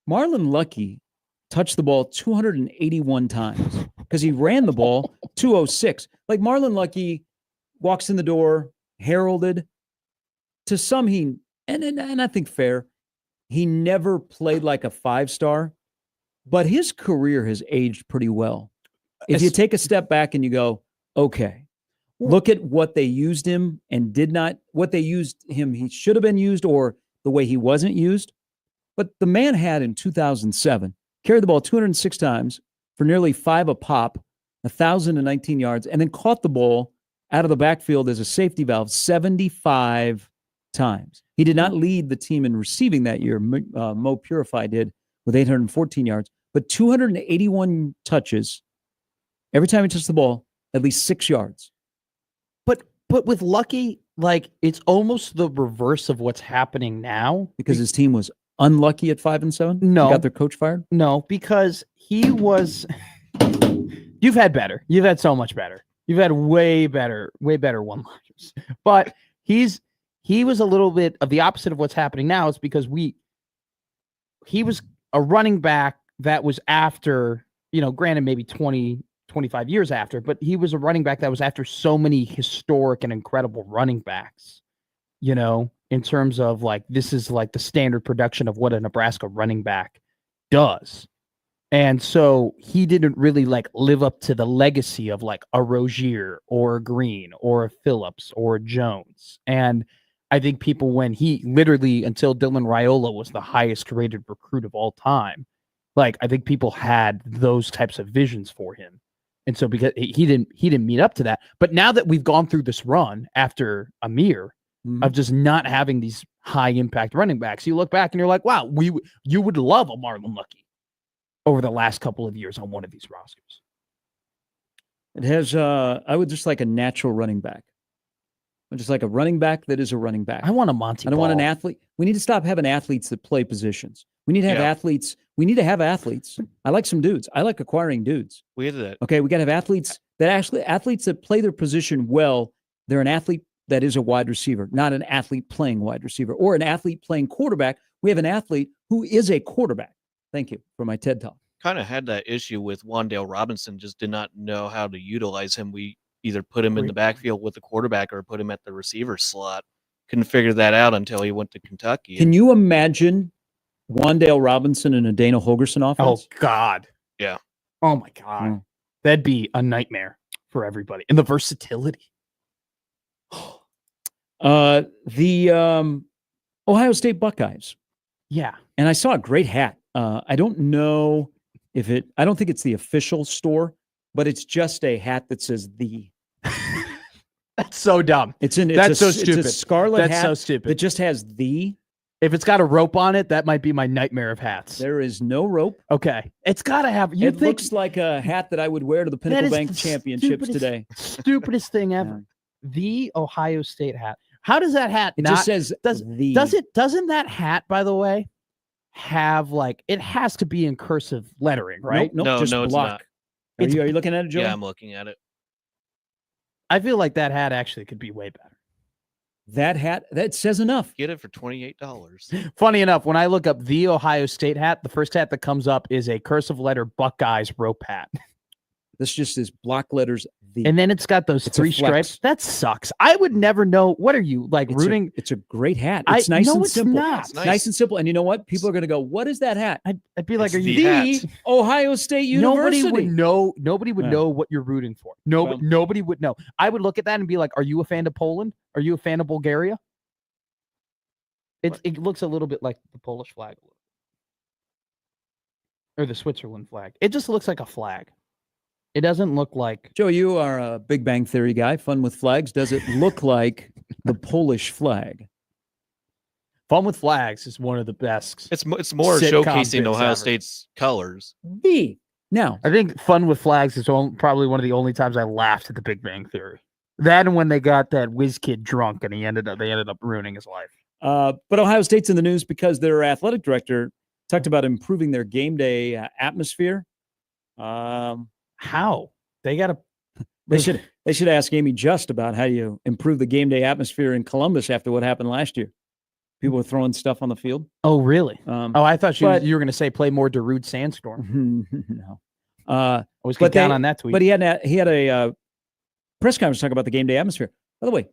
[SPEAKER 1] Marlon Lucky touched the ball 281 times because he ran the ball 206. Like Marlon Lucky walks in the door, heralded. To some, and I think fair, he never played like a 5-star, but his career has aged pretty well. If you take a step back and you go, okay, look at what they used him and what they used him, he should have been used, or the way he wasn't used. But the man had in 2007, carried the ball 206 times for nearly 5 a pop, 1,019 yards, and then caught the ball out of the backfield as a safety valve 75 times. He did not lead the team in receiving that year. Mo Purify did with 814 yards, but 281 touches. Every time he touched the ball, at least 6 yards.
[SPEAKER 2] But with Lucky, like it's almost the reverse of what's happening now.
[SPEAKER 1] Because his team was unlucky at 5 and 7?
[SPEAKER 2] No.
[SPEAKER 1] Got their coach fired?
[SPEAKER 2] No, because he was you've had better. You've had so much better. You've had way better one-liners. But he was a little bit of the opposite of what's happening now. It's because he was a running back that was after, granted maybe 20, 25 years after, but he was a running back that was after so many historic and incredible running backs, in terms of like, this is like the standard production of what a Nebraska running back does. And so he didn't really like live up to the legacy of like a Rozier or a Green or a Phillips or a Jones. And I think people, when he literally, until Dylan Raiola was the highest rated recruit of all time, like I think people had those types of visions for him. And so because he didn't meet up to that. But now that we've gone through this run after Amir of just not having these high impact running backs, you look back and you're like, wow, you would love a Marlon Lucky over the last couple of years on one of these rosters.
[SPEAKER 1] It has, I would just like a natural running back. Just like a running back that is a running back.
[SPEAKER 2] I want a Monty
[SPEAKER 1] I don't want an
[SPEAKER 2] Ball.
[SPEAKER 1] athlete. We need to stop having athletes that play positions. We need to have athletes. We need to have athletes. I like some dudes. I like acquiring dudes.
[SPEAKER 3] We had that.
[SPEAKER 1] Okay, we got to have athletes that play their position well. They're an athlete that is a wide receiver, not an athlete playing wide receiver or an athlete playing quarterback. We have an athlete who is a quarterback. Thank you for my TED Talk.
[SPEAKER 3] Kind of had that issue with Wandale Robinson, just did not know how to utilize him. We either put him in the backfield with the quarterback or put him at the receiver slot. Couldn't figure that out until he went to Kentucky.
[SPEAKER 1] Can you imagine Wandale Robinson and a Dana Holgerson offense?
[SPEAKER 2] Oh, God.
[SPEAKER 3] Yeah.
[SPEAKER 2] Oh, my God. That'd be a nightmare for everybody. And the versatility.
[SPEAKER 1] The Ohio State Buckeyes.
[SPEAKER 2] Yeah.
[SPEAKER 1] And I saw a great hat. I don't know I don't think it's the official store, but it's just a hat that says the.
[SPEAKER 2] That's so dumb.
[SPEAKER 1] That's so stupid. It's a scarlet hat.
[SPEAKER 2] That's so stupid.
[SPEAKER 1] That just has the.
[SPEAKER 2] If it's got a rope on it, that might be my nightmare of hats.
[SPEAKER 1] There is no rope.
[SPEAKER 2] Okay. It's got to have.
[SPEAKER 1] Looks like a hat that I would wear to the Pinnacle Bank Championships today.
[SPEAKER 2] Stupidest thing ever. Yeah. The Ohio State hat. How does that hat
[SPEAKER 1] just says the.
[SPEAKER 2] Doesn't that hat, by the way, have like, it has to be in cursive lettering, right?
[SPEAKER 3] No,
[SPEAKER 1] just
[SPEAKER 3] it's
[SPEAKER 1] block.
[SPEAKER 3] not.
[SPEAKER 1] Are you looking at it, Joe?
[SPEAKER 3] Yeah, I'm looking at it.
[SPEAKER 2] I feel like that hat actually could be way better.
[SPEAKER 1] That hat, that says enough.
[SPEAKER 3] Get it for $28.
[SPEAKER 2] Funny enough, when I look up the Ohio State hat, the first hat that comes up is a cursive letter Buckeyes rope hat.
[SPEAKER 1] This just is block letters.
[SPEAKER 2] And then it's got those 3 stripes. That sucks. I would never know. What are you like rooting?
[SPEAKER 1] It's a great hat. It's nice and simple.
[SPEAKER 2] It's
[SPEAKER 1] nice and simple. And you know what? People are going to go, what is that hat?
[SPEAKER 2] I'd be like,
[SPEAKER 3] it's
[SPEAKER 2] are you
[SPEAKER 3] the
[SPEAKER 1] Ohio State University?
[SPEAKER 2] Nobody would know what you're rooting for. Nobody would know. I would look at that and be like, are you a fan of Poland? Are you a fan of Bulgaria? It looks a little bit like the Polish flag. Or the Switzerland flag. It just looks like a flag. It doesn't look like...
[SPEAKER 1] Joe, you are a Big Bang Theory guy, fun with flags. Does it look like the Polish flag?
[SPEAKER 2] Fun with Flags is one of the best.
[SPEAKER 3] It's more
[SPEAKER 2] sitcom
[SPEAKER 3] showcasing
[SPEAKER 2] bits
[SPEAKER 3] Ohio
[SPEAKER 2] ever.
[SPEAKER 3] State's colors.
[SPEAKER 1] Now,
[SPEAKER 2] I think Fun with Flags is probably one of the only times I laughed at the Big Bang Theory. That and when they got that whiz kid drunk and they ended up ruining his life.
[SPEAKER 1] but Ohio State's in the news because their athletic director talked about improving their game day atmosphere.
[SPEAKER 2] How? They got to...
[SPEAKER 1] They should ask Amy Just about how you improve the game day atmosphere in Columbus after what happened last year. People were throwing stuff on the field.
[SPEAKER 2] Oh, really? I thought you were going to say play more Darude Sandstorm.
[SPEAKER 1] No.
[SPEAKER 2] I was down on that tweet.
[SPEAKER 1] But he had a press conference talking about the game day atmosphere. By the way,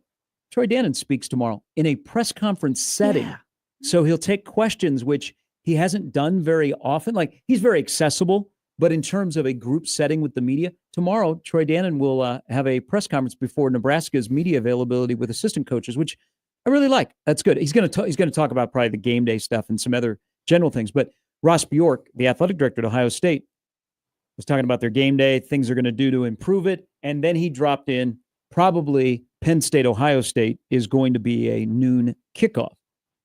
[SPEAKER 1] Troy Dannon speaks tomorrow in a press conference setting. Yeah. So he'll take questions, which he hasn't done very often. Like, he's very accessible, but in terms of a group setting with the media, tomorrow, Troy Dannon will have a press conference before Nebraska's media availability with assistant coaches, which I really like. That's good. He's going to talk about probably the game day stuff and some other general things. But Ross Bjork, the athletic director at Ohio State, was talking about their game day, things they're going to do to improve it. And then he dropped in probably Penn State, Ohio State is going to be a noon kickoff.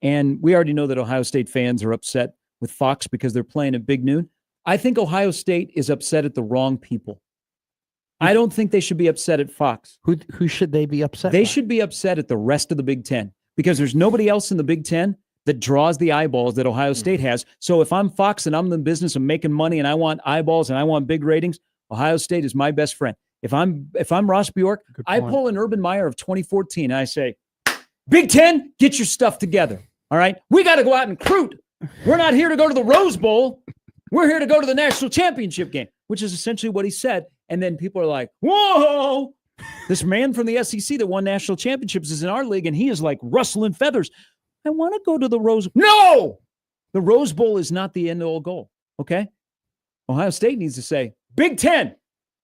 [SPEAKER 1] And we already know that Ohio State fans are upset with Fox because they're playing at big noon. I think Ohio State is upset at the wrong people. I don't think they should be upset at Fox.
[SPEAKER 2] Who should they be upset
[SPEAKER 1] They
[SPEAKER 2] by?
[SPEAKER 1] should be upset at the rest of the Big Ten because there's nobody else in the Big Ten that draws the eyeballs that Ohio State has. So if I'm Fox and I'm in the business of making money and I want eyeballs and I want big ratings, Ohio State is my best friend. If I'm Ross Bjork, I pull an Urban Meyer of 2014 and I say, Big Ten, get your stuff together. All right? We got to go out and recruit. We're not here to go to the Rose Bowl. We're here to go to the national championship game, which is essentially what he said. And then people are like, whoa, this man from the SEC that won national championships is in our league, and he is like rustling feathers. I want to go to the Rose Bowl. No! The Rose Bowl is not the end-all goal, okay? Ohio State needs to say, Big Ten,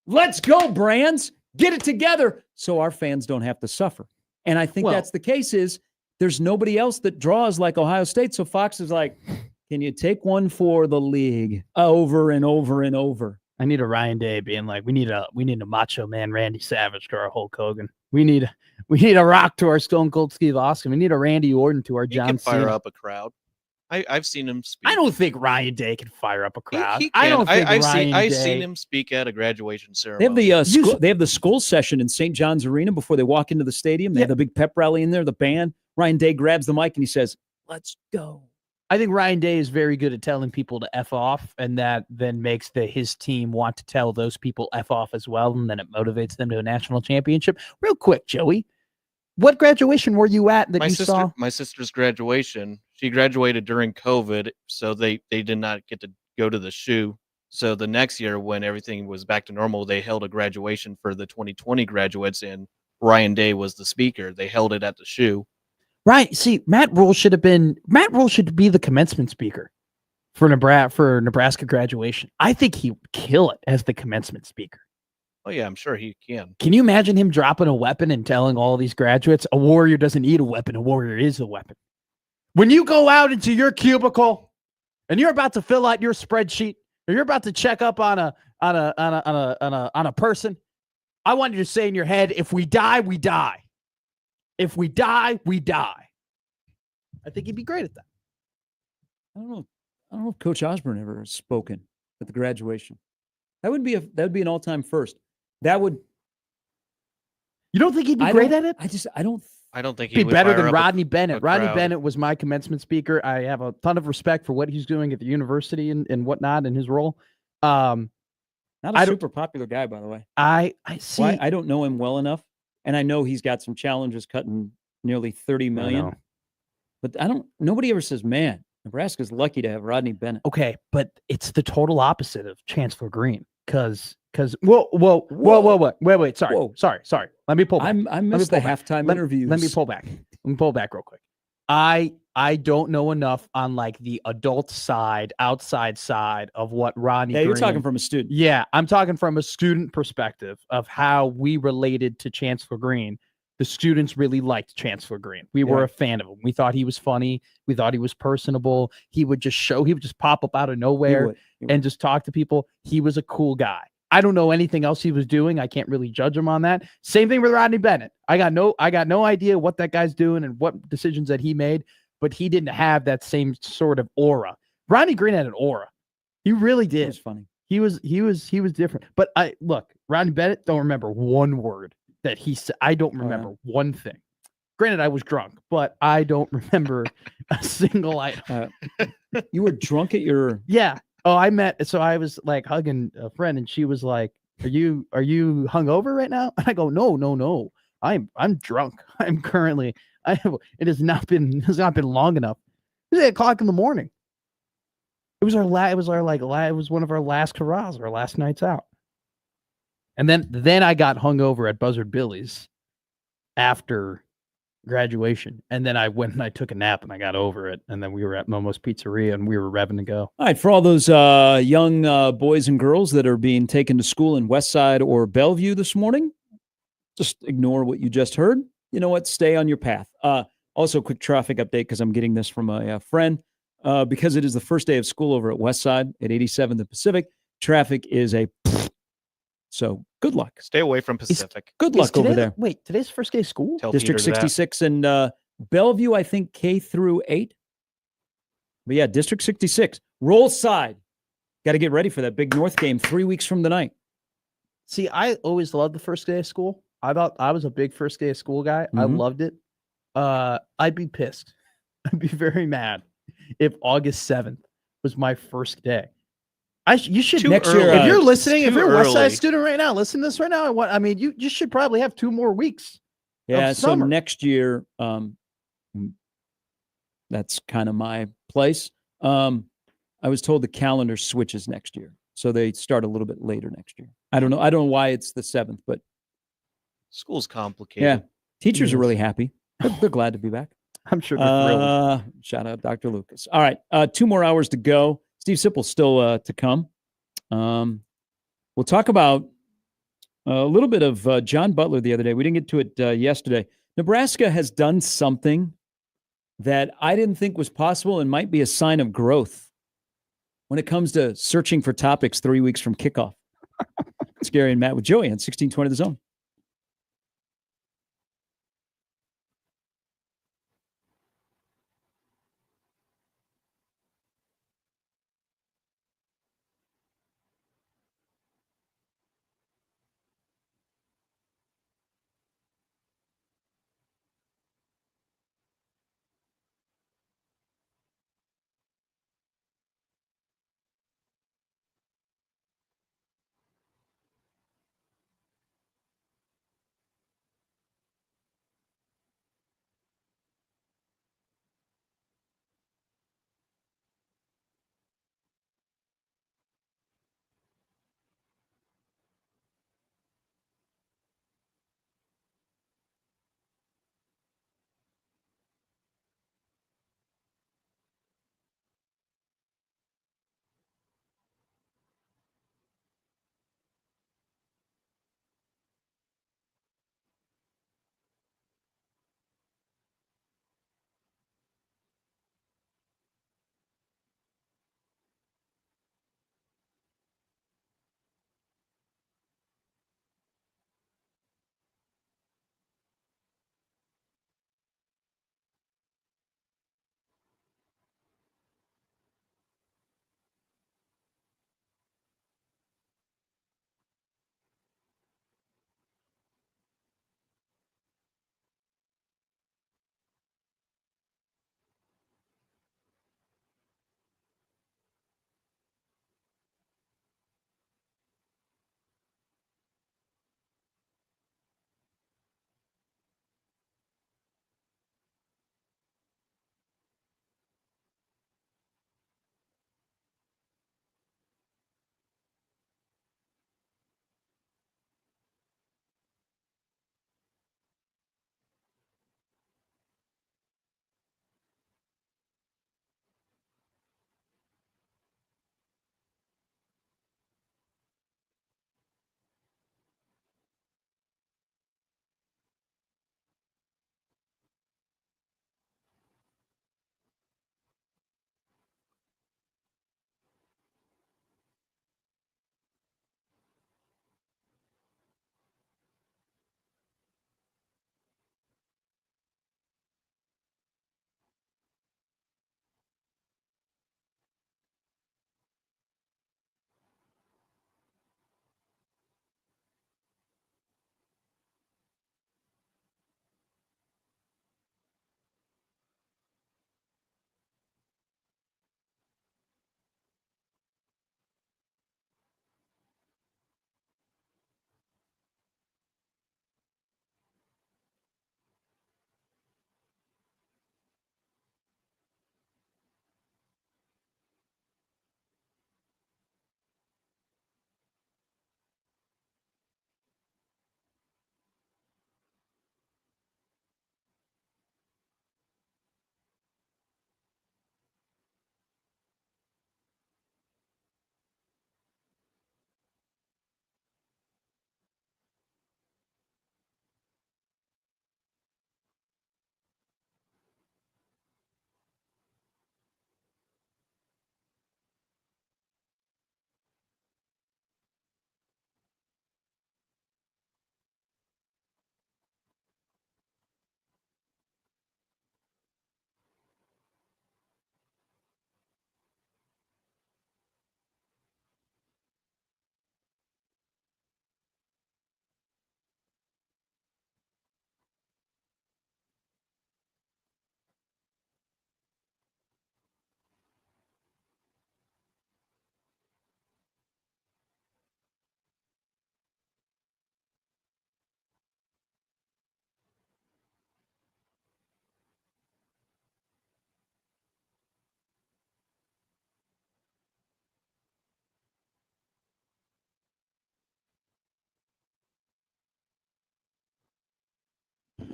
[SPEAKER 1] let's go, Brands. Get it together so our fans don't have to suffer. And I think that's the case is there's nobody else that draws like Ohio State, so Fox is like, can you take one for the league over and over and over?
[SPEAKER 2] I need a Ryan Day being like, we need a Macho Man Randy Savage to our Hulk Hogan. We need a Rock to our Stone Cold Steve Austin. We need a Randy Orton to our John Cena.
[SPEAKER 3] He can fire up a crowd. I've seen him speak.
[SPEAKER 2] I don't think Ryan Day can fire up a crowd.
[SPEAKER 3] He
[SPEAKER 2] I don't think
[SPEAKER 3] I've seen him speak at a graduation ceremony.
[SPEAKER 1] They have the school session in St. John's Arena before they walk into the stadium. They have the big pep rally in there, the band. Ryan Day grabs the mic and he says, let's go.
[SPEAKER 2] I think Ryan Day is very good at telling people to F off, and that then makes his team want to tell those people F off as well, and then it motivates them to a national championship. Real quick, Joey, what graduation were you at that saw?
[SPEAKER 3] My sister's graduation. She graduated during COVID, so they did not get to go to the SHU. So the next year, when everything was back to normal, they held a graduation for the 2020 graduates, and Ryan Day was the speaker. They held it at the SHU.
[SPEAKER 2] Right. See, Matt Rule should be the commencement speaker for Nebraska graduation. I think he would kill it as the commencement speaker.
[SPEAKER 3] Oh yeah, I'm sure he can.
[SPEAKER 2] Can you imagine him dropping a weapon and telling all these graduates, a warrior doesn't need a weapon, a warrior is a weapon. When you go out into your cubicle and you're about to fill out your spreadsheet or you're about to check up on a person, I want you to say in your head, if we die, we die. If we die, we die. I think he'd be great at that.
[SPEAKER 1] I don't know if Coach Osborne ever has spoken at the graduation. That would be an all-time first.
[SPEAKER 2] You don't think he'd be great at it?
[SPEAKER 1] I don't
[SPEAKER 3] think he'd
[SPEAKER 2] be better than Rodney Bennett. Rodney Bennett was my commencement speaker. I have a ton of respect for what he's doing at the university and whatnot in his role.
[SPEAKER 1] Not a super popular guy, by the way.
[SPEAKER 2] I see.
[SPEAKER 1] I don't know him well enough. And I know he's got some challenges cutting nearly $30 million. But nobody ever says, man, Nebraska's lucky to have Rodney Bennett.
[SPEAKER 2] Okay, but it's the total opposite of Chancellor Green. Because wait. Sorry. Let me pull back.
[SPEAKER 1] I missed the halftime interviews.
[SPEAKER 2] Let me pull back real quick. I don't know enough on like the adult side, outside side of what Rodney Green...
[SPEAKER 1] you're talking from a student.
[SPEAKER 2] Yeah, I'm talking from a student perspective of how we related to Chancellor Green. The students really liked Chancellor Green. We were a fan of him. We thought he was funny. We thought he was personable. He would just pop up out of nowhere and just talk to people. He was a cool guy. I don't know anything else he was doing. I can't really judge him on that. Same thing with Rodney Bennett. I got no idea what that guy's doing and what decisions that he made, but he didn't have that same sort of aura. Rodney Green had an aura. He really did.
[SPEAKER 1] It was funny.
[SPEAKER 2] He was different. But Rodney Bennett, don't remember one word that he said. I don't remember one thing. Granted, I was drunk, but I don't remember a single item.
[SPEAKER 1] You were drunk at your
[SPEAKER 2] Oh, I was like hugging a friend and she was like, Are you hungover right now? And I go, No. I'm drunk. It has not been long enough. It was 8:00 in the morning. It was one of our last hurrahs, our last nights out. And then I got hungover at Buzzard Billy's after graduation. And then I went and I took a nap and I got over it. And then we were at Momo's Pizzeria and we were revving to go.
[SPEAKER 1] All right. For all those young boys and girls that are being taken to school in Westside or Bellevue this morning, just ignore what you just heard. You know what? Stay on your path. Also, quick traffic update because I'm getting this from a friend. Because it is the first day of school over at Westside at 87th and Pacific, traffic is so good luck.
[SPEAKER 3] Stay away from Pacific.
[SPEAKER 1] Good luck over there.
[SPEAKER 2] Wait, today's the first day of school?
[SPEAKER 3] Tell
[SPEAKER 1] District
[SPEAKER 3] Peter that.
[SPEAKER 1] 66 and Bellevue, I think K through 8. But yeah, District 66. Roll side. Got to get ready for that big North game 3 weeks from tonight.
[SPEAKER 2] See, I always loved the first day of school. I thought I was a big first day of school guy. I loved it. I'd be pissed. I'd be very mad if August 7th was my first day. You should
[SPEAKER 1] next year.
[SPEAKER 2] If you're listening, if you're a Westside
[SPEAKER 3] early.
[SPEAKER 2] student right now, listen to this right now. You should probably have 2 more weeks.
[SPEAKER 1] Yeah, so
[SPEAKER 2] summer.
[SPEAKER 1] next year, that's kind of my place. I was told the calendar switches next year, so they start a little bit later next year. I don't know why it's the 7th, but
[SPEAKER 3] School's complicated.
[SPEAKER 1] yeah, teachers are really happy. They're glad to be back.
[SPEAKER 2] I'm sure they're thrilled.
[SPEAKER 1] Shout out Dr. Lucas. All right, 2 more hours to go. Steve Sipple's still to come. We'll talk about a little bit of John Butler the other day. We didn't get to it yesterday. Nebraska has done something that I didn't think was possible and might be a sign of growth when it comes to searching for topics 3 weeks from kickoff. It's Gary and Matt with Joey on 1620 The Zone.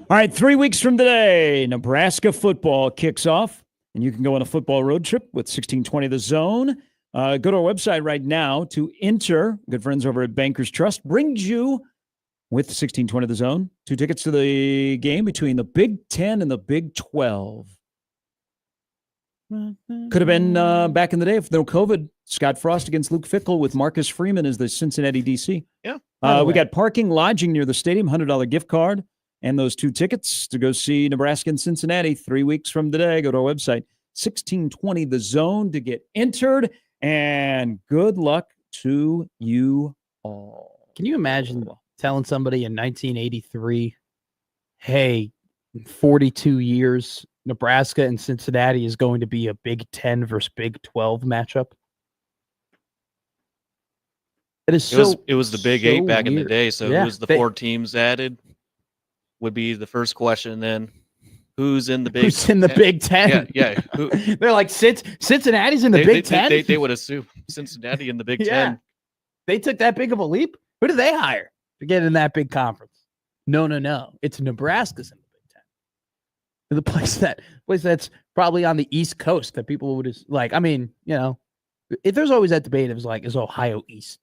[SPEAKER 1] All right, 3 weeks from today, Nebraska football kicks off, and you can go on a football road trip with 1620 The Zone. Go to our website right now to enter. Good friends over at Bankers Trust brings you, with 1620 The Zone, 2 tickets to the game between the Big 10 and the Big 12. Could have been back in the day if no COVID. Scott Frost against Luke Fickell with Marcus Freeman as the Cincinnati DC.
[SPEAKER 3] Yeah.
[SPEAKER 1] We got parking, lodging near the stadium, $100 gift card, and those 2 tickets to go see Nebraska and Cincinnati 3 weeks from today. Go to our website, 1620 The Zone, to get entered. And good luck to you all.
[SPEAKER 2] Can you imagine telling somebody in 1983, hey, in 42 years, Nebraska and Cincinnati is going to be a Big 10 versus Big 12 matchup? It
[SPEAKER 3] was the Big 8 back in the day, so
[SPEAKER 2] Yeah,
[SPEAKER 3] who's the 4 teams added would be the first question then. Who's in the Big 10?
[SPEAKER 2] Who's in the Big 10?
[SPEAKER 3] Yeah.
[SPEAKER 2] They're like, Cincinnati's in the Big 10?
[SPEAKER 3] They would assume Cincinnati in the Big 10.
[SPEAKER 2] Yeah. They took that big of a leap? Who did they hire to get in that big conference? No. It's Nebraska's in the Big 10. The place that's probably on the East Coast that people would just like. I mean, if there's always that debate, it was like, is Ohio East?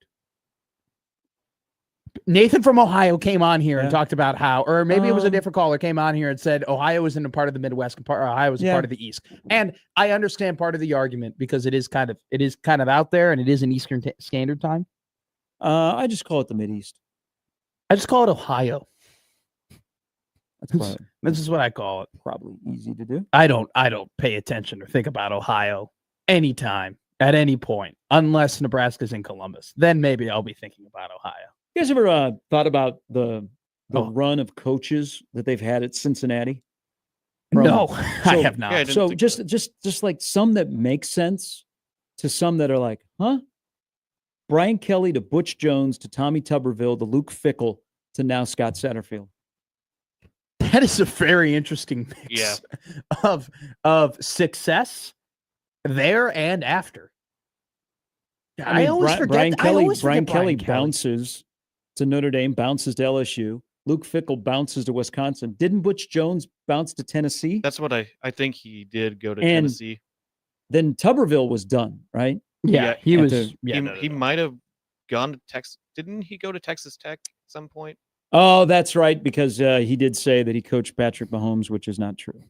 [SPEAKER 2] Nathan from Ohio came on here and talked about how, or maybe it was a different caller came on here and said Ohio isn't a part of the Midwest, Ohio is a part of the East. And I understand part of the argument because it is kind of out there and it is an Eastern Standard Time.
[SPEAKER 1] I just call it the Mideast.
[SPEAKER 2] I just call it Ohio.
[SPEAKER 1] That's
[SPEAKER 2] This is what I call it.
[SPEAKER 1] probably easy to do.
[SPEAKER 2] I don't pay attention or think about Ohio anytime at any point unless Nebraska's in Columbus. Then maybe I'll be thinking about Ohio.
[SPEAKER 1] You guys ever thought about the run of coaches that they've had at Cincinnati?
[SPEAKER 2] No, I have not.
[SPEAKER 3] Yeah,
[SPEAKER 1] So just like some that make sense to some that are like, huh? Brian Kelly to Butch Jones to Tommy Tuberville to Luke Fickell to now Scott Satterfield.
[SPEAKER 2] That is a very interesting mix of success there and after. I always forget.
[SPEAKER 1] Brian Kelly bounces to Notre Dame, bounces to LSU. Luke Fickell bounces to Wisconsin. Didn't Butch Jones bounce to Tennessee?
[SPEAKER 3] That's what I think he did go to Tennessee.
[SPEAKER 1] Then Tuberville was done, right?
[SPEAKER 2] Yeah, he was.
[SPEAKER 3] He might have gone to Texas. Didn't he go to Texas Tech at some point?
[SPEAKER 1] Oh, that's right, because he did say that he coached Patrick Mahomes, which is not true.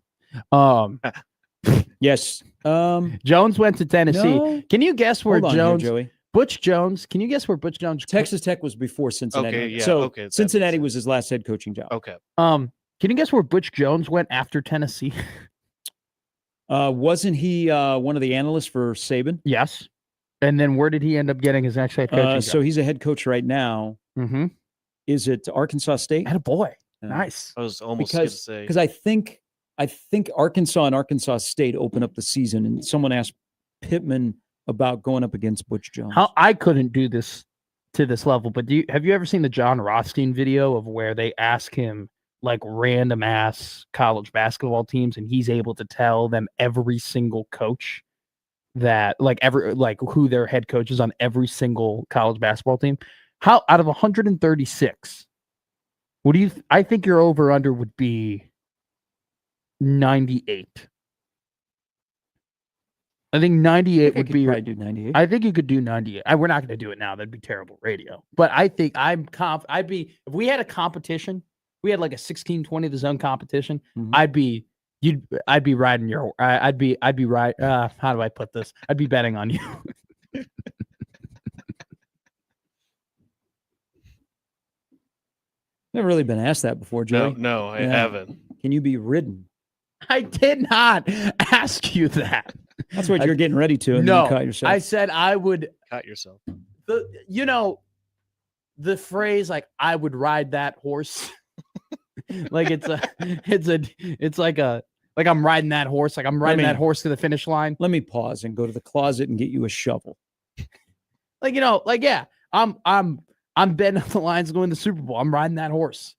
[SPEAKER 1] Yes.
[SPEAKER 2] Jones went to Tennessee.
[SPEAKER 1] No.
[SPEAKER 2] Can you guess where
[SPEAKER 1] Hold on here, Joey.
[SPEAKER 2] Butch Jones? Can you guess where Butch Jones?
[SPEAKER 1] Texas Tech was before Cincinnati.
[SPEAKER 3] Okay, yeah,
[SPEAKER 1] so
[SPEAKER 3] okay,
[SPEAKER 1] Cincinnati was his last head coaching job.
[SPEAKER 3] Okay.
[SPEAKER 2] Can you guess where Butch Jones went after Tennessee?
[SPEAKER 1] Wasn't he one of the analysts for Saban?
[SPEAKER 2] Yes. And then where did he end up getting his next head coaching job?
[SPEAKER 1] So he's a head coach right now.
[SPEAKER 2] Mm-hmm.
[SPEAKER 1] Is it Arkansas State?
[SPEAKER 2] Attaboy. Nice.
[SPEAKER 3] I was almost going to say.
[SPEAKER 1] Because I think Arkansas and Arkansas State open up the season, and someone asked Pittman about going up against Butch Jones.
[SPEAKER 2] I couldn't do this to this level, but have you ever seen the John Rothstein video of where they ask him like random ass college basketball teams, and he's able to tell them every single coach that who their head coach is on every single college basketball team? How out of 136, I think your over under would be 98. I think 98 would be.
[SPEAKER 1] Probably do 98.
[SPEAKER 2] I think you could do 98. We're not going to do it now. That'd be terrible radio. But I think I'd be, if we had a competition, we had like a 1620 The Zone competition.
[SPEAKER 1] Mm-hmm.
[SPEAKER 2] I'd be riding your. I'd be right. How do I put this? I'd be betting on you.
[SPEAKER 1] Never really been asked that before, Joey.
[SPEAKER 3] No, I haven't.
[SPEAKER 1] Can you be ridden?
[SPEAKER 2] I did not ask you that.
[SPEAKER 1] That's what you're getting ready to. And
[SPEAKER 2] No,
[SPEAKER 1] you caught yourself.
[SPEAKER 2] I said I would.
[SPEAKER 3] Cut yourself.
[SPEAKER 2] The phrase like I would ride that horse. Like it's like I'm riding that horse. Like I'm riding that horse to the finish line.
[SPEAKER 1] Let me pause and go to the closet and get you a shovel.
[SPEAKER 2] I'm betting on the Lions going to the Super Bowl. I'm riding that horse.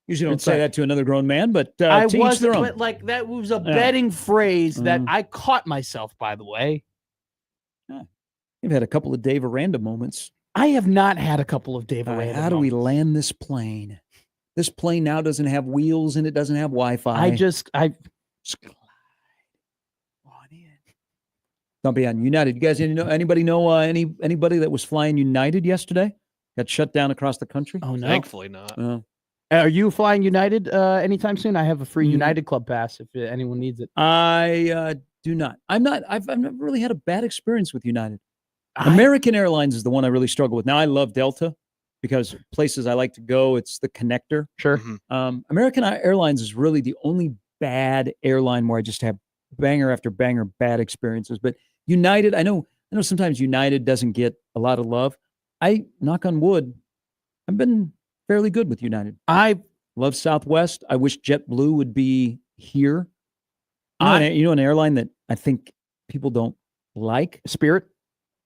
[SPEAKER 1] Usually don't say that to another grown man, but
[SPEAKER 2] I
[SPEAKER 1] to each
[SPEAKER 2] was,
[SPEAKER 1] their own.
[SPEAKER 2] but like that was a betting phrase that I caught myself. By the way,
[SPEAKER 1] You've had a couple of Dave Aranda moments.
[SPEAKER 2] I have not had a couple of Dave Aranda.
[SPEAKER 1] How do we land this plane? this plane now doesn't have wheels and it doesn't have Wi-Fi.
[SPEAKER 2] I just
[SPEAKER 1] glide on in. Don't be on United. You guys anybody know anybody that was flying United yesterday? Got shut down across the country?
[SPEAKER 2] Oh no.
[SPEAKER 3] Thankfully not.
[SPEAKER 2] Are you flying United anytime soon? I have a free United Club pass if anyone needs it.
[SPEAKER 1] I do not. I've never really had a bad experience with United. American Airlines is the one I really struggle with. Now I love Delta because places I like to go, it's the connector.
[SPEAKER 2] Sure.
[SPEAKER 1] American Airlines is really the only bad airline where I just have banger after banger bad experiences. But United, I know sometimes United doesn't get a lot of love. I knock on wood, I've been fairly good with United. I love Southwest. I wish JetBlue would be here. You know an airline that I think people don't like?
[SPEAKER 2] Spirit?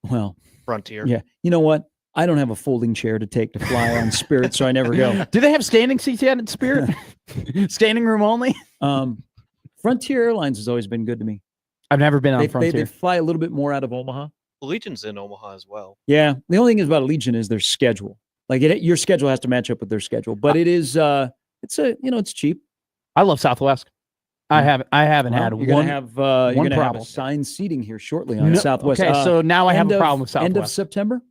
[SPEAKER 1] Well,
[SPEAKER 3] Frontier.
[SPEAKER 1] Yeah. You know what? I don't have a folding chair to take to fly on Spirit, so I never go.
[SPEAKER 2] Do they have standing seats yet at Spirit? Standing room only?
[SPEAKER 1] Frontier Airlines has always been good to me.
[SPEAKER 2] I've never been on Frontier.
[SPEAKER 1] They fly a little bit more out of Omaha.
[SPEAKER 3] Legion's in Omaha as well.
[SPEAKER 1] Yeah. The only thing is about Legion is their schedule. Like your schedule has to match up with their schedule, but it is it's cheap.
[SPEAKER 2] I love Southwest. I haven't had
[SPEAKER 1] you're gonna have assigned seating here shortly on Southwest.
[SPEAKER 2] Okay, so now I have a problem with Southwest.
[SPEAKER 1] End of September,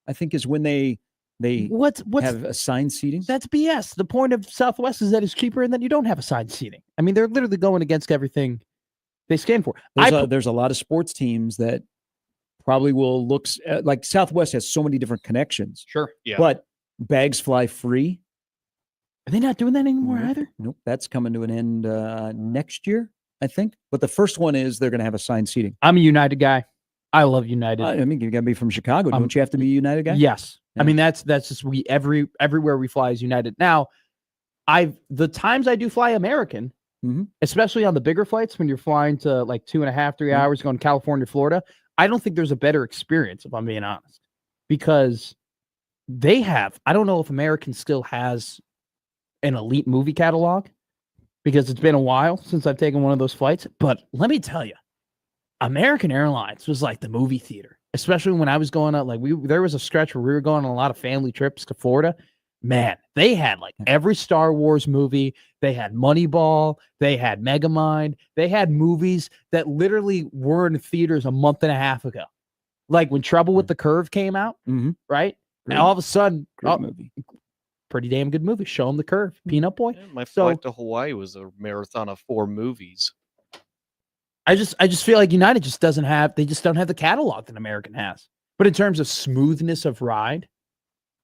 [SPEAKER 1] I think, is when they have assigned seating.
[SPEAKER 2] That's BS. The point of Southwest is that it's cheaper and that you don't have assigned seating. I mean, they're literally going against everything they stand for.
[SPEAKER 1] There's a lot of sports teams that probably will look like Southwest has so many different connections.
[SPEAKER 2] Sure.
[SPEAKER 3] Yeah.
[SPEAKER 1] But bags fly free.
[SPEAKER 2] Are they not doing that anymore either?
[SPEAKER 1] Nope. That's coming to an end next year, I think. But the first one is they're going to have assigned seating.
[SPEAKER 2] I'm a United guy. I love United.
[SPEAKER 1] I mean, you got to be from Chicago. Don't you have to be a United guy?
[SPEAKER 2] Yes.
[SPEAKER 1] Yeah.
[SPEAKER 2] I mean, that's just everywhere we fly is United. Now, the times I do fly American, especially on the bigger flights when you're flying to like 2.5, 3 hours going to California, Florida, I don't think there's a better experience, if I'm being honest, because I don't know if American still has an elite movie catalog because it's been a while since I've taken one of those flights. But let me tell you, American Airlines was like the movie theater, especially when I was going out. Like there was a stretch where we were going on a lot of family trips to Florida. Man, they had like every Star Wars movie. They had Moneyball. They had Megamind. They had movies that literally were in theaters a month and a half ago. Like when Trouble with the Curve came out, right? And all of a sudden,
[SPEAKER 1] movie.
[SPEAKER 2] Pretty damn good movie. Show 'em the Curve. Peanut Boy.
[SPEAKER 3] Yeah, my flight to Hawaii was a marathon of 4 movies.
[SPEAKER 2] I just feel like United just don't have the catalog that American has. But in terms of smoothness of ride,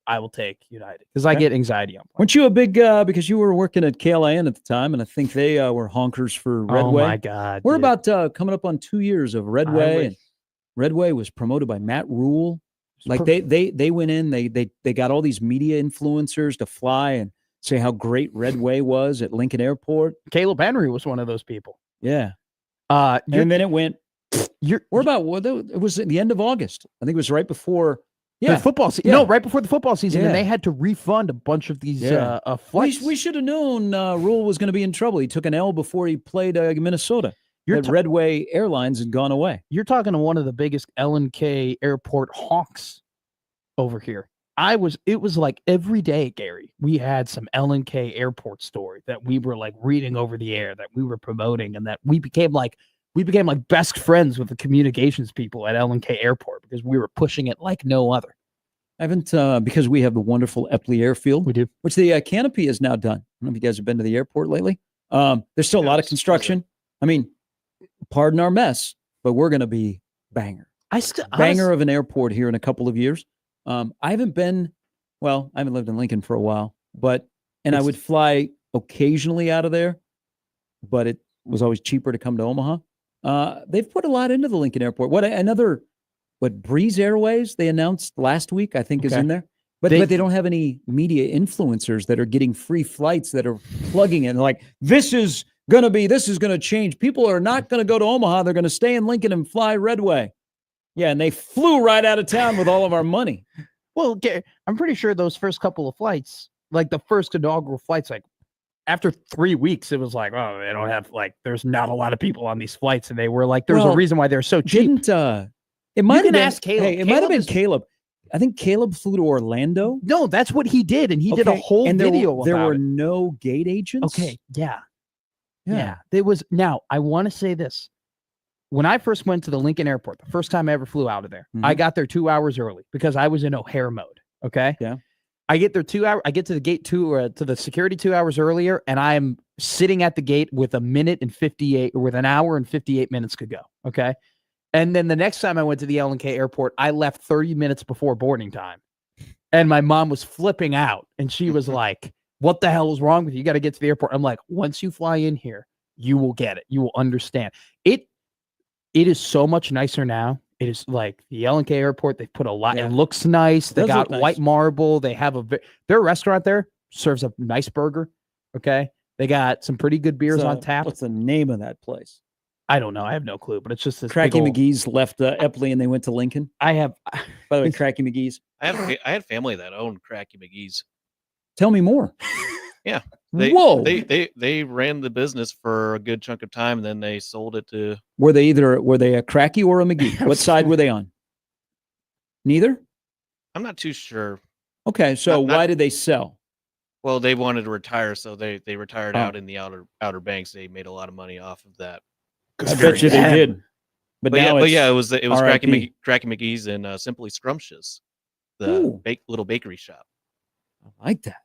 [SPEAKER 2] I will take United because I get anxiety on planes.
[SPEAKER 1] Weren't you a big because you were working at KLIN at the time, and I think they were honkers for Redway.
[SPEAKER 2] Oh my God!
[SPEAKER 1] We're about coming up on 2 years of Redway, and Redway was promoted by Matt Rule. Like they went in, they got all these media influencers to fly and say how great Redway was at Lincoln Airport.
[SPEAKER 2] Caleb Henry was one of those people.
[SPEAKER 1] Yeah. And then it went. It was at the end of August. I think it was right before.
[SPEAKER 2] The football season. No, right before the football season, and they had to refund a bunch of these flights.
[SPEAKER 1] We should have known Rule was going to be in trouble. He took an L before he played Minnesota. Redway Airlines had gone away.
[SPEAKER 2] You're talking to one of the biggest L&K airport honks over here. It was like every day, Gary, we had some L&K airport story that we were like reading over the air, that we were promoting, and that we became like best friends with the communications people at L&K Airport because we were pushing it like no other.
[SPEAKER 1] I haven't, because we have the wonderful Epley Airfield.
[SPEAKER 2] We do.
[SPEAKER 1] Which the canopy is now done. I don't know if you guys have been to the airport lately. There's still a lot of construction. I mean, pardon our mess, but we're going to be banger. Banger of an airport here in a couple of years. I haven't lived in Lincoln for a while, I would fly occasionally out of there, but it was always cheaper to come to Omaha. They've put a lot into the Lincoln Airport. Breeze Airways they announced last week, I think is in there. But they don't have any media influencers that are getting free flights that are plugging in. Like, this is going to change. People are not going to go to Omaha. They're going to stay in Lincoln and fly Redway. Yeah, and they flew right out of town with all of our money.
[SPEAKER 2] Well, I'm pretty sure those first couple of flights, like the first inaugural flights, like after 3 weeks, it was like, oh, they don't have there's not a lot of people on these flights, and they were like, there's a reason why they're so cheap.
[SPEAKER 1] It might have been Caleb. Hey, it might have been Caleb. I think Caleb flew to Orlando.
[SPEAKER 2] No, that's what he did, and he did a whole
[SPEAKER 1] and
[SPEAKER 2] video
[SPEAKER 1] there
[SPEAKER 2] about
[SPEAKER 1] were
[SPEAKER 2] it.
[SPEAKER 1] no gate agents.
[SPEAKER 2] Okay, yeah. There was. Now, I want to say this. When I first went to the Lincoln Airport, the first time I ever flew out of there, I got there 2 hours early because I was in O'Hare mode. Okay.
[SPEAKER 1] Yeah.
[SPEAKER 2] I get there 2 hours. I get to the gate to the security 2 hours earlier, and I am sitting at the gate with with an hour and 58 minutes to go. Okay. And then the next time I went to the L&K airport, I left 30 minutes before boarding time. And my mom was flipping out, and she was like, "What the hell is wrong with you? You got to get to the airport." I'm like, once you fly in here, you will get it. You will understand. It is so much nicer now. It is like the L&K airport. They've put a lot.
[SPEAKER 1] Yeah.
[SPEAKER 2] It looks nice. They got
[SPEAKER 1] nice.
[SPEAKER 2] white marble. They have their restaurant there serves a nice burger. Okay. They got some pretty good beers on tap.
[SPEAKER 1] What's the name of that place?
[SPEAKER 2] I don't know. I have no clue, but it's just this
[SPEAKER 1] Cracky McGee's left Epley and they went to Lincoln.
[SPEAKER 2] I have.
[SPEAKER 1] By the way, Cracky McGee's.
[SPEAKER 3] I had family that owned Cracky McGee's.
[SPEAKER 1] Tell me more.
[SPEAKER 3] Yeah.
[SPEAKER 1] Whoa.
[SPEAKER 3] They ran the business for a good chunk of time, and then they sold it to.
[SPEAKER 1] Were they a Cracky or a McGee? What side were they on? Neither?
[SPEAKER 3] I'm not too sure.
[SPEAKER 1] Okay, so why did they sell?
[SPEAKER 3] Well, they wanted to retire, so they retired out in the Outer Banks. They made a lot of money off of that.
[SPEAKER 1] I bet you they did. But now
[SPEAKER 3] it was Cracky McGee's and Simply Scrumptious, the little bakery shop.
[SPEAKER 1] I like that.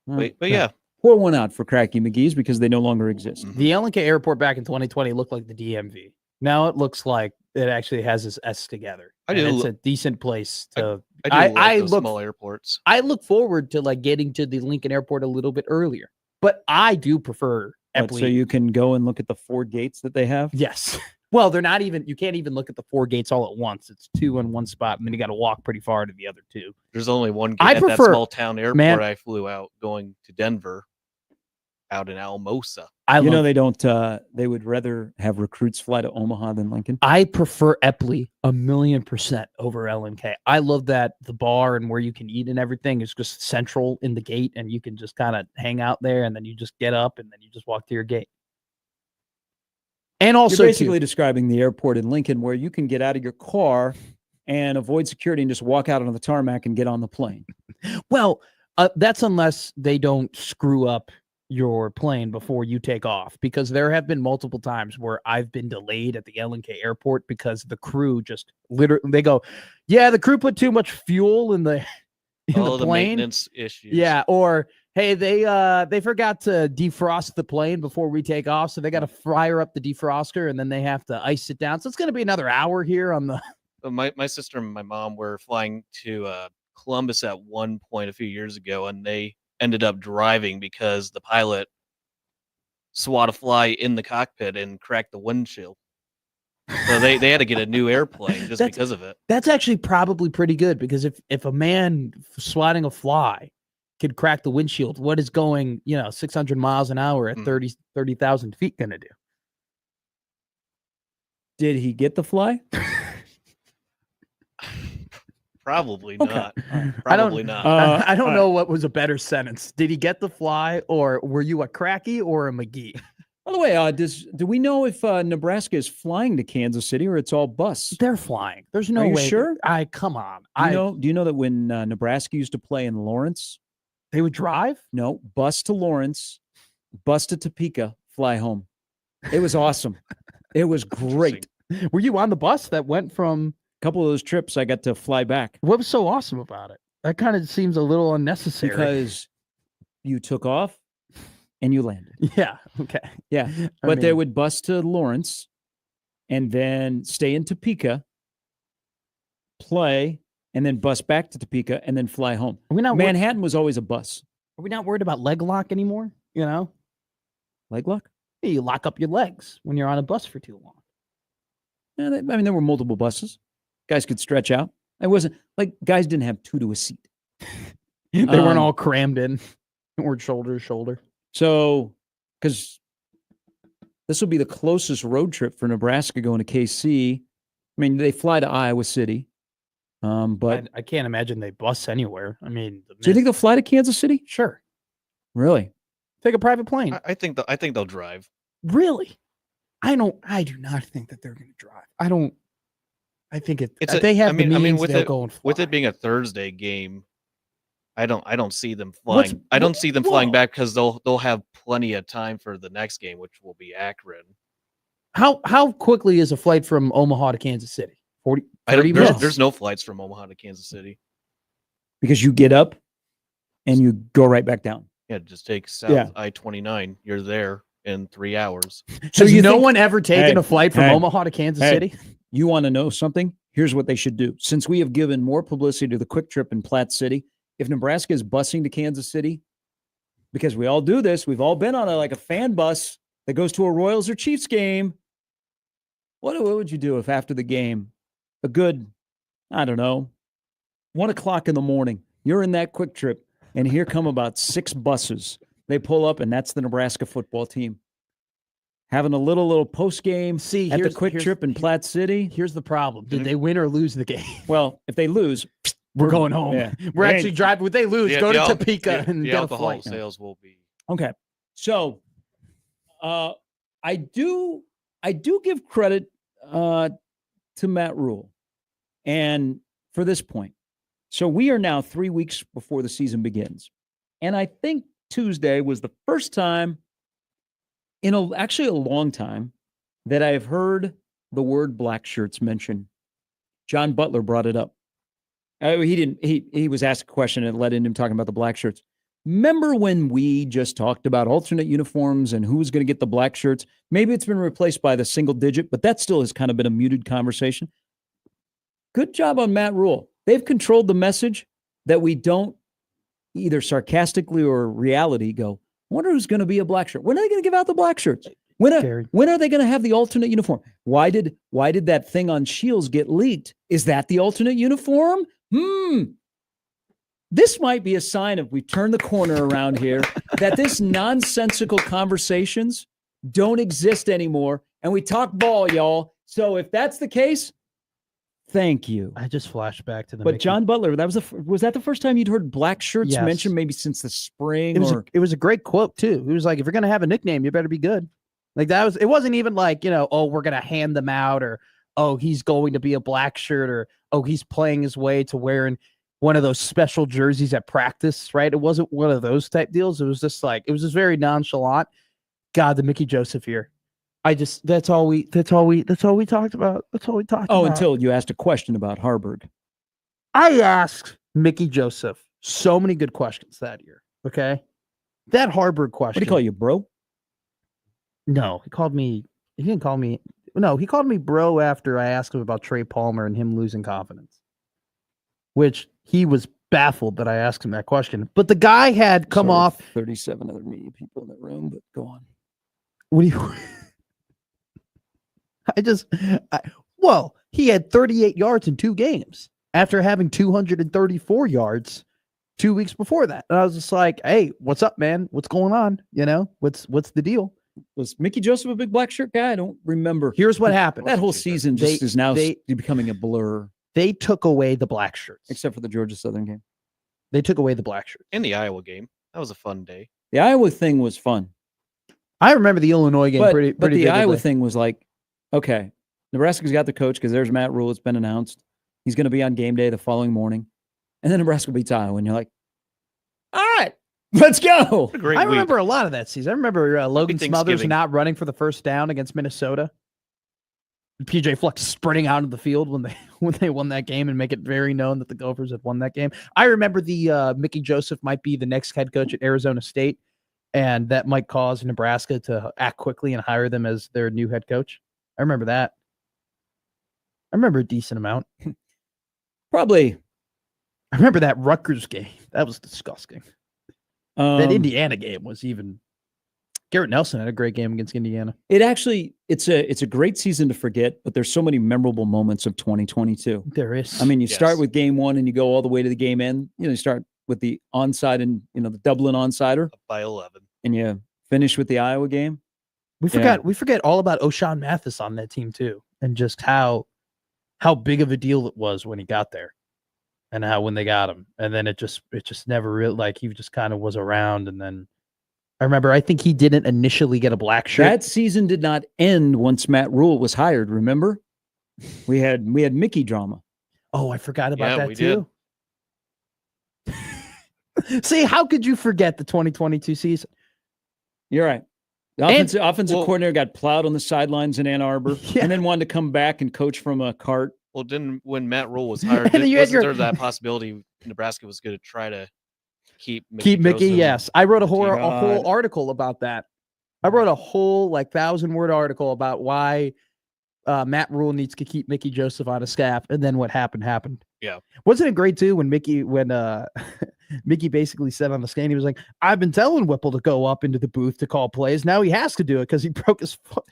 [SPEAKER 3] But yeah,
[SPEAKER 1] pour one out for Cracky McGee's because they no longer exist.
[SPEAKER 2] The L&K airport back in 2020 looked like the DMV. Now it looks like it actually has its S together. It's a decent place to.
[SPEAKER 3] I look small airports.
[SPEAKER 2] I look forward to like getting to the Lincoln Airport a little bit earlier, but I do prefer Epley.
[SPEAKER 1] So you can go and look at the 4 gates that they have.
[SPEAKER 2] Yes. Well, they're not even. You can't even look at the 4 gates all at once. It's 2 in one spot, and then you got to walk pretty far to the other 2.
[SPEAKER 3] There's only one gate at that small town airport. I flew out going to Denver, out in Alamosa.
[SPEAKER 1] They don't. They would rather have recruits fly to Omaha than Lincoln.
[SPEAKER 2] I prefer Epley 1,000,000% over L&K. I love that the bar and where you can eat and everything is just central in the gate, and you can just kind of hang out there, and then you just get up and then you just walk to your gate. And also,
[SPEAKER 1] you're basically describing the airport in Lincoln where you can get out of your car and avoid security and just walk out onto the tarmac and get on the plane.
[SPEAKER 2] Well, that's unless they don't screw up your plane before you take off, because there have been multiple times where I've been delayed at the L&K airport because the crew just literally they go, "Yeah, the crew put too much fuel in the plane."
[SPEAKER 3] Maintenance issues.
[SPEAKER 2] Yeah, or hey, they forgot to defrost the plane before we take off, so they got to fire up the defroster and then they have to ice it down. So it's going to be another hour here on the.
[SPEAKER 3] My sister and my mom were flying to Columbus at one point a few years ago, and they ended up driving because the pilot swat a fly in the cockpit and cracked the windshield. So they had to get a new airplane just because of it.
[SPEAKER 2] That's actually probably pretty good, because if a man swatting a fly could crack the windshield, what is going 600 miles an hour at 30,000 feet going to do?
[SPEAKER 1] Did he get the fly?
[SPEAKER 3] Probably not.
[SPEAKER 2] Probably
[SPEAKER 3] not.
[SPEAKER 2] I don't know what was a better sentence. Did he get the fly, or were you a Cracky or a McGee?
[SPEAKER 1] By the way, do we know if Nebraska is flying to Kansas City or it's all bus?
[SPEAKER 2] They're flying. There's no
[SPEAKER 1] way.
[SPEAKER 2] Are you
[SPEAKER 1] sure?
[SPEAKER 2] Come on.
[SPEAKER 1] Do you know that when Nebraska used to play in Lawrence,
[SPEAKER 2] they would drive?
[SPEAKER 1] No, bus to Lawrence, bus to Topeka, fly home. It was awesome. It was great.
[SPEAKER 2] Were you on the bus that went from?
[SPEAKER 1] Couple of those trips I got to fly back.
[SPEAKER 2] What was so awesome about it? That kind of seems a little unnecessary.
[SPEAKER 1] Because you took off and you landed.
[SPEAKER 2] Yeah. Okay.
[SPEAKER 1] Yeah. But they would bus to Lawrence and then stay in Topeka, play, and then bus back to Topeka and then fly home. Manhattan was always a bus.
[SPEAKER 2] Are we not worried about leg lock anymore?
[SPEAKER 1] Leg lock?
[SPEAKER 2] Yeah, you lock up your legs when you're on a bus for too long.
[SPEAKER 1] Yeah, there were multiple buses. Guys could stretch out. It wasn't like guys didn't have 2 to a seat.
[SPEAKER 2] They weren't all crammed in or shoulder to shoulder.
[SPEAKER 1] So, because this will be the closest road trip for Nebraska going to KC. I mean, they fly to Iowa City. But
[SPEAKER 2] I can't imagine they bus anywhere. I mean,
[SPEAKER 1] do you think they'll fly to Kansas City?
[SPEAKER 2] Sure.
[SPEAKER 1] Really?
[SPEAKER 2] Take a private plane.
[SPEAKER 3] I think they'll drive.
[SPEAKER 2] Really? I do not think that they're going to drive. I don't. I think
[SPEAKER 3] It's
[SPEAKER 2] they have the means.
[SPEAKER 3] with
[SPEAKER 2] They'll
[SPEAKER 3] it
[SPEAKER 2] go and fly.
[SPEAKER 3] with it being a Thursday game, I don't see them
[SPEAKER 1] What's-
[SPEAKER 3] flying. I don't see them flying
[SPEAKER 1] whoa.
[SPEAKER 3] back because they'll have plenty of time for the next game, which will be Akron.
[SPEAKER 2] How quickly is a flight from Omaha to Kansas City? 40,
[SPEAKER 3] I don't,
[SPEAKER 2] 30
[SPEAKER 3] there's,
[SPEAKER 2] minutes?
[SPEAKER 3] there's no flights from Omaha to Kansas City.
[SPEAKER 1] Because you get up and you go right back down.
[SPEAKER 3] Yeah, just take South
[SPEAKER 1] Yeah.
[SPEAKER 3] I-29. You're there in 3 hours.
[SPEAKER 1] So
[SPEAKER 2] Has
[SPEAKER 1] you
[SPEAKER 2] no
[SPEAKER 1] think-
[SPEAKER 2] one ever taken a flight from
[SPEAKER 1] hey,
[SPEAKER 2] Omaha to Kansas
[SPEAKER 1] hey.
[SPEAKER 2] City?
[SPEAKER 1] You want to know something? Here's what they should do. Since we have given more publicity to the Quick Trip in Platte City, if Nebraska is busing to Kansas City, because we all do this, we've all been on a fan bus that goes to a Royals or Chiefs game. What would you do if after the game, a good, I don't know, 1 o'clock in the morning, you're in that Quick Trip, and here come about 6 buses. They pull up, and that's the Nebraska football team. Having a little post game at the Quick Trip in Platte City.
[SPEAKER 2] Here's the problem. Did they win or lose the game?
[SPEAKER 1] Well, if they lose,
[SPEAKER 2] We're going home.
[SPEAKER 1] Yeah.
[SPEAKER 2] We're actually driving. Would they lose? Go to Topeka and
[SPEAKER 3] the
[SPEAKER 2] get a
[SPEAKER 3] alcohol
[SPEAKER 2] flight.
[SPEAKER 3] sales will be.
[SPEAKER 1] Okay. So I do give credit to Matt Rule and for this point. So we are now 3 weeks before the season begins. And I think Tuesday was the first time in actually a long time that I've heard the word black shirts mentioned. John Butler brought it up. He was asked a question and it led into him talking about the black shirts. Remember when we just talked about alternate uniforms and who's going to get the black shirts? Maybe it's been replaced by the single digit, but that still has kind of been a muted conversation. Good job on Matt Rule. They've controlled the message that we don't either sarcastically or reality go, I wonder who's going to be a black shirt. When are they going to give out the black shirts? When are they going to have the alternate uniform? Why did that thing on Shields get leaked? Is that the alternate uniform? This might be a sign of we turn the corner around here, that this nonsensical conversations don't exist anymore. And we talk ball, y'all. So if that's the case, thank you.
[SPEAKER 2] I just flashed back to the.
[SPEAKER 1] But John Butler, was that the first time you'd heard black shirts
[SPEAKER 2] Yes.
[SPEAKER 1] mentioned? Maybe since the spring.
[SPEAKER 2] It was a great quote too. He was like, "If you're gonna have a nickname, you better be good." Like that was. It wasn't even like oh, we're gonna hand them out, or oh, he's going to be a black shirt, or oh, he's playing his way to wearing one of those special jerseys at practice. Right? It wasn't one of those type deals. It was just very nonchalant. God, the Mickey Joseph here. That's all we talked about. That's all we talked about.
[SPEAKER 1] Oh, until you asked a question about Harburg.
[SPEAKER 2] I asked Mickey Joseph so many good questions that year. Okay. That Harburg question.
[SPEAKER 1] What do you call you, bro?
[SPEAKER 2] No, he didn't call me. No, he called me bro after I asked him about Trey Palmer and him losing confidence, which he was baffled that I asked him that question. But the guy had come off
[SPEAKER 1] 37 other media people in the room, but go on.
[SPEAKER 2] What do you? He had 38 yards in 2 games after having 234 yards 2 weeks before that. And I was just like, hey, what's up, man? What's going on? What's the deal?
[SPEAKER 1] Was Mickey Joseph a big black shirt guy? I don't remember.
[SPEAKER 2] Here's what happened.
[SPEAKER 1] That whole season is now becoming a blur.
[SPEAKER 2] They took away the black shirts.
[SPEAKER 1] Except for the Georgia Southern game.
[SPEAKER 2] They took away the black shirts.
[SPEAKER 3] In the Iowa game. That was a fun day.
[SPEAKER 1] The Iowa thing was fun.
[SPEAKER 2] I remember the Illinois game pretty
[SPEAKER 1] But the
[SPEAKER 2] vividly.
[SPEAKER 1] Iowa thing was like, okay, Nebraska's got the coach because there's Matt Rule. It's been announced. He's going to be on game day the following morning. And then Nebraska beats Iowa. And you're like, all right, let's go.
[SPEAKER 2] I remember a lot of that season. I remember Logan Smothers
[SPEAKER 3] Thanksgiving.
[SPEAKER 2] not running for the first down against Minnesota. PJ Fleck sprinting out of the field when they won that game and make it very known that the Gophers had won that game. I remember the Mickey Joseph might be the next head coach at Arizona State, and that might cause Nebraska to act quickly and hire them as their new head coach. I remember that. I remember a decent amount.
[SPEAKER 1] Probably.
[SPEAKER 2] I remember that Rutgers game. That was disgusting. That Indiana game was even. Garrett Nelson had a great game against Indiana.
[SPEAKER 1] It's a great season to forget, but there's so many memorable moments of 2022.
[SPEAKER 2] There is.
[SPEAKER 1] I mean, you start with game 1 and you go all the way to the game end. You start with the onside and the Dublin onsider
[SPEAKER 3] Up by 11.
[SPEAKER 1] and you finish with the Iowa game.
[SPEAKER 2] We forget all about O'Shawn Mathis on that team too, and just how big of a deal it was when he got there, and how when they got him, and then it just never really he just kind of was around, and then I remember I think he didn't initially get a black shirt.
[SPEAKER 1] That season did not end once Matt Rule was hired. Remember, We had Mickey drama.
[SPEAKER 2] Oh, I forgot about that
[SPEAKER 3] we
[SPEAKER 2] too. See, how could you forget the 2022 season?
[SPEAKER 1] You're right. The offensive coordinator got plowed on the sidelines in Ann Arbor, and then wanted to come back and coach from a cart.
[SPEAKER 3] Well, when Matt Rule was hired, wasn't there that possibility Nebraska was going to try to keep Mickey?
[SPEAKER 2] Yes, I wrote a whole article about that. I wrote a whole 1,000-word article about why Matt Rule needs to keep Mickey Joseph on his staff, and then what happened.
[SPEAKER 3] Yeah,
[SPEAKER 2] wasn't it great too when Mickey basically said on the stand, he was like, "I've been telling Whipple to go up into the booth to call plays. Now he has to do it because he broke his foot."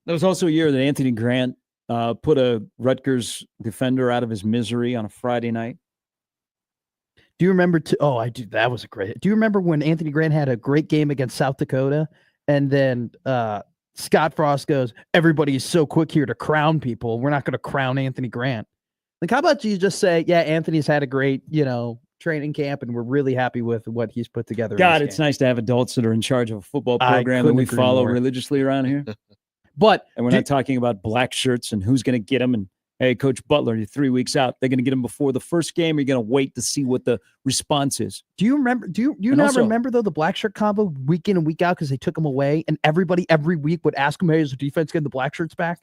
[SPEAKER 1] There was also a year that Anthony Grant put a Rutgers defender out of his misery on a Friday night.
[SPEAKER 2] Do you remember? I do. That was a great. Do you remember when Anthony Grant had a great game against South Dakota, and then Scott Frost goes, "Everybody is so quick here to crown people. We're not going to crown Anthony Grant." Like, how about you just say, "Yeah, Anthony's had a great, training camp, and we're really happy with what he's put together."
[SPEAKER 1] God, it's nice to have adults that are in charge of a football program that we follow religiously around here.
[SPEAKER 2] And
[SPEAKER 1] we're not talking about black shirts and who's going to get them. And hey, Coach Butler, you're 3 weeks out. They're going to get them before the first game. Or you're going to wait to see what the response is.
[SPEAKER 2] Do you remember? Do you not remember though the black shirt combo week in and week out because they took them away, and everybody every week would ask them, "Hey, is the defense getting the black shirts back?"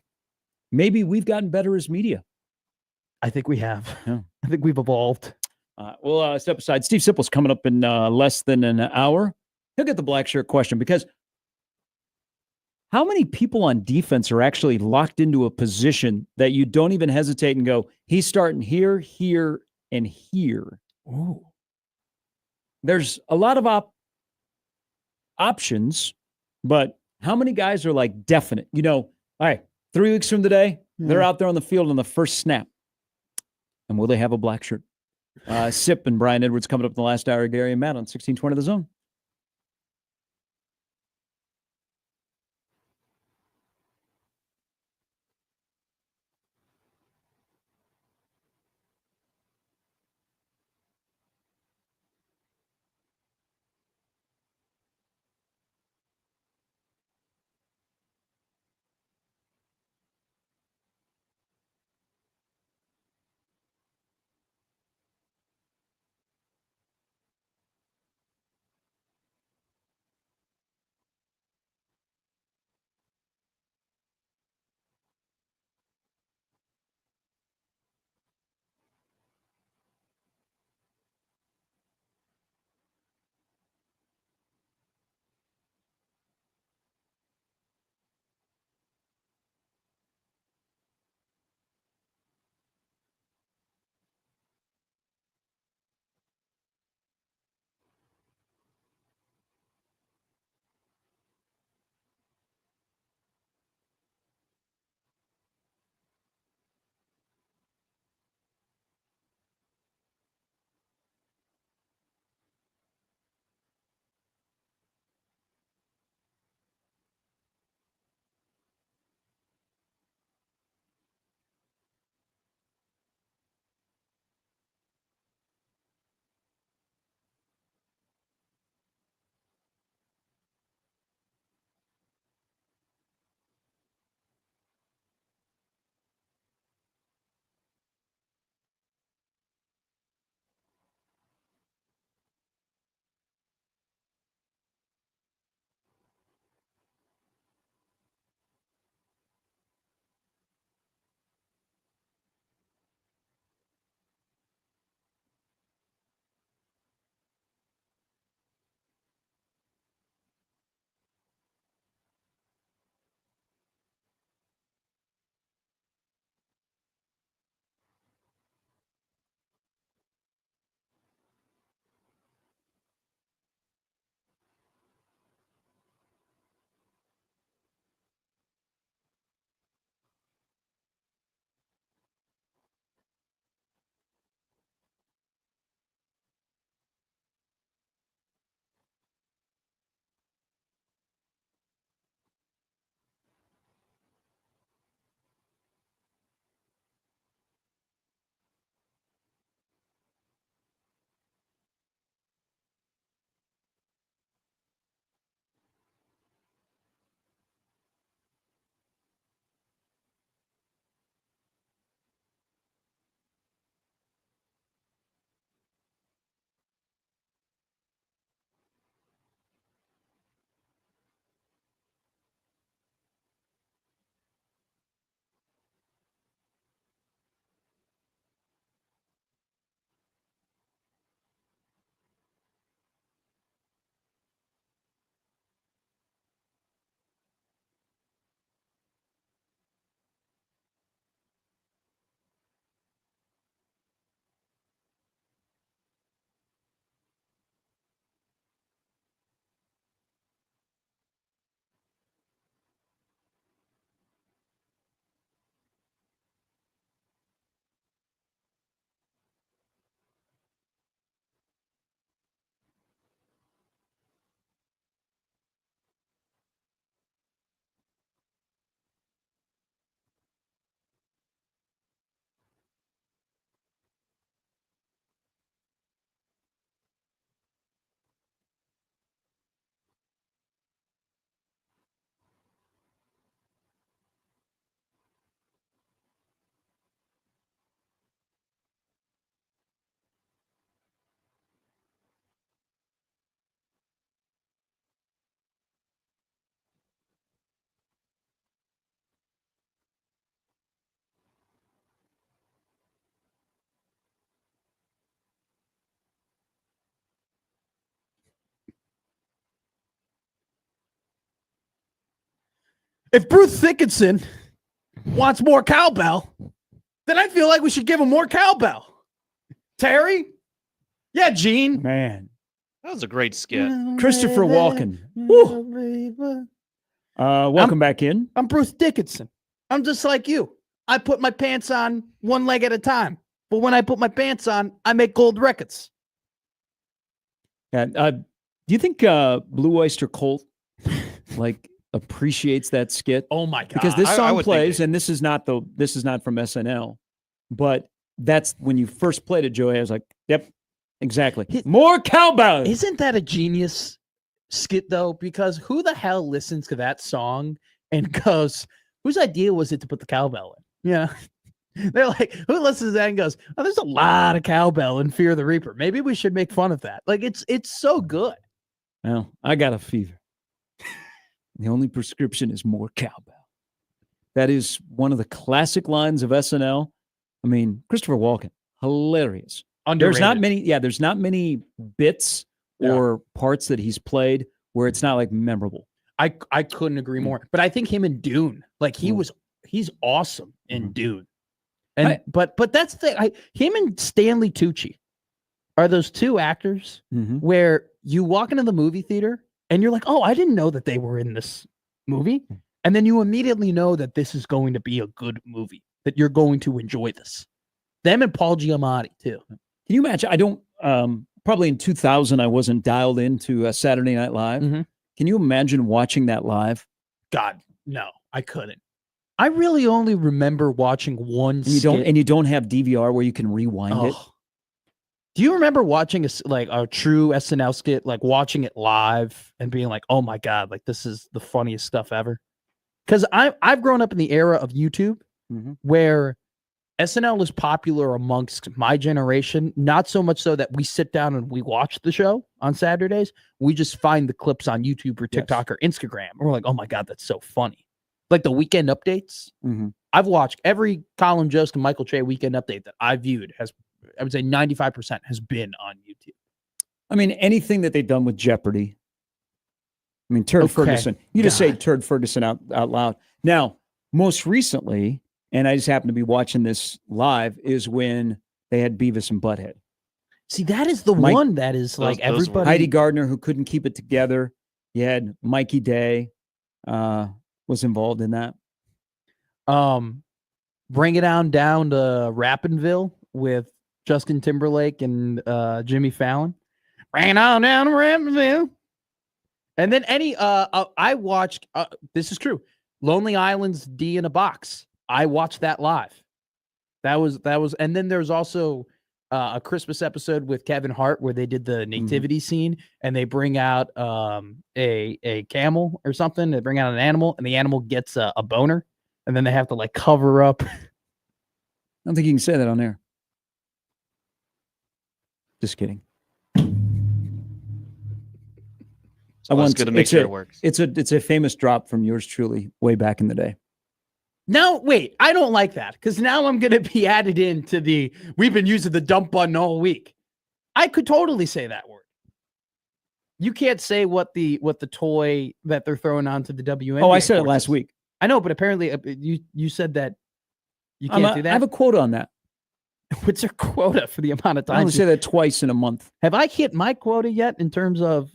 [SPEAKER 1] Maybe we've gotten better as media.
[SPEAKER 2] I think we have.
[SPEAKER 1] Yeah.
[SPEAKER 2] I think we've evolved.
[SPEAKER 1] We'll step aside. Steve Sipple's coming up in less than an hour. He'll get the black shirt question because how many people on defense are actually locked into a position that you don't even hesitate and go, he's starting here, here, and here?
[SPEAKER 2] Ooh.
[SPEAKER 1] There's a lot of options, but how many guys are definite? All right, 3 weeks from today, they're out there on the field on the first snap. And will they have a black shirt? Sip and Brian Edwards coming up in the last hour. Gary and Matt on 1620 The Zone.
[SPEAKER 2] if Bruce Dickinson wants more cowbell, then I feel like we should give him more cowbell. Terry? Yeah, Gene.
[SPEAKER 1] Man.
[SPEAKER 3] That was a great skit.
[SPEAKER 1] Christopher Walken. Welcome back in.
[SPEAKER 2] I'm Bruce Dickinson. I'm just like you. I put my pants on one leg at a time. But when I put my pants on, I make gold records.
[SPEAKER 1] Yeah, do you think Blue Oyster Cult appreciates that skit?
[SPEAKER 2] Oh my god!
[SPEAKER 1] Because this song
[SPEAKER 3] would
[SPEAKER 1] plays, and this is not from SNL, but that's when you first played it, Joey. I was like, "Yep, exactly. More cowbell."
[SPEAKER 2] Isn't that a genius skit though? Because who the hell listens to that song and goes, "Whose idea was it to put the cowbell in?" Yeah. They're like, who listens to that and goes, "Oh, there's a lot of cowbell in Fear the Reaper. Maybe we should make fun of that." Like, it's so good.
[SPEAKER 1] Well, I got a fever. The only prescription is more cowbell. That is one of the classic lines of SNL. I mean, Christopher Walken, hilarious.
[SPEAKER 2] Underrated.
[SPEAKER 1] There's not many bits or parts that he's played where it's not memorable.
[SPEAKER 2] I couldn't agree more. But I think him and Dune, he's awesome in Dune. And but that's the thing. Him and Stanley Tucci are those two actors where you walk into the movie theater and you're like, "Oh, I didn't know that they were in this movie," and then you immediately know that this is going to be a good movie, that you're going to enjoy this. Them and Paul Giamatti too.
[SPEAKER 1] Can you imagine? I don't. Probably in 2000, I wasn't dialed into Saturday Night Live. Can you imagine watching that live?
[SPEAKER 2] God, no, I couldn't. I really only remember watching one skit.
[SPEAKER 1] You don't have DVR where you can rewind it.
[SPEAKER 2] Do you remember watching a true SNL skit, watching it live and being like, "Oh my god, this is the funniest stuff ever"? Because I've grown up in the era of YouTube where SNL is popular amongst my generation, not so much so that we sit down and we watch the show on Saturdays. We just find the clips on YouTube or TikTok or Instagram. And we're like, "Oh my god, that's so funny." Like the weekend updates. I've watched every Colin Jost and Michael Che weekend update that I viewed I would say 95% has been on YouTube.
[SPEAKER 1] I mean, anything that they've done with Jeopardy. I mean, Turd Ferguson. You just say Turd Ferguson out loud. Now, most recently, and I just happened to be watching this live, is when they had Beavis and Butthead.
[SPEAKER 2] See, that is the one that is everybody.
[SPEAKER 1] Heidi Gardner, who couldn't keep it together. You had Mikey Day was involved in that.
[SPEAKER 2] Bring it on down to Rappinville with Justin Timberlake and Jimmy Fallon. Bring it on down to Rappinville. And then I watched, this is true, Lonely Island's D in a Box. I watched that live. That was, and then there's also a Christmas episode with Kevin Hart where they did the nativity scene and they bring out a camel or something. They bring out an animal and the animal gets a boner and then they have to cover up.
[SPEAKER 1] I don't think you can say that on air. Just kidding.
[SPEAKER 3] It's good to make sure it works.
[SPEAKER 1] It's a famous drop from yours truly way back in the day.
[SPEAKER 2] No, wait, I don't like that because now I'm going to be added into we've been using the dump button all week. I could totally say that word. You can't say what the toy that they're throwing onto the WNBA.
[SPEAKER 1] Oh, I said it last week.
[SPEAKER 2] I know, but apparently you said that you can't do that.
[SPEAKER 1] I have a quota on that.
[SPEAKER 2] What's your quota for the amount of time?
[SPEAKER 1] I only say that twice in a month.
[SPEAKER 2] Have I hit my quota yet in terms of?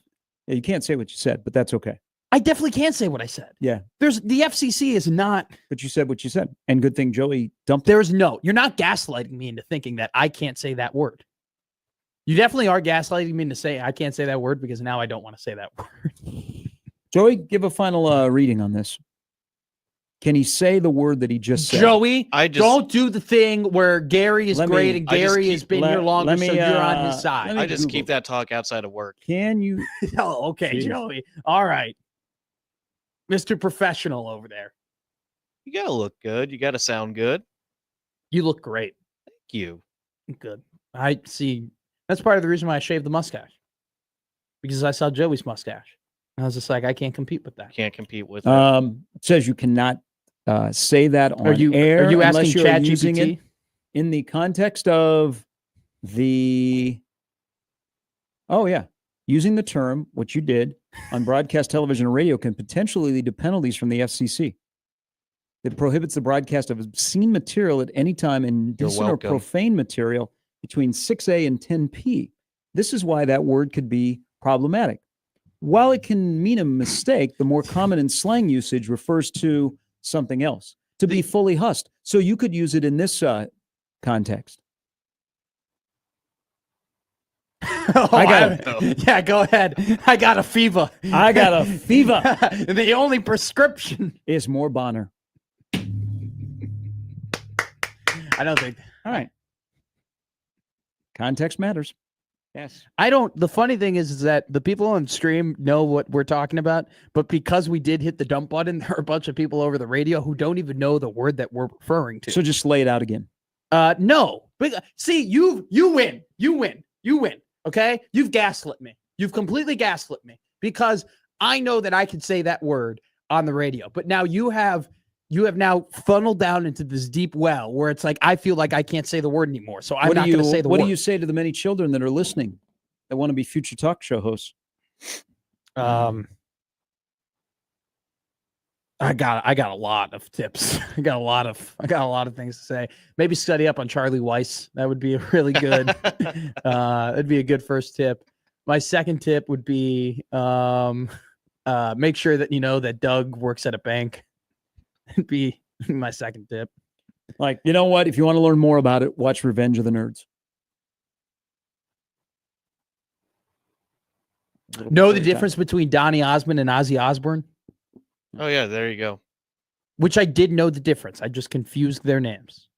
[SPEAKER 1] Yeah, you can't say what you said, but that's okay.
[SPEAKER 2] I definitely can't say what I said.
[SPEAKER 1] Yeah.
[SPEAKER 2] The FCC is not.
[SPEAKER 1] But you said what you said. And good thing Joey dumped
[SPEAKER 2] you're not gaslighting me into thinking that I can't say that word. You definitely are gaslighting me into say I can't say that word because now I don't want to say that word.
[SPEAKER 1] Joey, give a final reading on this. Can he say the word that he just said?
[SPEAKER 2] Joey, don't do the thing where Gary is great and Gary has been here longer, so you're on his side.
[SPEAKER 3] I just keep that talk outside of work.
[SPEAKER 1] Can you?
[SPEAKER 2] Oh, okay, Jeez. Joey. All right. Mr. Professional over there.
[SPEAKER 3] You got to look good. You got to sound good.
[SPEAKER 2] You look great.
[SPEAKER 3] Thank you.
[SPEAKER 2] Good. I see. That's part of the reason why I shaved the mustache. Because I saw Joey's mustache. And I was just like, I can't compete with that.
[SPEAKER 3] Can't compete with it.
[SPEAKER 1] It says you cannot say that on air.
[SPEAKER 2] Are you asking
[SPEAKER 1] using
[SPEAKER 2] ChatGPT?
[SPEAKER 1] it in the context of the... Oh, yeah. Using the term, which you did, on broadcast television and radio can potentially lead to penalties from the FCC. that prohibits the broadcast of obscene material at any time and indecent or
[SPEAKER 3] welcome.
[SPEAKER 1] profane material between 6A and 10P. This is why that word could be problematic. While it can mean a mistake, the more common in slang usage refers to something else, to be fully hussed. So you could use it in this context.
[SPEAKER 2] Yeah, go ahead. I got a fever.
[SPEAKER 1] I got a fever.
[SPEAKER 2] The only prescription
[SPEAKER 1] is more Bonner.
[SPEAKER 2] I don't think.
[SPEAKER 1] All right. Context matters.
[SPEAKER 3] Yes.
[SPEAKER 2] I don't. The funny thing is that the people on stream know what we're talking about, but because we did hit the dump button, there are a bunch of people over the radio who don't even know the word that we're referring to.
[SPEAKER 1] So just lay it out again.
[SPEAKER 2] No. But see, you win. You win. Okay? You've gaslit me. You've completely gaslit me because I know that I can say that word on the radio. But now you have now funneled down into this deep well where it's like I feel like I can't say the word anymore. So I'm not going to say the word.
[SPEAKER 1] What do you say to the many children that are listening that want to be future talk show hosts?
[SPEAKER 2] I got a lot of tips. I got a lot of things to say. Maybe study up on Charlie Weiss. That would be a really good. It'd be a good first tip. My second tip would be make sure that you know that Doug works at a bank. It'd be my second tip.
[SPEAKER 1] Like, you know what? If you want to learn more about it, watch Revenge of the Nerds.
[SPEAKER 2] Know the difference between Donny Osmond and Ozzy Osbourne?
[SPEAKER 3] Oh yeah, there you go.
[SPEAKER 2] Which I did know the difference. I just confused their names.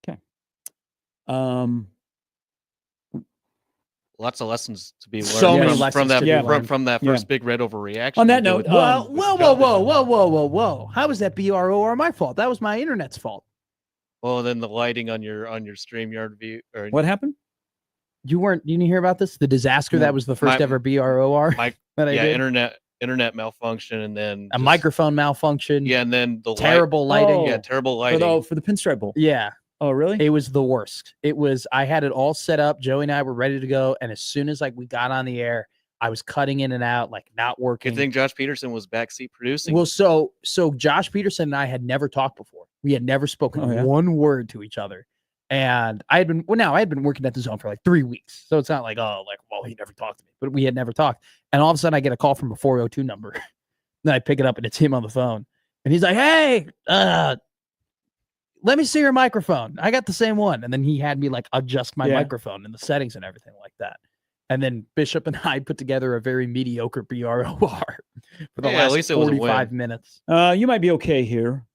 [SPEAKER 1] Okay.
[SPEAKER 3] Lots of lessons to be learned
[SPEAKER 2] So many lessons
[SPEAKER 3] from that
[SPEAKER 2] to be learned.
[SPEAKER 3] from that first big red overreaction.
[SPEAKER 1] On that
[SPEAKER 3] you did
[SPEAKER 1] note,
[SPEAKER 3] with-
[SPEAKER 2] Whoa. How was that BROR my fault? That was my internet's fault.
[SPEAKER 3] well, then the lighting on your StreamYard view. Or
[SPEAKER 1] what happened?
[SPEAKER 2] You didn't hear about this? The disaster that was the first ever BROR that I did?
[SPEAKER 3] internet malfunction, and then
[SPEAKER 2] A microphone malfunction.
[SPEAKER 3] Yeah, and then the
[SPEAKER 2] terrible lighting.
[SPEAKER 1] Oh.
[SPEAKER 3] Yeah, terrible lighting.
[SPEAKER 1] For the Pinstripe Bowl.
[SPEAKER 2] Yeah.
[SPEAKER 1] Oh, really?
[SPEAKER 2] It was the worst. I had it all set up. Joey and I were ready to go. And as soon as we got on the air, I was cutting in and out, not working.
[SPEAKER 3] Good thing Josh Peterson was backseat producing.
[SPEAKER 2] Well, so Josh Peterson and I had never talked before. We had never spoken one word to each other. And I had been working at the Zone for 3 weeks. So it's not he never talked to me, but we had never talked. And all of a sudden I get a call from a 402 number. Then I pick it up and it's him on the phone. And he's like, "Hey, let me see your microphone. I got the same one." And then he had me adjust my microphone and the settings and everything like that. And then Bishop and I put together a very mediocre BROR for the last
[SPEAKER 3] at least it was a
[SPEAKER 2] 45
[SPEAKER 3] win.
[SPEAKER 2] minutes.
[SPEAKER 1] You might be okay here.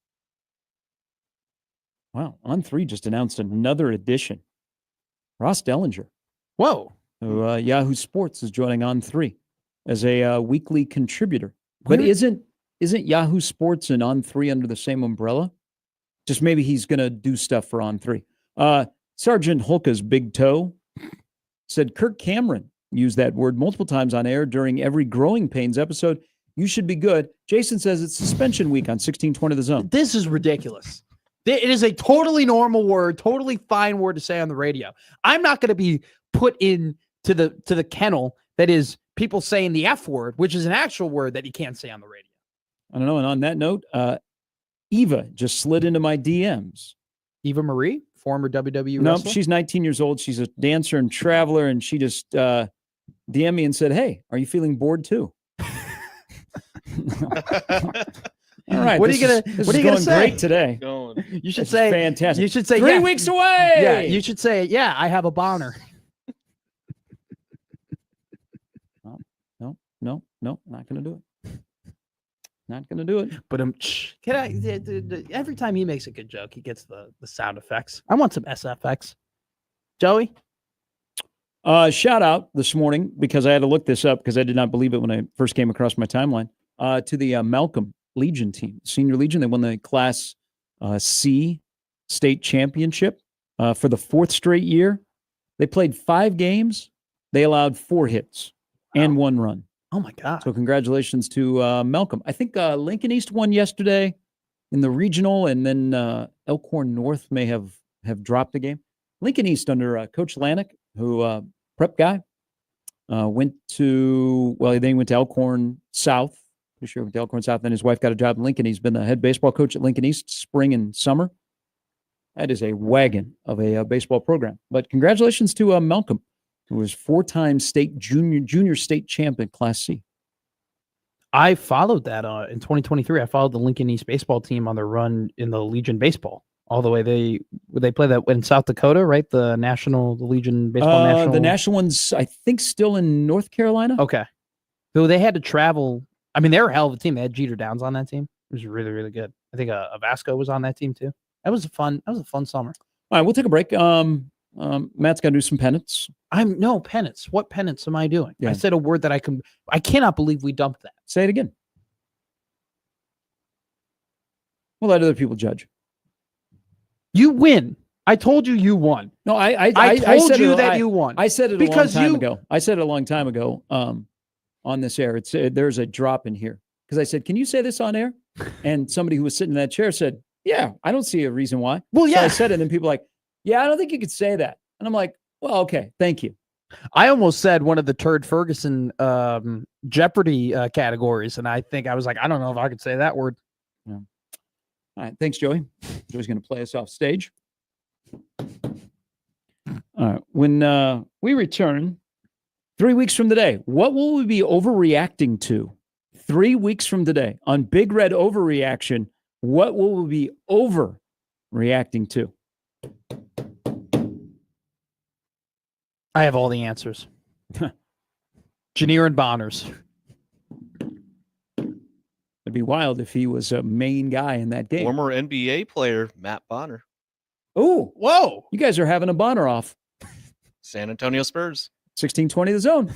[SPEAKER 1] Wow, On3 just announced another edition. Ross Dellinger,
[SPEAKER 2] Whoa.
[SPEAKER 1] who Yahoo Sports is joining On3 as a weekly contributor. But isn't Yahoo Sports and On3 under the same umbrella? Just maybe he's going to do stuff for On3. Sergeant Holka's Big Toe said Kirk Cameron used that word multiple times on air during every Growing Pains episode. You should be good. Jason says it's suspension week on 1620 The Zone.
[SPEAKER 2] This is ridiculous. It is a totally normal word, totally fine word to say on the radio. I'm not going to be put into the kennel that is people saying the F word, which is an actual word that you can't say on the radio.
[SPEAKER 1] I don't know. And on that note, Eva just slid into my DMs.
[SPEAKER 2] Eva Marie, former WWE
[SPEAKER 1] No,
[SPEAKER 2] wrestler?
[SPEAKER 1] she's 19 years old. She's a dancer and traveler, and she just DM'd me and said, "Hey, are you feeling bored too?" All right.
[SPEAKER 2] What are you gonna say?
[SPEAKER 1] Great today.
[SPEAKER 2] You should
[SPEAKER 1] This is
[SPEAKER 2] say
[SPEAKER 1] fantastic.
[SPEAKER 2] You should say
[SPEAKER 1] 3 weeks away.
[SPEAKER 2] Yeah, you should say, "Yeah, I have a boner."
[SPEAKER 1] No, not gonna do it. Not gonna do it.
[SPEAKER 2] But every time he makes a good joke, he gets the sound effects. I want some SFX. Joey?
[SPEAKER 1] Shout out this morning, because I had to look this up because I did not believe it when I first came across my timeline, to the Malcolm Legion team, Senior Legion. They won the Class C state championship for the 4th straight year. They played 5 games. They allowed 4 hits and 1 run.
[SPEAKER 2] Oh, my God.
[SPEAKER 1] So congratulations to Malcolm. I think Lincoln East won yesterday in the regional, and then Elkhorn North may have dropped a game. Lincoln East under Coach Lanik, who prep guy, went to Elkhorn South Pretty sure with Elkhorn South. And his wife got a job in Lincoln. He's been the head baseball coach at Lincoln East spring and summer. That is a wagon of a baseball program. But congratulations to Malcolm, who was 4-time state junior state champ in Class C.
[SPEAKER 2] I followed that in 2023. I followed the Lincoln East baseball team on their run in the Legion baseball. All the way they play that in South Dakota, right? The Legion baseball national.
[SPEAKER 1] The national one's, I think, still in North Carolina.
[SPEAKER 2] Okay. So they had to travel. I mean, they were a hell of a team. They had Jeter Downs on that team. It was really, really good. I think Vasco was on that team too. That was a fun summer.
[SPEAKER 1] All right, we'll take a break. Matt's got to do some penance.
[SPEAKER 2] No penance. What penance am I doing?
[SPEAKER 1] Yeah.
[SPEAKER 2] I said a word that I cannot believe we dumped that.
[SPEAKER 1] Say it again. We'll let other people judge.
[SPEAKER 2] You win. I told you won.
[SPEAKER 1] No, I
[SPEAKER 2] told
[SPEAKER 1] said
[SPEAKER 2] you
[SPEAKER 1] it,
[SPEAKER 2] that you won.
[SPEAKER 1] I said it
[SPEAKER 2] because
[SPEAKER 1] a long time ago. I said it a long time ago on this air. There's a drop in here because I said, "Can you say this on air?" And somebody who was sitting in that chair said, "Yeah, I don't see a reason why."
[SPEAKER 2] Well, yeah,
[SPEAKER 1] so I said it, and then people were like, "Yeah, I don't think you could say that." And I'm like, "Well, okay, thank you."
[SPEAKER 2] I almost said one of the Turd Ferguson Jeopardy categories, and I think I was like, I don't know if I could say that word.
[SPEAKER 1] Yeah. All right, thanks, Joey. Joey's going to play us off stage. All right, when we return 3 weeks from today, what will we be overreacting to? 3 weeks from today on Big Red Overreaction, what will we be overreacting to?
[SPEAKER 2] I have all the answers. Janier and Bonners.
[SPEAKER 1] It'd be wild if he was a main guy in that game.
[SPEAKER 3] Former NBA player Matt Bonner.
[SPEAKER 1] Oh,
[SPEAKER 2] whoa.
[SPEAKER 1] You guys are having a Bonner off.
[SPEAKER 3] San Antonio Spurs.
[SPEAKER 1] 1620 the zone.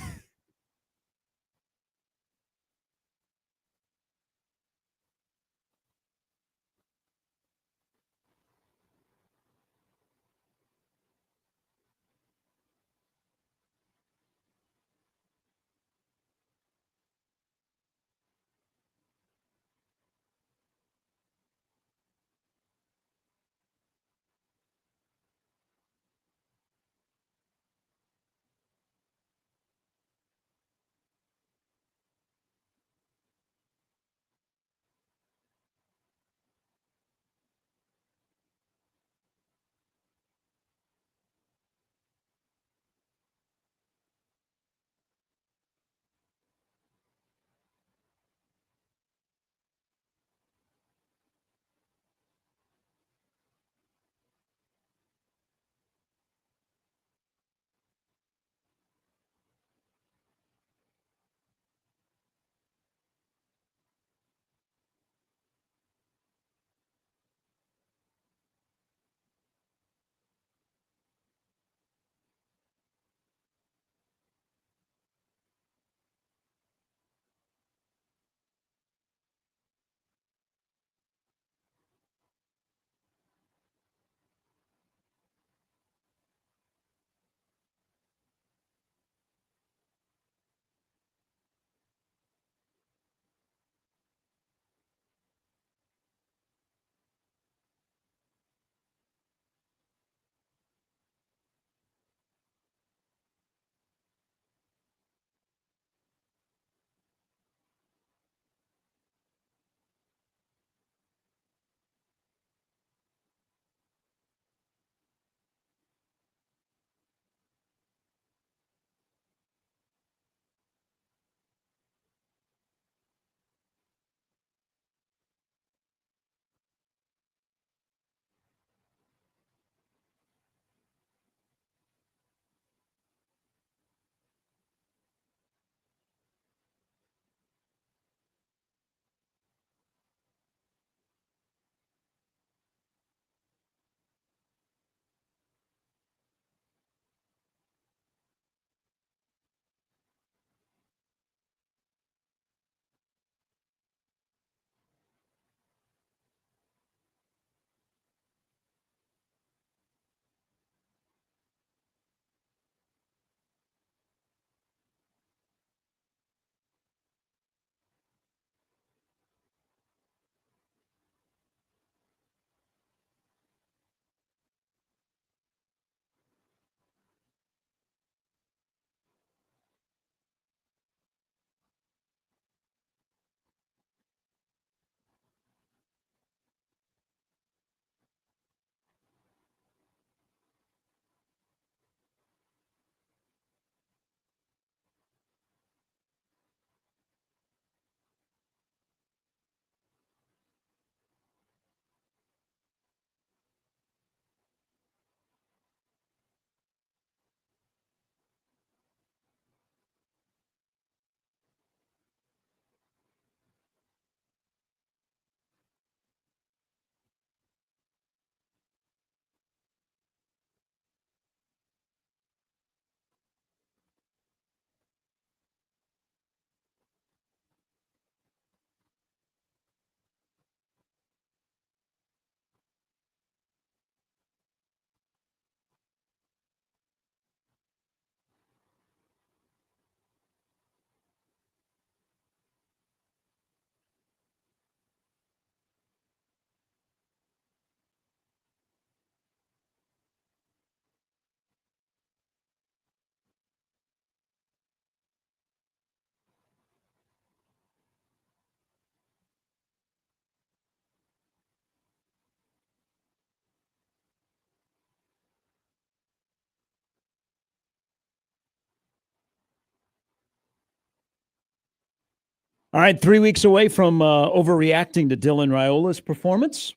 [SPEAKER 1] All right, 3 weeks away from overreacting to Dylan Raiola's performance.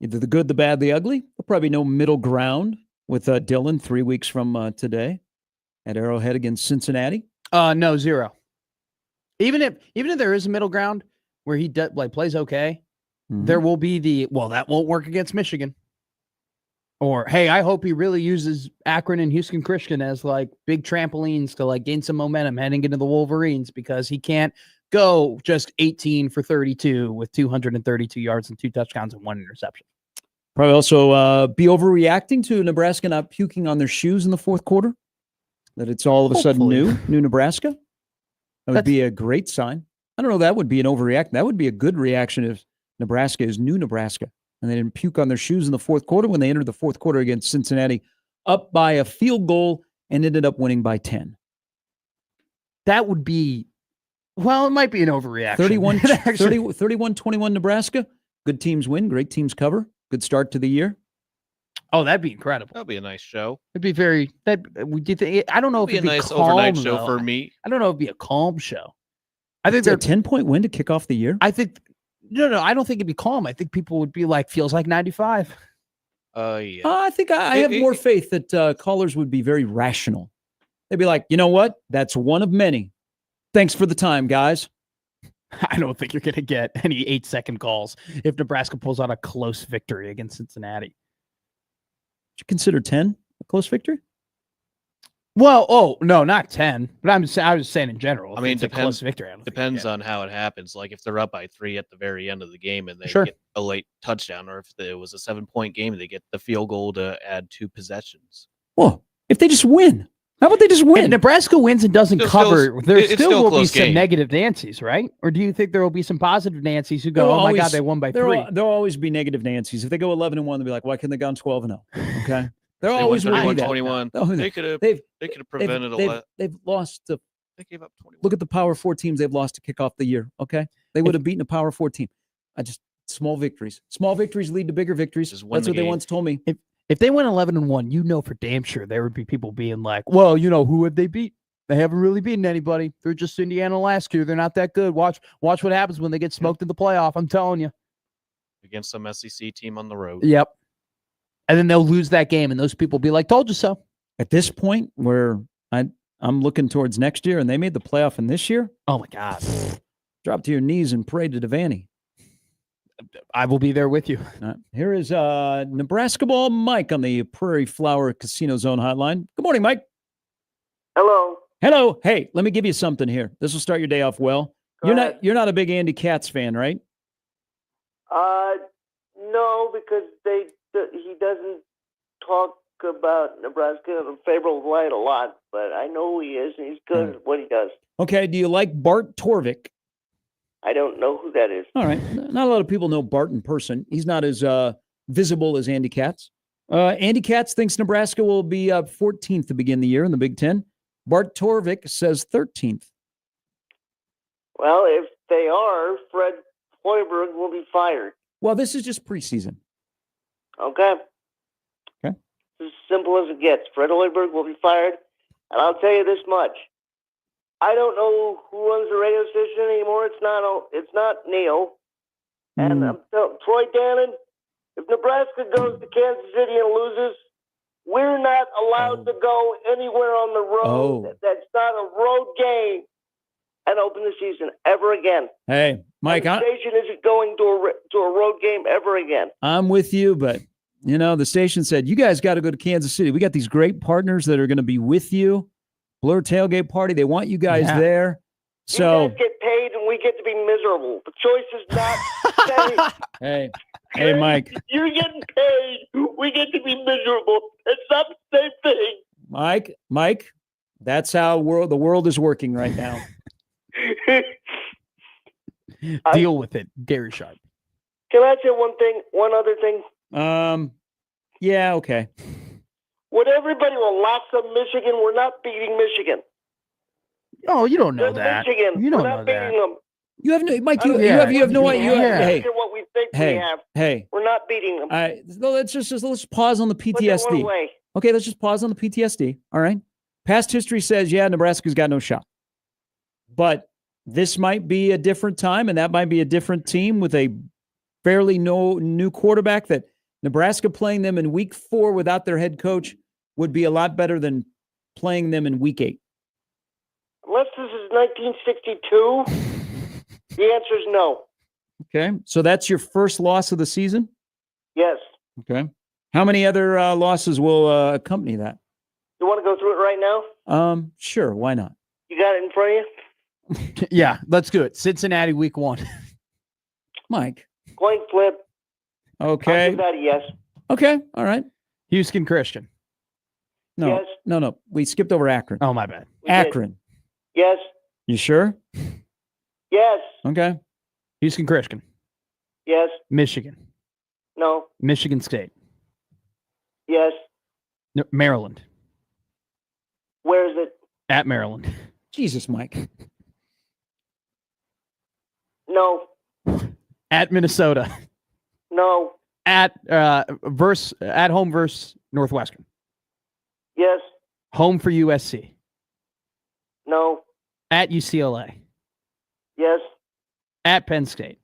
[SPEAKER 1] Either the good, the bad, the ugly. There'll probably be no middle ground with Dylan 3 weeks from today at Arrowhead against Cincinnati.
[SPEAKER 2] No, 0. Even if there is a middle ground where he plays okay, there will be that won't work against Michigan. Or, hey, I hope he really uses Akron and Houston Christian as big trampolines to gain some momentum heading into the Wolverines, because he can't go just 18 for 32 with 232 yards and 2 touchdowns and 1 interception.
[SPEAKER 1] Probably also be overreacting to Nebraska not puking on their shoes in the fourth quarter. That it's all of a sudden new Nebraska. That would be a great sign. I don't know. That would be an overreaction. That would be a good reaction if Nebraska is new Nebraska and they didn't puke on their shoes in the fourth quarter when they entered the fourth quarter against Cincinnati up by a field goal and ended up winning by 10.
[SPEAKER 2] That would be, it might be an overreaction.
[SPEAKER 1] 31-21 Nebraska. Good teams win. Great teams cover. Good start to the year.
[SPEAKER 2] Oh, that'd be incredible.
[SPEAKER 3] That'd be a nice show.
[SPEAKER 2] It'd be I don't know if it'd be a nice calm,
[SPEAKER 3] overnight show for me.
[SPEAKER 2] I don't know if it'd be a calm show. I think
[SPEAKER 1] it's a 10-point win to kick off the year.
[SPEAKER 2] I think no, I don't think it'd be calm. I think people would be feels like 95.
[SPEAKER 3] Yeah.
[SPEAKER 1] I think I have more faith that callers would be very rational. They'd be like, you know what? That's one of many. Thanks for the time, guys.
[SPEAKER 2] I don't think you're going to get any 8-second calls if Nebraska pulls out a close victory against Cincinnati.
[SPEAKER 1] Would you consider 10 a close victory?
[SPEAKER 2] Well, no, not 10. But I was saying in general.
[SPEAKER 3] I mean,
[SPEAKER 2] it's a close victory.
[SPEAKER 3] Depends on how it happens. If they're up by 3 at the very end of the game and they get a late touchdown, or if it was a 7-point game, they get the field goal to add 2 possessions.
[SPEAKER 1] Well, if they just win. How about they just win?
[SPEAKER 2] If Nebraska wins and doesn't cover, there still will be some
[SPEAKER 3] game.
[SPEAKER 2] negative Nancy's, right? Or do you think there will be some positive Nancy's who go, my God, they won by 3?
[SPEAKER 1] There'll always be negative Nancy's. If they go 11-1, they'll be like, why couldn't they gone 12-0? Okay. They're always will be that.
[SPEAKER 3] 21. They could have prevented a lot.
[SPEAKER 1] They've lost to.
[SPEAKER 3] They gave up 21.
[SPEAKER 1] Look at the Power 4 teams they've lost to kick off the year. Okay, they would have beaten a Power 4 team. Small victories. Small victories lead to bigger victories. That's what they once told me.
[SPEAKER 2] If they went 11-1, for damn sure there would be people being like, well, who would they beat? They haven't really beaten anybody. They're just Indiana last year. They're not that good. Watch what happens when they get smoked in the playoff. I'm telling you.
[SPEAKER 3] Against some SEC team on the road.
[SPEAKER 2] Yep. And then they'll lose that game, and those people will be like, told you so.
[SPEAKER 1] At this point, where I'm looking towards next year, and they made the playoff in this year.
[SPEAKER 2] Oh, my God.
[SPEAKER 1] Drop to your knees and pray to Devaney.
[SPEAKER 2] I will be there with you.
[SPEAKER 1] Here is Nebraska ball Mike on the Prairie Flower Casino Zone hotline. Good morning, Mike.
[SPEAKER 4] Hello.
[SPEAKER 1] Hello. Hey, let me give you something here. This will start your day off well. You're not a big Andy Katz fan, right?
[SPEAKER 4] No, because he doesn't talk about Nebraska in a favorable light a lot, but I know who he is, and he's good at what he does.
[SPEAKER 1] Okay. Do you like Bart Torvik?
[SPEAKER 4] I don't know who that is.
[SPEAKER 1] All right. Not a lot of people know Bart in person. He's not as visible as Andy Katz. Andy Katz thinks Nebraska will be 14th to begin the year in the Big Ten. Bart Torvik says 13th.
[SPEAKER 4] Well, if they are, Fred Hoiberg will be fired.
[SPEAKER 1] Well, this is just preseason.
[SPEAKER 4] Okay.
[SPEAKER 1] Okay.
[SPEAKER 4] It's as simple as it gets. Fred Hoiberg will be fired. And I'll tell you this much. I don't know who runs the radio station anymore. It's not Neil. And I'm telling Troy Dannon, if Nebraska goes to Kansas City and loses, we're not allowed to go anywhere on the road. That's not a road game and open the season ever again.
[SPEAKER 1] Hey, Mike,
[SPEAKER 4] the station isn't going to a road game ever again.
[SPEAKER 1] I'm with you, but the station said you guys got to go to Kansas City. We got these great partners that are going to be with you. Blur tailgate party. They want you guys there. So
[SPEAKER 4] you guys get paid and we get to be miserable. The choice is not paid.
[SPEAKER 1] Hey, Mike.
[SPEAKER 4] You're getting paid. We get to be miserable. It's not the same thing.
[SPEAKER 1] Mike, that's how the world is working right now.
[SPEAKER 2] Deal with it, Gary Sharp.
[SPEAKER 4] Can I say one other thing?
[SPEAKER 1] Yeah, okay.
[SPEAKER 4] Would everybody relax on Michigan? We're not beating Michigan.
[SPEAKER 2] Oh, you don't know that.
[SPEAKER 4] Michigan.
[SPEAKER 2] You don't
[SPEAKER 4] We're not
[SPEAKER 2] know
[SPEAKER 4] beating
[SPEAKER 2] that.
[SPEAKER 4] them.
[SPEAKER 1] You have no, Mike. You have no idea.
[SPEAKER 4] Hey, what we think we have.
[SPEAKER 1] Hey,
[SPEAKER 4] we're not beating them.
[SPEAKER 1] Let's just pause on the PTSD. Okay, let's just pause on the PTSD. All right. Past history says, Nebraska's got no shot. But this might be a different time, and that might be a different team with a fairly new quarterback. That Nebraska playing them in week 4 without their head coach would be a lot better than playing them in week 8.
[SPEAKER 4] Unless this is 1962, the answer is no.
[SPEAKER 1] Okay, so that's your first loss of the season?
[SPEAKER 4] Yes.
[SPEAKER 1] Okay. How many other losses will accompany that?
[SPEAKER 4] You want to go through it right now?
[SPEAKER 1] Sure, why not?
[SPEAKER 4] You got it in front of you?
[SPEAKER 2] Yeah, let's do it. Cincinnati week 1.
[SPEAKER 1] Mike.
[SPEAKER 4] Coin flip.
[SPEAKER 1] Okay.
[SPEAKER 4] I'll give that a yes.
[SPEAKER 1] Okay, all right.
[SPEAKER 2] Houston Christian.
[SPEAKER 1] No,
[SPEAKER 4] Yes.
[SPEAKER 1] no. We skipped over Akron.
[SPEAKER 2] Oh, my bad.
[SPEAKER 4] We did.
[SPEAKER 1] Akron.
[SPEAKER 4] Yes.
[SPEAKER 1] You sure?
[SPEAKER 4] Yes.
[SPEAKER 1] Okay.
[SPEAKER 2] Houston Christian.
[SPEAKER 4] Yes.
[SPEAKER 2] Michigan.
[SPEAKER 4] No.
[SPEAKER 2] Michigan State.
[SPEAKER 4] Yes.
[SPEAKER 2] Maryland.
[SPEAKER 4] Where is it?
[SPEAKER 2] At Maryland.
[SPEAKER 1] Jesus, Mike.
[SPEAKER 4] No.
[SPEAKER 2] At Minnesota.
[SPEAKER 4] No.
[SPEAKER 2] At home versus Northwestern.
[SPEAKER 4] Yes.
[SPEAKER 2] Home for USC.
[SPEAKER 4] No.
[SPEAKER 2] At UCLA.
[SPEAKER 4] Yes.
[SPEAKER 2] At Penn State.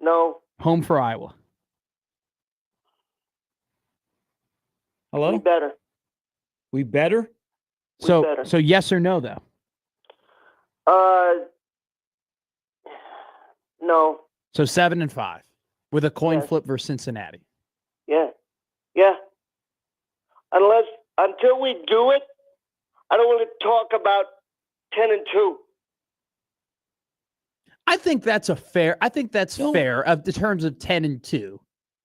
[SPEAKER 4] No.
[SPEAKER 2] Home for Iowa.
[SPEAKER 1] Hello?
[SPEAKER 4] We better.
[SPEAKER 1] We better?
[SPEAKER 2] So,
[SPEAKER 4] better.
[SPEAKER 2] so yes or no, though?
[SPEAKER 4] No.
[SPEAKER 2] So 7-5 with a coin
[SPEAKER 4] Yes.
[SPEAKER 2] flip versus Cincinnati.
[SPEAKER 4] Yeah. Until we do it, I don't want to talk about 10-2.
[SPEAKER 2] I think that's fair of the terms of 10-2.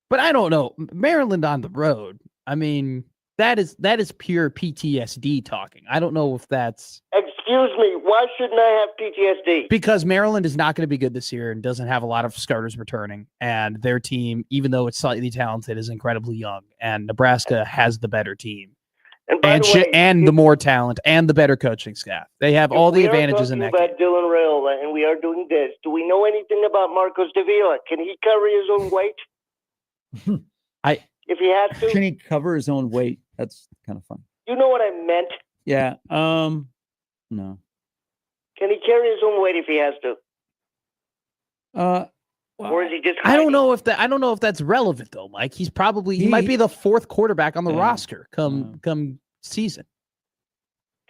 [SPEAKER 2] But I don't know. Maryland on the road. I mean, that is pure PTSD talking. I don't know if that's
[SPEAKER 4] Excuse me. Why shouldn't I have PTSD?
[SPEAKER 2] because Maryland is not going to be good this year and doesn't have a lot of starters returning. And their team, even though it's slightly talented, is incredibly young. And Nebraska has the better team.
[SPEAKER 4] And by the way,
[SPEAKER 2] And the more talent and the better coaching staff. They have all the advantages in that
[SPEAKER 4] If we are
[SPEAKER 2] game.
[SPEAKER 4] talking about Dylan Raiola and we are doing this, do we know anything about Marcos Davila? Can he cover his own weight? If he has to?
[SPEAKER 1] Can he cover his own weight? That's kind of fun.
[SPEAKER 4] You know what I meant?
[SPEAKER 1] Yeah. No.
[SPEAKER 4] Can he carry his own weight if he has to? Or is he just
[SPEAKER 2] I don't
[SPEAKER 4] hiding?
[SPEAKER 2] know if that's relevant though, Mike. He might be the 4th quarterback on the roster come season.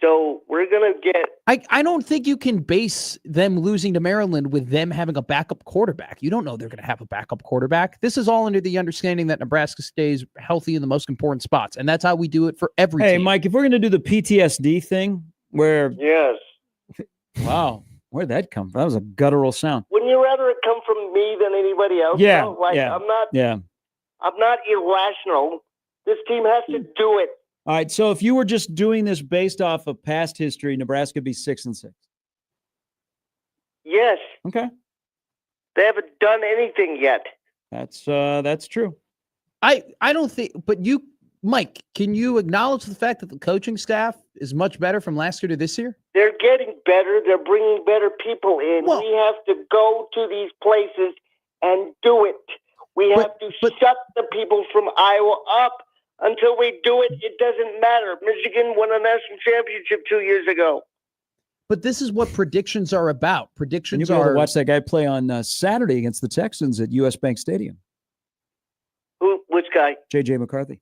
[SPEAKER 4] So we're gonna get.
[SPEAKER 2] I don't think you can base them losing to Maryland with them having a backup quarterback. You don't know they're going to have a backup quarterback. This is all under the understanding that Nebraska stays healthy in the most important spots, and that's how we do it for every team.
[SPEAKER 1] Hey, Mike, if we're going to do the PTSD thing,
[SPEAKER 4] Yes.
[SPEAKER 1] wow, where'd that come from? That was a guttural sound.
[SPEAKER 4] Wouldn't you rather it come from me than anybody else?
[SPEAKER 1] Yeah,
[SPEAKER 4] No,
[SPEAKER 1] yeah.
[SPEAKER 4] I'm not irrational. This team has to do it.
[SPEAKER 1] All right, so if you were just doing this based off of past history, Nebraska would be 6-6.
[SPEAKER 4] Yes.
[SPEAKER 1] Okay,
[SPEAKER 4] They haven't done anything yet.
[SPEAKER 1] that's true.
[SPEAKER 2] I don't think, but you, Mike, can you acknowledge the fact that the coaching staff is much better from last year to this year?
[SPEAKER 4] They're getting better. They're bringing better people in.
[SPEAKER 2] Well-
[SPEAKER 4] We have to go to these places and do it. We have to shut the people from Iowa up. Until we do it, it doesn't matter. Michigan won a national championship 2 years ago.
[SPEAKER 2] But this is what predictions are about.
[SPEAKER 1] And
[SPEAKER 2] Predictions
[SPEAKER 1] you'll be able
[SPEAKER 2] are
[SPEAKER 1] to watch that guy play on Saturday against the Texans at US Bank Stadium.
[SPEAKER 4] Which guy?
[SPEAKER 1] J.J. McCarthy.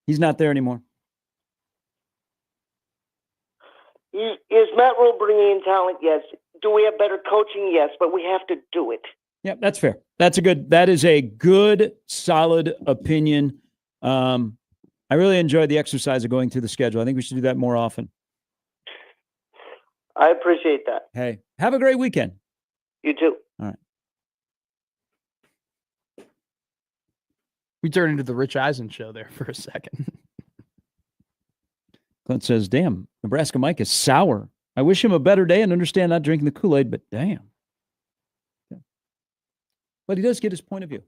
[SPEAKER 1] He's not there anymore.
[SPEAKER 4] Is Matt Rule bringing in talent? Yes. Do we have better coaching? Yes. But we have to do it.
[SPEAKER 1] Yeah, that's fair. That is a good, solid opinion. I really enjoyed the exercise of going through the schedule. I think we should do that more often.
[SPEAKER 4] I appreciate that.
[SPEAKER 1] Hey, have a great weekend.
[SPEAKER 4] You too.
[SPEAKER 1] All right.
[SPEAKER 2] we turned into the Rich Eisen show there for a second.
[SPEAKER 1] Clint says, damn, Nebraska Mike is sour. I wish him a better day and understand not drinking the Kool-Aid, but damn. Yeah. But he does get his point of view.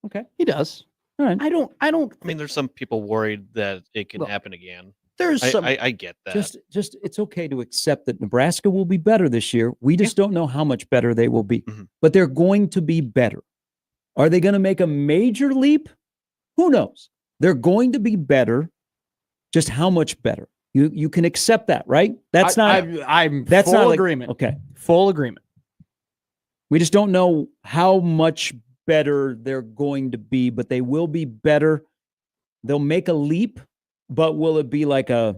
[SPEAKER 1] Okay.
[SPEAKER 2] He does.
[SPEAKER 1] All right.
[SPEAKER 2] I don't.
[SPEAKER 3] I mean, there's some people worried that it can happen again.
[SPEAKER 2] There's some.
[SPEAKER 3] I get that.
[SPEAKER 1] Just it's okay to accept that Nebraska will be better this year. We just don't know how much better they will be.
[SPEAKER 3] Mhm.
[SPEAKER 1] But they're going to be better. Are they going to make a major leap? Who knows? They're going to be better. Just how much better? You can accept that, right? That's
[SPEAKER 2] I'm
[SPEAKER 1] that's
[SPEAKER 2] full
[SPEAKER 1] not like-
[SPEAKER 2] agreement.
[SPEAKER 1] Okay.
[SPEAKER 2] Full agreement.
[SPEAKER 1] We just don't know how much better they're going to be, but they will be better. They'll make a leap, but will it be like a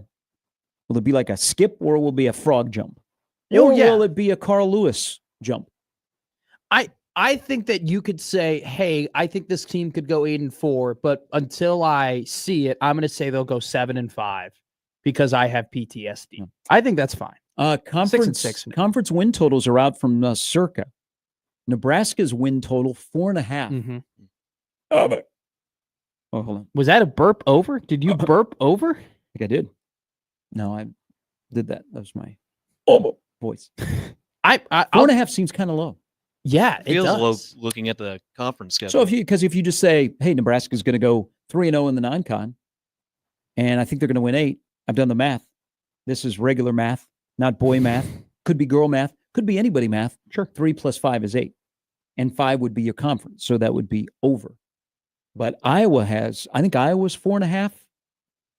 [SPEAKER 1] skip, or will it be a frog jump?
[SPEAKER 2] Oh,
[SPEAKER 1] Or
[SPEAKER 2] yeah.
[SPEAKER 1] will it be a Carl Lewis jump?
[SPEAKER 2] I think that you could say, hey, I think this team could go 8-4, but until I see it, I'm going to say they'll go 7-5 because I have PTSD.
[SPEAKER 1] Hmm.
[SPEAKER 2] I think that's fine.
[SPEAKER 1] Conference
[SPEAKER 2] 6 now.
[SPEAKER 1] conference win totals are out from Circa. Nebraska's win total 4.5.
[SPEAKER 2] Mm-hmm.
[SPEAKER 1] Oh, hold on.
[SPEAKER 2] Was that a burp over? Did you burp over?
[SPEAKER 1] I think I did. No, I did that. That was my voice.
[SPEAKER 2] I
[SPEAKER 1] 4.5 seems kind of low.
[SPEAKER 2] Yeah, it
[SPEAKER 3] Feels low
[SPEAKER 2] does.
[SPEAKER 3] looking at the conference schedule.
[SPEAKER 1] So if you just say, hey, Nebraska's going to go 3-0 in the non-con, and I think they're going to win 8. I've done the math. This is regular math, not boy math. Could be girl math. Could be anybody math.
[SPEAKER 2] Sure.
[SPEAKER 1] 3 plus 5 is 8. And 5 would be your conference. So that would be over. But I think Iowa's 4.5.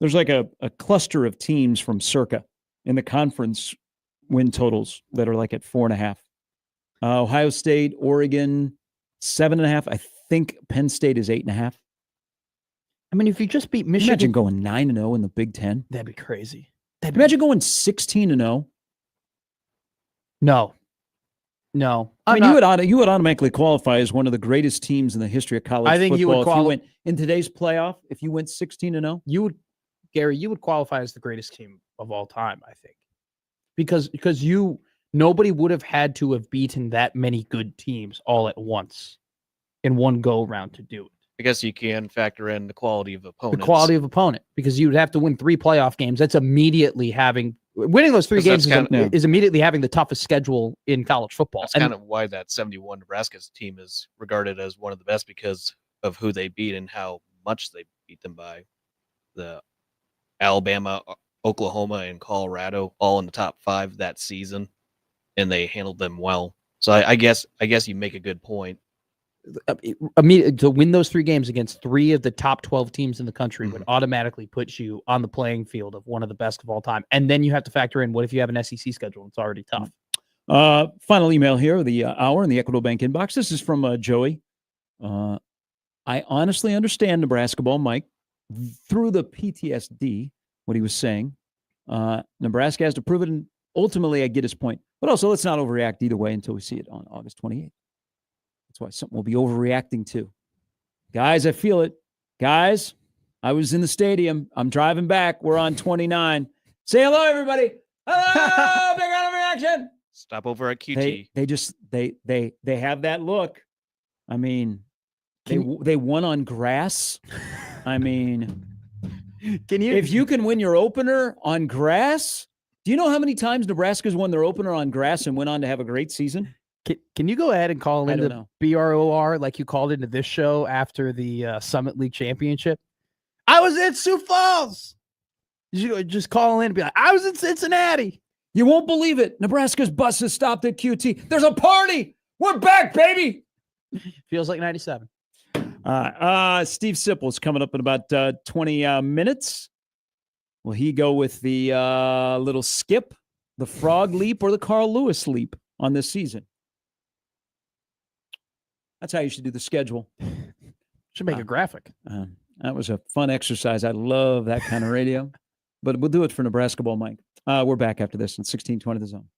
[SPEAKER 1] There's like a cluster of teams from Circa in the conference win totals that are like at 4.5. Ohio State, Oregon, 7.5. I think Penn State is 8.5.
[SPEAKER 2] I mean, if you just beat Michigan,
[SPEAKER 1] Imagine going 9-0 in the Big Ten.
[SPEAKER 2] that'd be crazy.
[SPEAKER 1] Imagine going 16-0.
[SPEAKER 2] No.
[SPEAKER 1] I mean, you would automatically qualify as one of the greatest teams in the history of college
[SPEAKER 2] I think
[SPEAKER 1] football.
[SPEAKER 2] you would
[SPEAKER 1] if you went in today's playoff, if you went 16-0.
[SPEAKER 2] Gary, you would qualify as the greatest team of all time, I think. Because nobody would have had to have beaten that many good teams all at once in one go round to do it.
[SPEAKER 3] I guess you can factor in the quality of opponents.
[SPEAKER 2] The quality of opponent, because you would have to win 3 playoff games. That's immediately winning those 3 games is immediately having the toughest schedule in college football.
[SPEAKER 3] That's kind of why that 71 Nebraska's team is regarded as one of the best, because of who they beat and how much they beat them by. The Alabama, Oklahoma, and Colorado all in the top 5 that season, and they handled them well. So I guess you make a good point.
[SPEAKER 2] To win those 3 games against 3 of the top 12 teams in the country would automatically put you on the playing field of one of the best of all time. And then you have to factor in, what if you have an SEC schedule? It's already tough.
[SPEAKER 1] Final email here, the hour in the Equitable Bank inbox. This is from Joey. I honestly understand Nebraska ball, Mike, through the PTSD, what he was saying. Nebraska has to prove it, and ultimately I get his point. But also, let's not overreact either way until we see it on August 28th. That's why something we'll be overreacting to. Guys, I feel it. Guys, I was in the stadium. I'm driving back. We're on 29. Say hello, everybody. Hello, big round of reaction.
[SPEAKER 3] Stop over at QT.
[SPEAKER 1] They have that look. I mean, they won on grass. I mean, if you can win your opener on grass, do you know how many times Nebraska's won their opener on grass and went on to have a great season?
[SPEAKER 2] Can you go ahead and call into BROR like you called into this show after the Summit League Championship? I was in Sioux Falls. You just call in and be like, I was in Cincinnati.
[SPEAKER 1] You won't believe it. Nebraska's bus has stopped at QT. There's a party. We're back, baby.
[SPEAKER 2] Feels like 97.
[SPEAKER 1] Steve Sipple's coming up in about 20 minutes. Will he go with the little skip, the frog leap, or the Carl Lewis leap on this season? That's how you should do the schedule.
[SPEAKER 2] Should make a graphic.
[SPEAKER 1] That was a fun exercise. I love that kind of radio. But we'll do it for Nebraska ball, Mike. We're back after this in 1620 The Zone.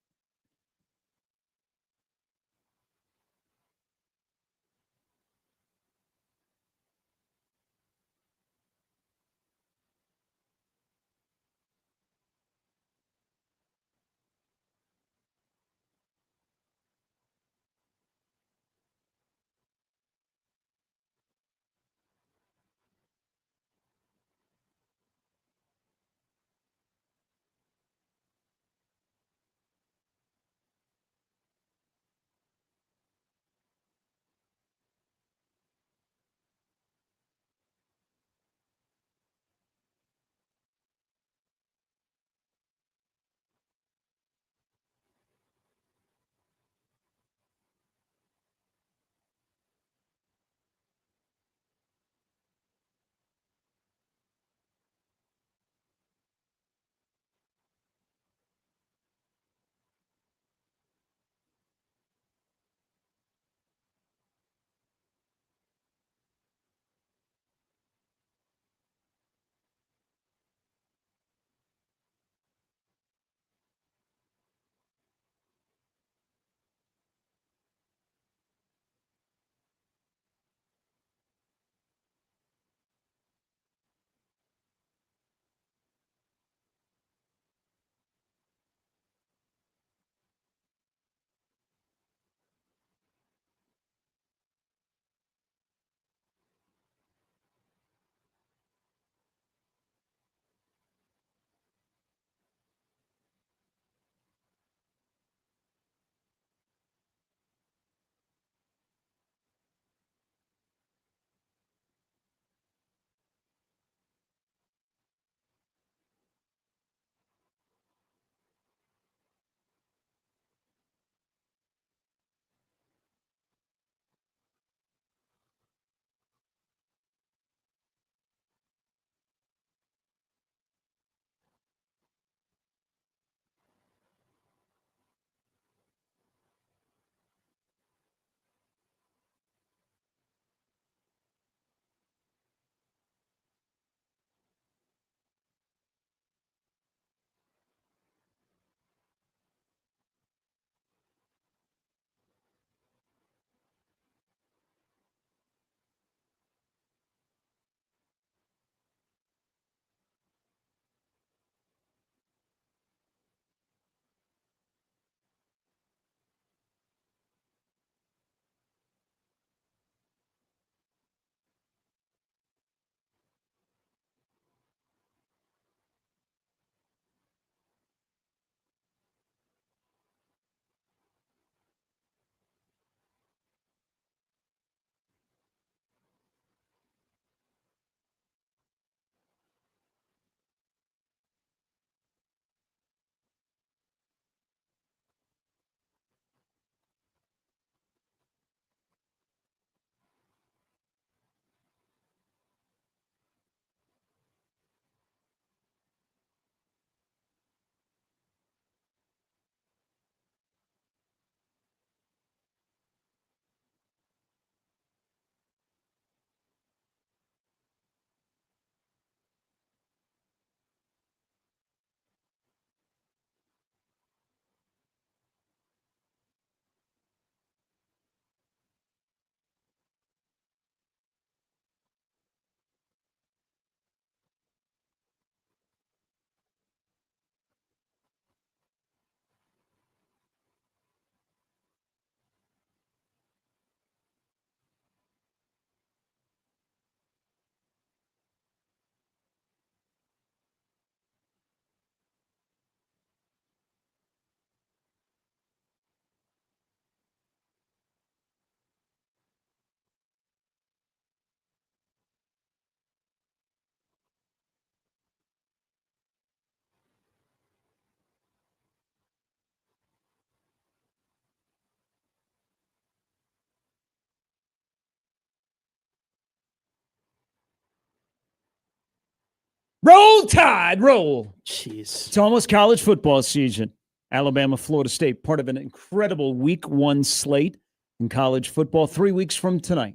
[SPEAKER 1] Roll Tide, roll.
[SPEAKER 2] Jeez.
[SPEAKER 1] It's almost college football season. Alabama, Florida State, part of an incredible week 1 slate in college football 3 weeks from tonight.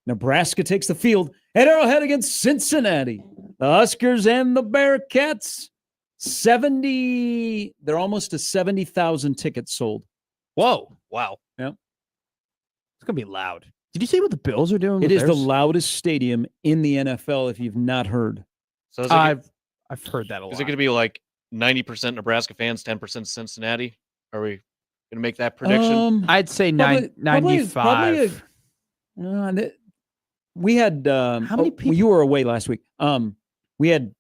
[SPEAKER 1] Nebraska takes the field at Arrowhead against Cincinnati. The Huskers and the Bearcats, they're almost to 70,000 tickets sold.
[SPEAKER 2] Whoa.
[SPEAKER 3] Wow.
[SPEAKER 2] It's going to be loud. Did you see what the Bills are doing?
[SPEAKER 1] It
[SPEAKER 2] with
[SPEAKER 1] is the
[SPEAKER 2] theirs?
[SPEAKER 1] loudest stadium in the NFL, if you've not heard.
[SPEAKER 3] So is
[SPEAKER 2] I've heard that a lot.
[SPEAKER 3] it going to be like 90% Nebraska fans, 10% Cincinnati? Are we going to make that prediction?
[SPEAKER 2] I'd say
[SPEAKER 1] Probably-
[SPEAKER 2] 95.
[SPEAKER 1] We had
[SPEAKER 2] How many people?
[SPEAKER 1] You were away last week. We had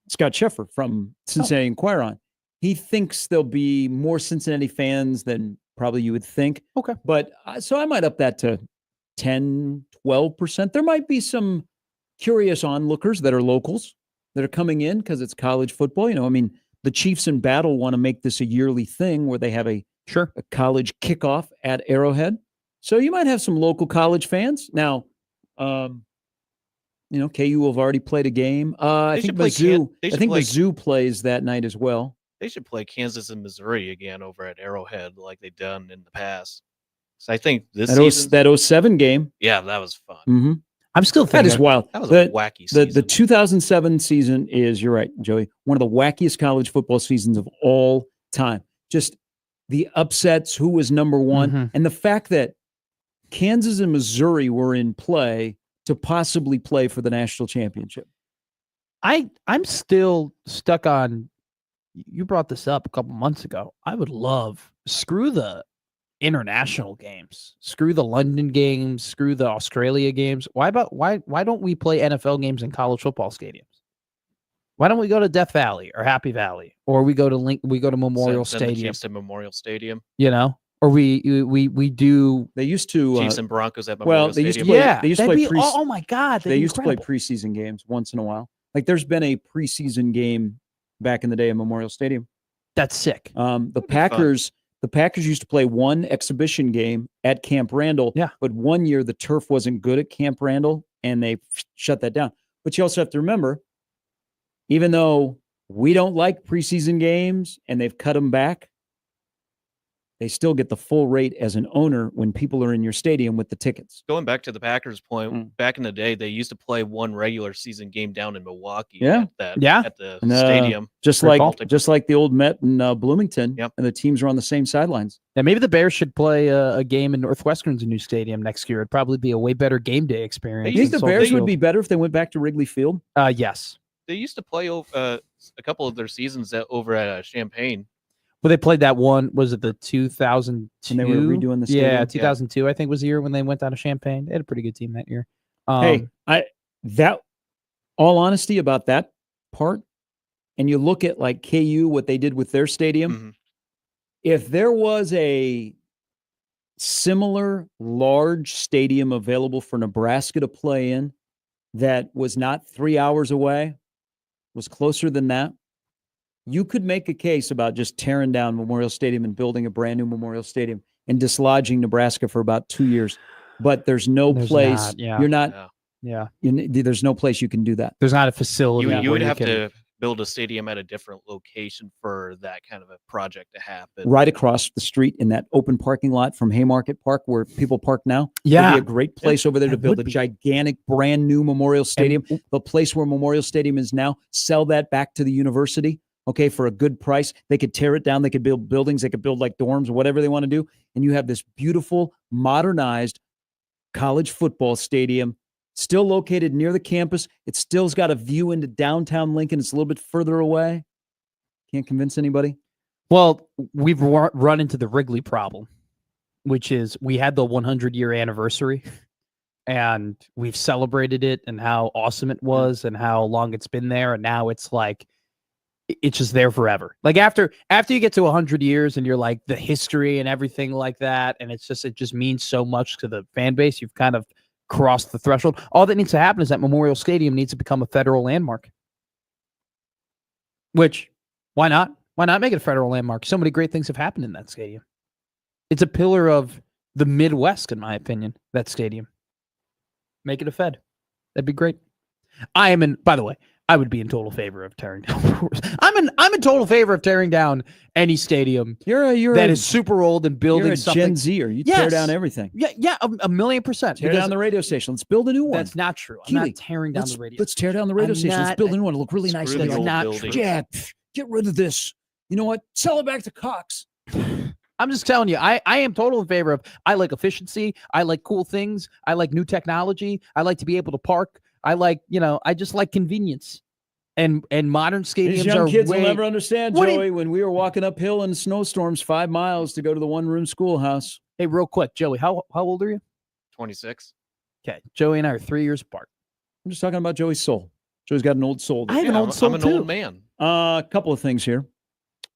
[SPEAKER 1] Scott Sheffer from Cincinnati Enquirer on. He thinks there'll be more Cincinnati fans than probably you would think.
[SPEAKER 2] Okay.
[SPEAKER 1] But so I might up that to 10, 12%. There might be some curious onlookers that are locals that are coming in because it's college football. You know, I mean, the Chiefs in battle want to make this a yearly thing where they have a college kickoff at Arrowhead. So you might have some local college fans. Now, you know, KU have already played a game. I think Mizzou plays that night as well.
[SPEAKER 3] They should play Kansas and Missouri again over at Arrowhead like they've done in the past. So I think this season,
[SPEAKER 1] that 07 game.
[SPEAKER 3] yeah, that was fun.
[SPEAKER 1] Mm-hmm.
[SPEAKER 2] I'm still thinking
[SPEAKER 1] That is wild.
[SPEAKER 3] That was a wacky season.
[SPEAKER 1] The 2007 season is, you're right, Joey, one of the wackiest college football seasons of all time. Just the upsets, who was number one, and the fact that Kansas and Missouri were in play to possibly play for the national championship.
[SPEAKER 2] I'm still stuck on, you brought this up a couple months ago. I would love, screw the international games, screw the London games, screw the Australia games. Why don't we play NFL games in college football stadiums? Why don't we go to Death Valley or Happy Valley, or we go to Memorial
[SPEAKER 3] Send the
[SPEAKER 2] Stadium?
[SPEAKER 3] Chiefs to Memorial Stadium.
[SPEAKER 2] You know, or we do.
[SPEAKER 1] They used to
[SPEAKER 3] Chiefs and Broncos at Memorial
[SPEAKER 1] they used to
[SPEAKER 3] Stadium.
[SPEAKER 1] play, they used to play
[SPEAKER 2] oh my God,
[SPEAKER 1] they used to play preseason games once in a while. Like there's been a preseason game back in the day at Memorial Stadium.
[SPEAKER 2] That's sick.
[SPEAKER 1] The Packers used to play one exhibition game at Camp Randall.
[SPEAKER 2] Yeah.
[SPEAKER 1] But one year the turf wasn't good at Camp Randall and they shut that down. But you also have to remember, even though we don't like preseason games and they've cut them back, they still get the full rate as an owner when people are in your stadium with the tickets.
[SPEAKER 3] Going back to the Packers point, back in the day, they used to play one regular season game down in Milwaukee.
[SPEAKER 1] Yeah.
[SPEAKER 3] At the
[SPEAKER 1] And,
[SPEAKER 3] stadium.
[SPEAKER 1] Just like the old Met in Bloomington.
[SPEAKER 3] Yep.
[SPEAKER 1] And the teams are on the same sidelines.
[SPEAKER 2] Yeah, maybe the Bears should play a game in Northwestern's new stadium next year. It'd probably be a way better game day experience.
[SPEAKER 1] You think the Bears would be better if they went back to Wrigley Field?
[SPEAKER 2] Yes.
[SPEAKER 3] They used to play a couple of their seasons over at Champaign.
[SPEAKER 2] Well, they played that one. Was it the 2002?
[SPEAKER 1] And they were redoing the stadium?
[SPEAKER 2] Yeah, 2002, I think, was the year when they went down to Champaign. They had a pretty good team that year.
[SPEAKER 1] All honesty about that part, and you look at like KU, what they did with their stadium, if there was a similar large stadium available for Nebraska to play in that was not 3 hours away, was closer than that, you could make a case about just tearing down Memorial Stadium and building a brand new Memorial Stadium and dislodging Nebraska for about 2 years. But there's no place. You're not.
[SPEAKER 2] Yeah.
[SPEAKER 1] There's no place you can do that.
[SPEAKER 2] There's not a facility.
[SPEAKER 3] You would have to build a stadium at a different location for that kind of a project to happen.
[SPEAKER 1] Right across the street in that open parking lot from Haymarket Park where people park now.
[SPEAKER 2] Yeah.
[SPEAKER 1] It'd be a great place over there to build a gigantic brand new Memorial Stadium. The place where Memorial Stadium is now, sell that back to the university. Okay, for a good price. They could tear it down. They could build buildings. They could build like dorms or whatever they want to do. And you have this beautiful, modernized college football stadium still located near the campus. It still's got a view into downtown Lincoln. It's a little bit further away. Can't convince anybody.
[SPEAKER 2] Well, we've run into the Wrigley problem, which is we had the 100-year anniversary and we've celebrated it and how awesome it was and how long it's been there. And now it's like, it's just there forever. Like after you get to 100 years and you're like the history and everything like that, and it just means so much to the fan base. You've kind of crossed the threshold. All that needs to happen is that Memorial Stadium needs to become a federal landmark. Which, why not? Why not make it a federal landmark? So many great things have happened in that stadium. It's a pillar of the Midwest, in my opinion, that stadium. Make it a Fed. That'd be great. By the way, I would be in total favor of tearing down. I'm in total favor of tearing down any stadium that is super old and building
[SPEAKER 1] you're a
[SPEAKER 2] something.
[SPEAKER 1] Gen Zer. You tear down everything.
[SPEAKER 2] Yeah, a million percent.
[SPEAKER 1] Tear down the radio station. Let's build a new one.
[SPEAKER 2] That's not true. I'm not tearing down the radio.
[SPEAKER 1] Let's tear down the radio station. Let's build a new one. It'll look really nice.
[SPEAKER 3] Screw the old building.
[SPEAKER 1] Yeah, get rid of this. You know what? Sell it back to Cox.
[SPEAKER 2] I'm just telling you, I am total in favor of. I like efficiency. I like cool things. I like new technology. I like to be able to park. I like, I just like convenience. And modern stadiums
[SPEAKER 1] These young kids will never understand,
[SPEAKER 2] What
[SPEAKER 1] Joey, when we were walking uphill in snowstorms 5 miles to go to the one-room schoolhouse.
[SPEAKER 2] Hey, real quick, Joey, how old are you?
[SPEAKER 3] 26.
[SPEAKER 2] Okay, Joey and I are 3 years apart.
[SPEAKER 1] I'm just talking about Joey's soul. Joey's got an old soul.
[SPEAKER 2] I have an old soul,
[SPEAKER 3] I'm an
[SPEAKER 2] too.
[SPEAKER 3] old man.
[SPEAKER 1] A couple of things here.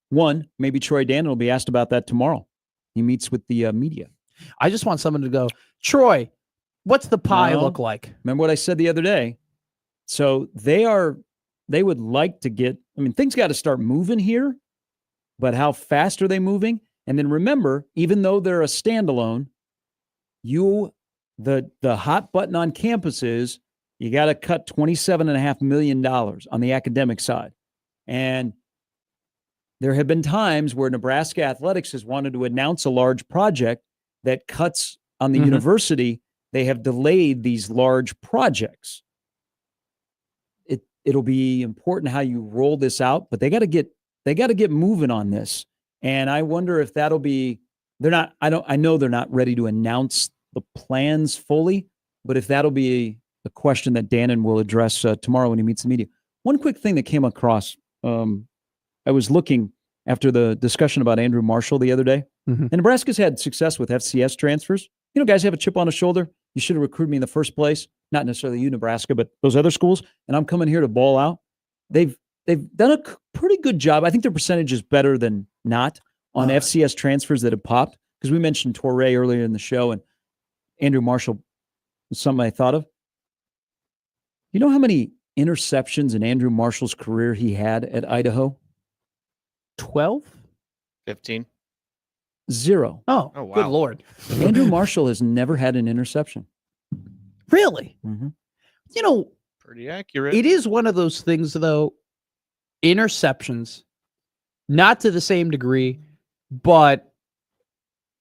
[SPEAKER 1] One, maybe Troy Dannon will be asked about that tomorrow. He meets with the media.
[SPEAKER 2] I just want someone to go, Troy, what's the pie look like?
[SPEAKER 1] Remember what I said the other day? So they would like to get, things got to start moving here, but how fast are they moving? And then remember, even though they're a standalone, the hot button on campus is you got to cut $27.5 million on the academic side. And there have been times where Nebraska athletics has wanted to announce a large project that cuts on the university. They have delayed these large projects. It'll be important how you roll this out, but they got to get moving on this. And I wonder if that'll be, I know they're not ready to announce the plans fully, but if that'll be a question that Dannon will address tomorrow when he meets the media. One quick thing that came across, I was looking after the discussion about Andrew Marshall the other day, and Nebraska's had success with FCS transfers. Guys have a chip on a shoulder. You should have recruited me in the first place. Not necessarily you, Nebraska, but those other schools. And I'm coming here to ball out. They've done a pretty good job. I think their percentage is better than not on FCS transfers that have popped. Because we mentioned Torrey earlier in the show, and Andrew Marshall was something I thought of. You know how many interceptions in Andrew Marshall's career he had at Idaho?
[SPEAKER 2] 12?
[SPEAKER 3] 15.
[SPEAKER 1] 0.
[SPEAKER 2] Oh,
[SPEAKER 3] wow.
[SPEAKER 2] Good Lord.
[SPEAKER 1] Andrew Marshall has never had an interception.
[SPEAKER 2] Really?
[SPEAKER 1] Mm-hmm.
[SPEAKER 3] Pretty accurate.
[SPEAKER 2] It is one of those things, though, interceptions, not to the same degree, but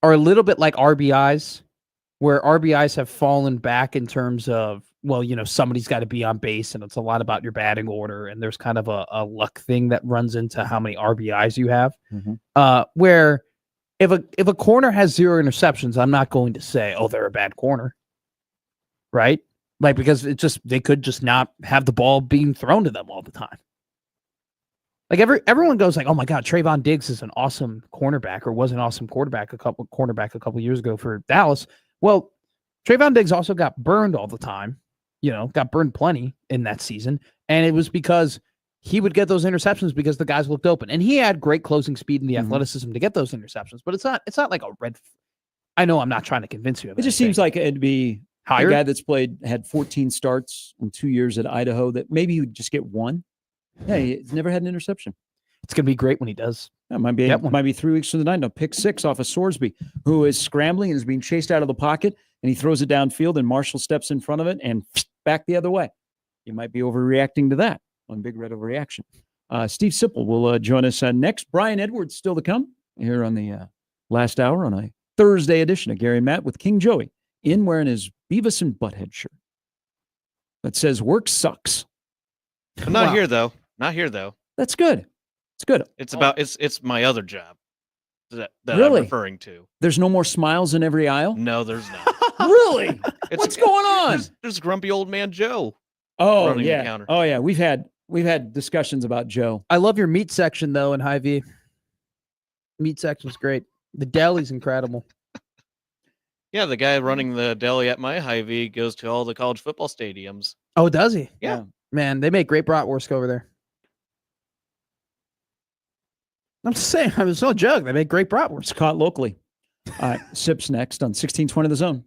[SPEAKER 2] are a little bit like RBIs, where RBIs have fallen back in terms of, somebody's got to be on base, and it's a lot about your batting order, and there's kind of a luck thing that runs into how many RBIs you have, where if a corner has 0 interceptions, I'm not going to say, oh, they're a bad corner. Right? Because they could just not have the ball being thrown to them all the time. Everyone goes like, oh my God, Trayvon Diggs is an awesome cornerback, or was an awesome cornerback a couple years ago for Dallas. Well, Trayvon Diggs also got burned all the time, got burned plenty in that season. And it was because he would get those interceptions because the guys looked open, and he had great closing speed and the athleticism to get those interceptions. But it's not like a red. I know I'm not trying to convince you of it.
[SPEAKER 1] It just seems like it'd be
[SPEAKER 2] higher.
[SPEAKER 1] A guy that's had 14 starts in 2 years at Idaho that maybe he would just get one. Yeah, he's never had an interception.
[SPEAKER 2] It's going to be great when he does.
[SPEAKER 1] That might be 3 weeks from the night. No, pick 6 off of Sorsby, who is scrambling and is being chased out of the pocket, and he throws it downfield, and Marshall steps in front of it and back the other way. You might be overreacting to that. One big red overreaction. Steve Sipple will join us next. Brian Edwards still to come here on the last hour on a Thursday edition of Gary and Matt with King Joey in wearing his Beavis and Butthead shirt that says work sucks.
[SPEAKER 3] I'm not here though. Not here though.
[SPEAKER 1] That's good. It's good.
[SPEAKER 3] It's my other job that
[SPEAKER 1] Really?
[SPEAKER 3] I'm referring to.
[SPEAKER 1] There's no more smiles in every aisle?
[SPEAKER 3] No, there's not.
[SPEAKER 1] Really? What's going on?
[SPEAKER 3] There's grumpy old man Joe.
[SPEAKER 1] Oh
[SPEAKER 3] running the
[SPEAKER 1] yeah.
[SPEAKER 3] counter.
[SPEAKER 1] Oh yeah. We've had discussions about Joe.
[SPEAKER 2] I love your meat section though in Hy-Vee. Meat section's great. The deli's incredible.
[SPEAKER 3] Yeah, the guy running the deli at my Hy-Vee goes to all the college football stadiums.
[SPEAKER 2] Oh, does he?
[SPEAKER 3] Yeah.
[SPEAKER 2] Man, they make great bratwurst over there. I'm just saying, I was no joke. They make great bratwurst.
[SPEAKER 1] It's caught locally. All right, Sips next on 1620 The Zone.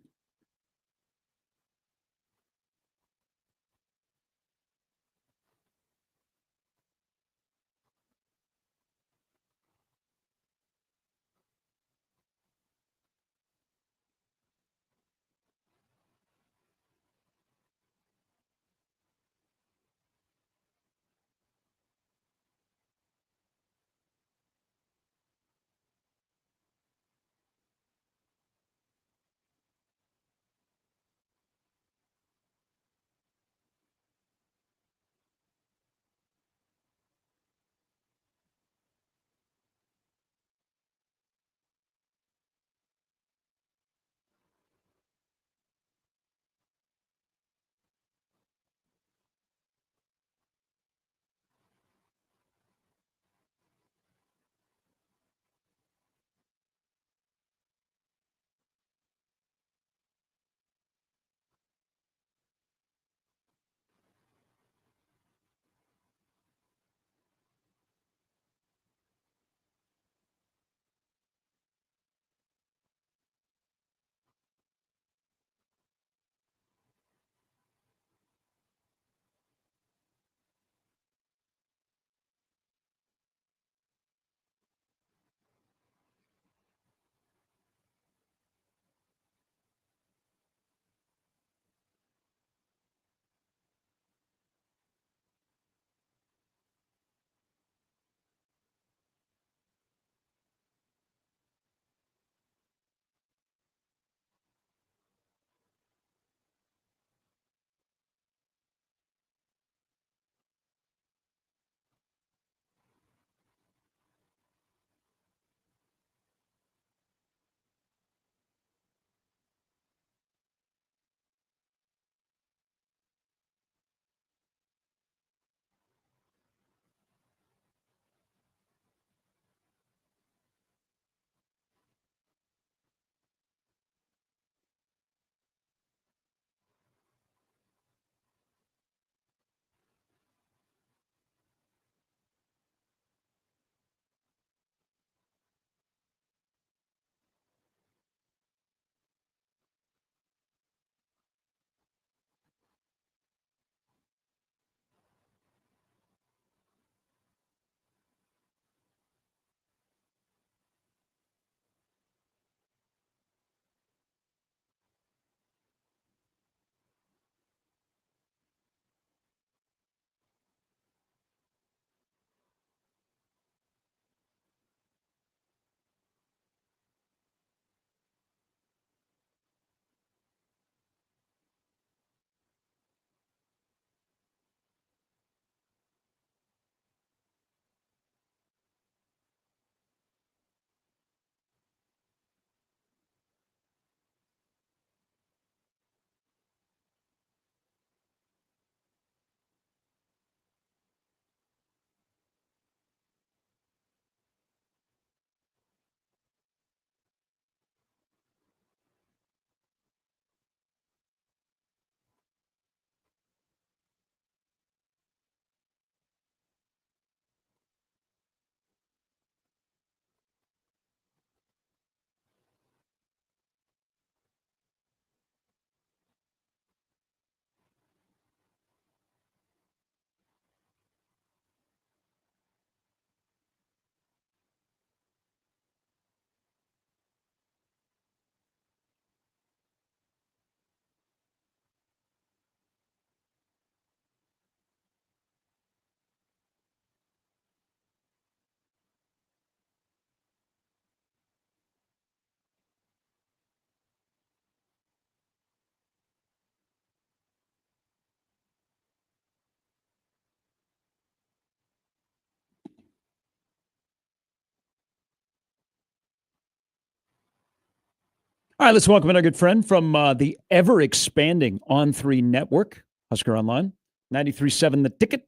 [SPEAKER 1] All right, let's welcome in our good friend from the ever-expanding On3 Network, Husker Online, 93.7 The Ticket.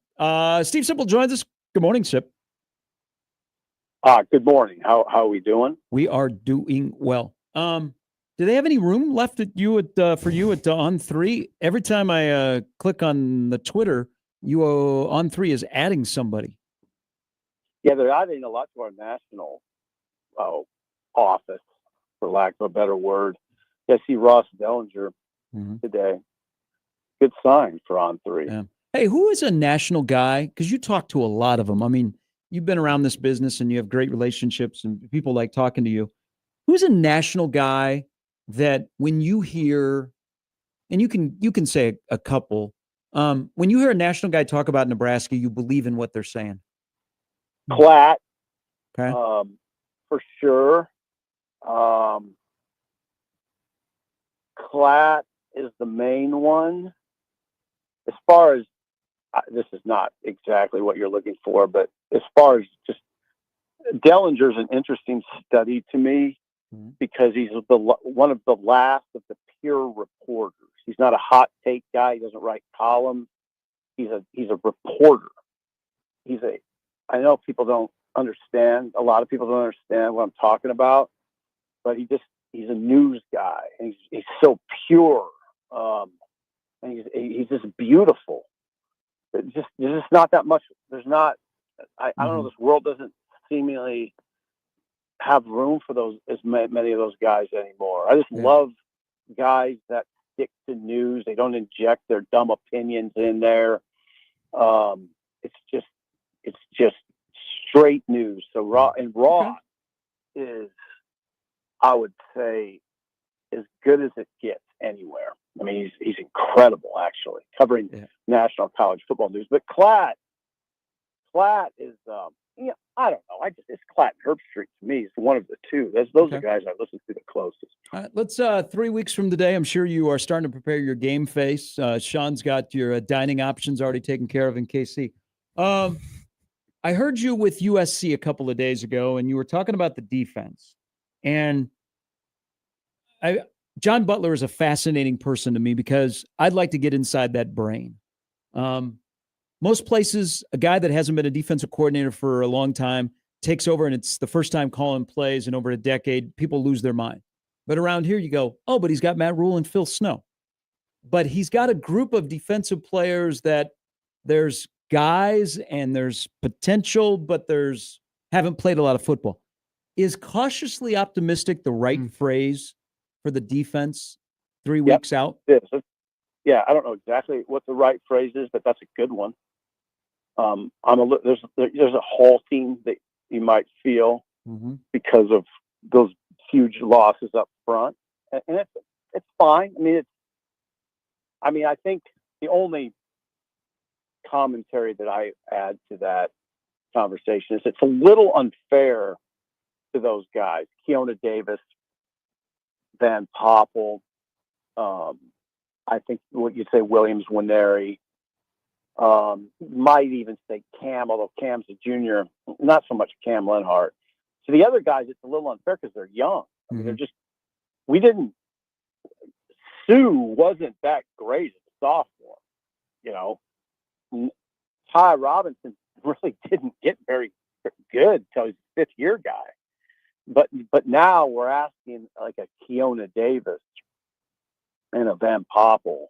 [SPEAKER 1] Steve Sipple joins us. Good morning, Sip.
[SPEAKER 5] Good morning. How are we doing?
[SPEAKER 1] We are doing well. Do they have any room left for you at On3? Every time I click on the Twitter, On3 is adding somebody.
[SPEAKER 5] Yeah, they're adding a lot to our national office, for lack of a better word. I see Ross Dellinger today. Good sign for On3.
[SPEAKER 1] Yeah. Hey, who is a national guy? Because you talk to a lot of them. I mean, you've been around this business and you have great relationships and people like talking to you. Who's a national guy that when you hear, and you can say a couple, when you hear a national guy talk about Nebraska, you believe in what they're saying?
[SPEAKER 5] Platt,
[SPEAKER 1] Okay.
[SPEAKER 5] for sure. Platt is the main one. As far as this is not exactly what you're looking for, but as far as just Dellinger's an interesting study to me because he's one of the last of the pure reporters. He's not a hot take guy. He doesn't write columns. He's a reporter. I know people don't understand. A lot of people don't understand what I'm talking about, but he's a news guy. And he's so pure. And he's just beautiful. There's just not that much. There's not. I don't know. This world doesn't seemingly have room for those as many of those guys anymore. I just love guys that stick to news. They don't inject their dumb opinions in there. It's just straight news. So Ross is, I would say, as good as it gets anywhere. I mean, he's incredible, actually, covering national college football news. But Platt is, I don't know. It's Platt and Herbstreit to me. It's one of the two. Those are guys I listen to the closest.
[SPEAKER 1] All right, let's 3 weeks from today, I'm sure you are starting to prepare your game face. Sean's got your dining options already taken care of in KC. I heard you with USC a couple of days ago, and you were talking about the defense. And John Butler is a fascinating person to me because I'd like to get inside that brain. Most places, a guy that hasn't been a defensive coordinator for a long time takes over, and it's the first time calling plays in over a decade. People lose their mind. But around here, you go, oh, but he's got Matt Rule and Phil Snow. But he's got a group of defensive players that there's guys and there's potential, but haven't played a lot of football. Is cautiously optimistic the right phrase for the defense 3 weeks out?
[SPEAKER 5] Yeah, I don't know exactly what the right phrase is, but that's a good one. There's a halting that you might feel because of those huge losses up front, and it's fine. I mean, I think the only commentary that I add to that conversation is it's a little unfair to those guys, Keona Davis, Van Poppel. I think what you'd say Williams Winery, might even say Cam, although Cam's a junior, not so much Cam Lenhart. So the other guys, it's a little unfair because they're young. I mean, Sue wasn't that great as a sophomore, Ty Robinson really didn't get very good until he's a fifth year guy. But now we're asking like a Keona Davis and a Van Poppel.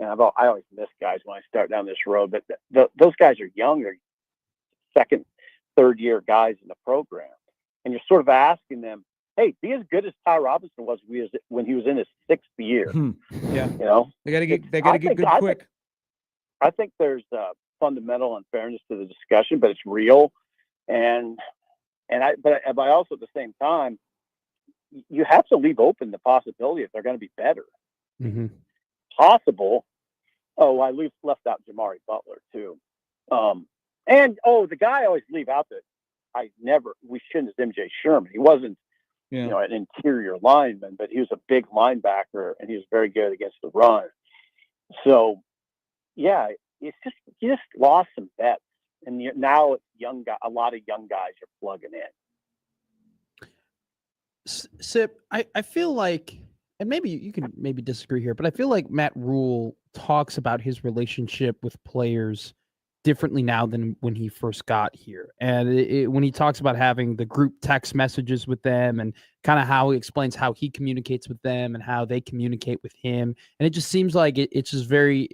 [SPEAKER 5] And I always miss guys when I start down this road, but those guys are young. They're second, third year guys in the program. And you're sort of asking them, hey, be as good as Ty Robinson was when he was in his sixth year.
[SPEAKER 1] Yeah. They got to get good quick.
[SPEAKER 5] I think there's fundamental unfairness to the discussion, but it's real. But I also at the same time, you have to leave open the possibility that they're going to be better. Possible. Oh, I left out Jamari Butler too. The guy I always leave out that we shouldn't is MJ Sherman. He wasn't, an interior lineman, but he was a big linebacker and he was very good against the run. So, yeah, it's just you just lost some bets, and now it's a lot of young guys are plugging in.
[SPEAKER 2] Sip, I feel like and maybe you can disagree here, but I feel like Matt Rule talks about his relationship with players differently now than when he first got here. And when he talks about having the group text messages with them and kind of how he explains how he communicates with them and how they communicate with him. And it just seems like it's very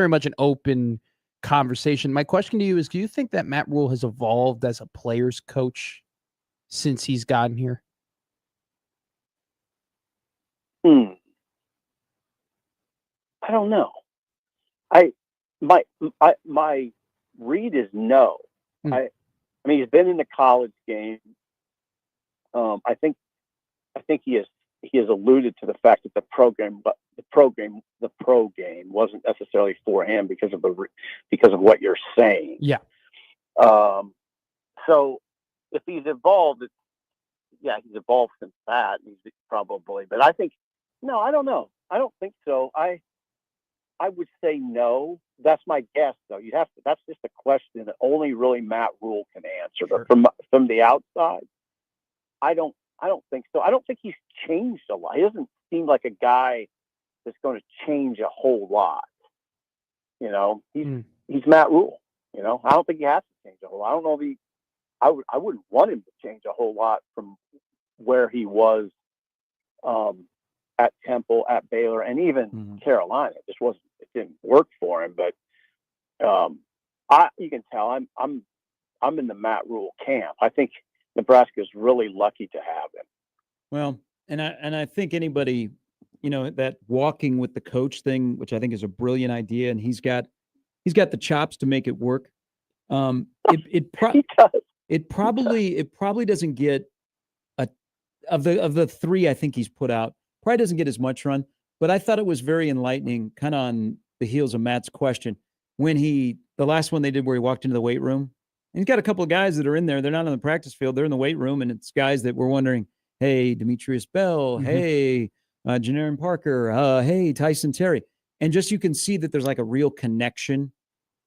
[SPEAKER 2] much an open conversation. My question to you is, do you think that Matt Rule has evolved as a player's coach since he's gotten here?
[SPEAKER 5] I don't know. My read is no. I mean, he's been in the college game. I think he has alluded to the fact that the pro game wasn't necessarily for him because of what you're saying.
[SPEAKER 2] Yeah.
[SPEAKER 5] So if he's evolved, he's evolved since that. He's probably, but I think no. I don't know. I don't think so. I would say no. That's my guess, though. That's just a question that only really Matt Rule can answer.
[SPEAKER 2] Sure.
[SPEAKER 5] But from the outside, I don't think so. I don't think he's changed a lot. He doesn't seem like a guy that's going to change a whole lot. You know, he's Matt Rule. You know, I don't think he has to change a whole lot. I don't know if I wouldn't want him to change a whole lot from where he was at Temple, at Baylor, and even Carolina. It didn't work for him. But you can tell I'm in the Matt Rule camp. I think Nebraska's really lucky to have him.
[SPEAKER 1] Well, and I think anybody, that walking with the coach thing, which I think is a brilliant idea, and he's got the chops to make it work. It probably doesn't get of the three I think he's put out, probably doesn't get as much run. But I thought it was very enlightening, kind of on the heels of Matt's question, when the last one they did where he walked into the weight room. And he's got a couple of guys that are in there. They're not on the practice field. They're in the weight room, and it's guys that were wondering, hey, Demetrius Bell, hey, Janarin Parker, hey, Tyson Terry. And just you can see that there's like a real connection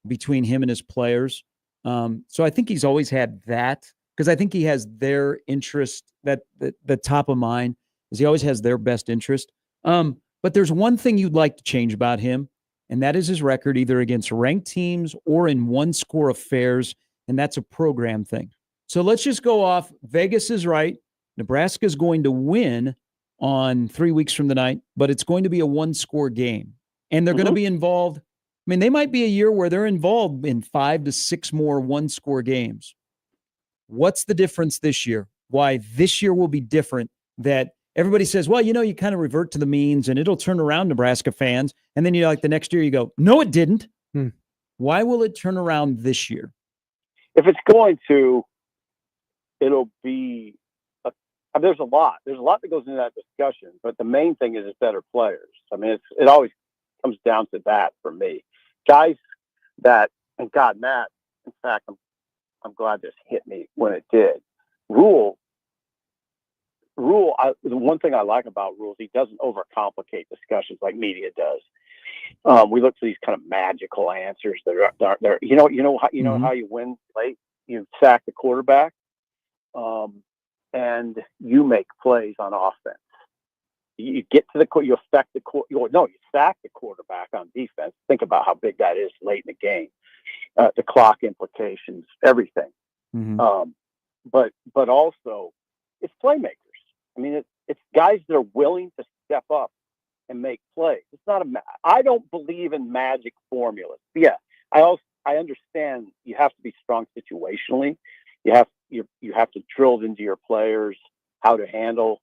[SPEAKER 1] between him and his players. So I think he's always had that, because I think he has their interest, that the top of mind is he always has their best interest. But there's one thing you'd like to change about him, and that is his record either against ranked teams or in one-score affairs, and that's a program thing. So let's just go off. Vegas is right. Nebraska's going to win on 3 weeks from tonight, but it's going to be a one-score game, and they're going to be involved. I mean, they might be a year where they're involved in 5 to 6 more one-score games. What's the difference this year? Why this year will be different, that everybody says, well, you kind of revert to the means and it'll turn around, Nebraska fans. And then the next year you go, no, it didn't. Why will it turn around this year?
[SPEAKER 5] If it's going to, it'll be, there's a lot that goes into that discussion, but the main thing is it's better players. I mean, it always comes down to that for me. Guys that, and God, Matt, in fact, I'm glad this hit me when it did. Rule, the one thing I like about Rule is he doesn't overcomplicate discussions like media does. We look for these kind of magical answers that are how you win late. You sack the quarterback, and you make plays on offense. You get to the you affect the you sack the quarterback on defense. Think about how big that is late in the game, the clock implications, everything. But also it's playmakers. I mean, it's guys that are willing to step up and make plays. It's not I don't believe in magic formulas. Yeah, I understand you have to be strong situationally. You have to drill into your players how to handle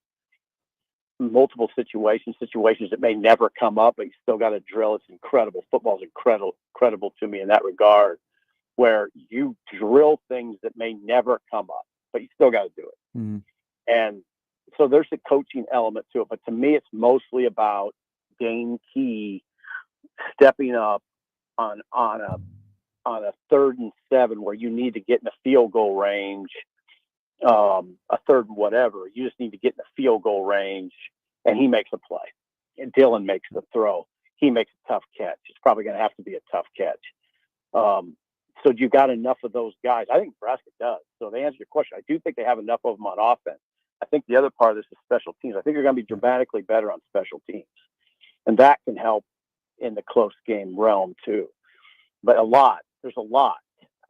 [SPEAKER 5] multiple situations that may never come up, but you still got to drill. It's incredible. Football's incredible to me in that regard, where you drill things that may never come up, but you still got to do it. And so there's a coaching element to it, but to me, it's mostly about game key, stepping up on a 3rd and 7 where you need to get in the field goal range, a 3rd and whatever. You just need to get in the field goal range, and he makes a play. And Dylan makes the throw. He makes a tough catch. It's probably going to have to be a tough catch. So you got enough of those guys. I think Nebraska does. So to answer your question, I do think they have enough of them on offense. I think the other part of this is special teams. I think you're going to be dramatically better on special teams, and that can help in the close game realm too. But there's a lot.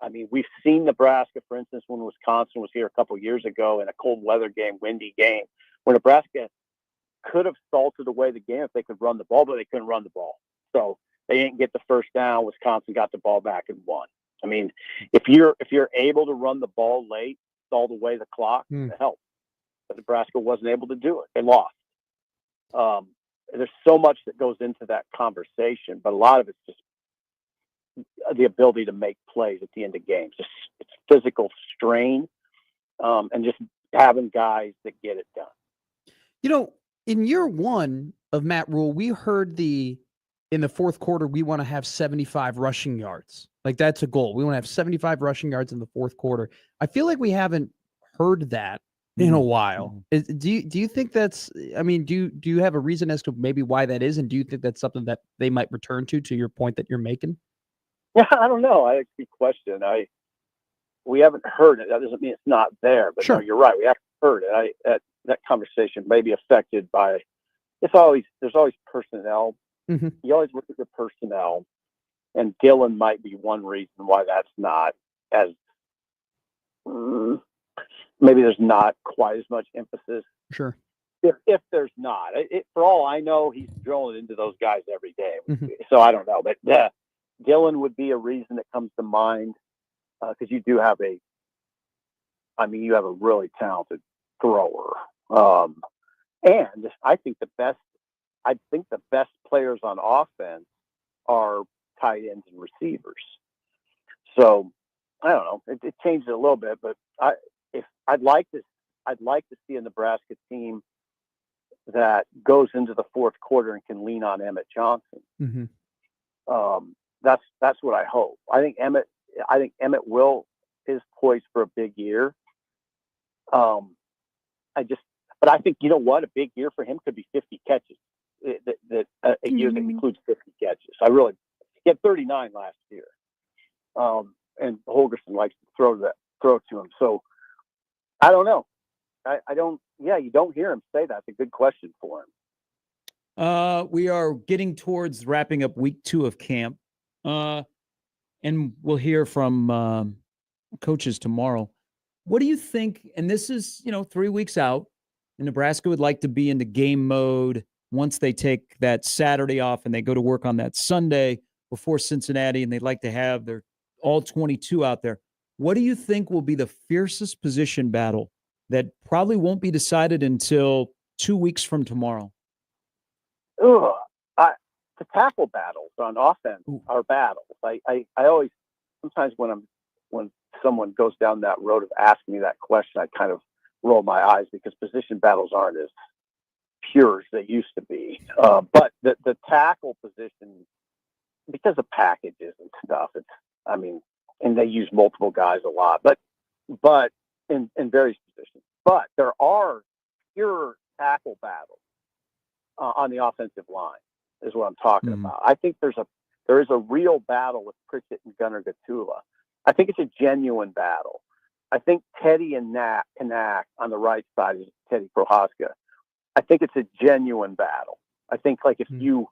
[SPEAKER 5] I mean, we've seen Nebraska, for instance, when Wisconsin was here a couple of years ago in a cold weather game, windy game, where Nebraska could have salted away the game if they could run the ball, but they couldn't run the ball. So they didn't get the first down. Wisconsin got the ball back and won. I mean, if you're able to run the ball late, salt away the clock, it helps. But Nebraska wasn't able to do it. They lost. There's so much that goes into that conversation, but a lot of it's just the ability to make plays at the end of games. It's physical strain, and just having guys that get it done.
[SPEAKER 2] You know, in year one of Matt Rule, we heard in the fourth quarter, we want to have 75 rushing yards. Like, that's a goal. We want to have 75 rushing yards in the fourth quarter. I feel like we haven't heard that in a while. Do you think that's, I mean, do you have a reason as to maybe why that is? And do you think that's something that they might return to your point that you're making?
[SPEAKER 5] Yeah, I don't know. I actually question. We haven't heard it. That doesn't mean it's not there, but
[SPEAKER 2] sure.
[SPEAKER 5] No, you're right. We haven't heard it. That conversation may be affected by. There's always personnel.
[SPEAKER 2] Mm-hmm.
[SPEAKER 5] You always look at the personnel, and Dillon might be one reason why that's not as. Maybe there's not quite as much emphasis.
[SPEAKER 2] Sure.
[SPEAKER 5] If there's not, for all I know, he's drilling into those guys every day.
[SPEAKER 2] Mm-hmm.
[SPEAKER 5] So I don't know, but Dillon would be a reason that comes to mind, because you do have you have a really talented thrower, and I think the best players on offense are tight ends and receivers. So I don't know. It changed a little bit, but I'd like to see a Nebraska team that goes into the fourth quarter and can lean on Emmett Johnson.
[SPEAKER 2] Mm-hmm.
[SPEAKER 5] That's what I hope. I think Emmett is poised for a big year. But I think, you know what, a big year for him could be 50 catches. A year that includes 50 catches. He had 39 last year. And Holgerson likes to throw to him. So I don't know. You don't hear him say that. It's a good question for him.
[SPEAKER 1] We are getting towards wrapping up week 2 of camp. And we'll hear from coaches tomorrow. What do you think? And this is, 3 weeks out, and Nebraska would like to be into game mode once they take that Saturday off and they go to work on that Sunday before Cincinnati, and they'd like to have their all 22 out there. What do you think will be the fiercest position battle that probably won't be decided until 2 weeks from tomorrow?
[SPEAKER 5] The tackle battles on offense are battles. I always, sometimes when someone goes down that road of asking me that question, I kind of roll my eyes, because position battles aren't as pure as they used to be. But the tackle position, because of packages and stuff, and they use multiple guys a lot, but in various positions. But there are pure tackle battles on the offensive line, is what I'm talking about. I think there is a real battle with Pritchett and Gunnar Gatula. I think it's a genuine battle. I think Teddy and Kanak on the right side is Teddy Prohaska. I think it's a genuine battle. I think, like, if you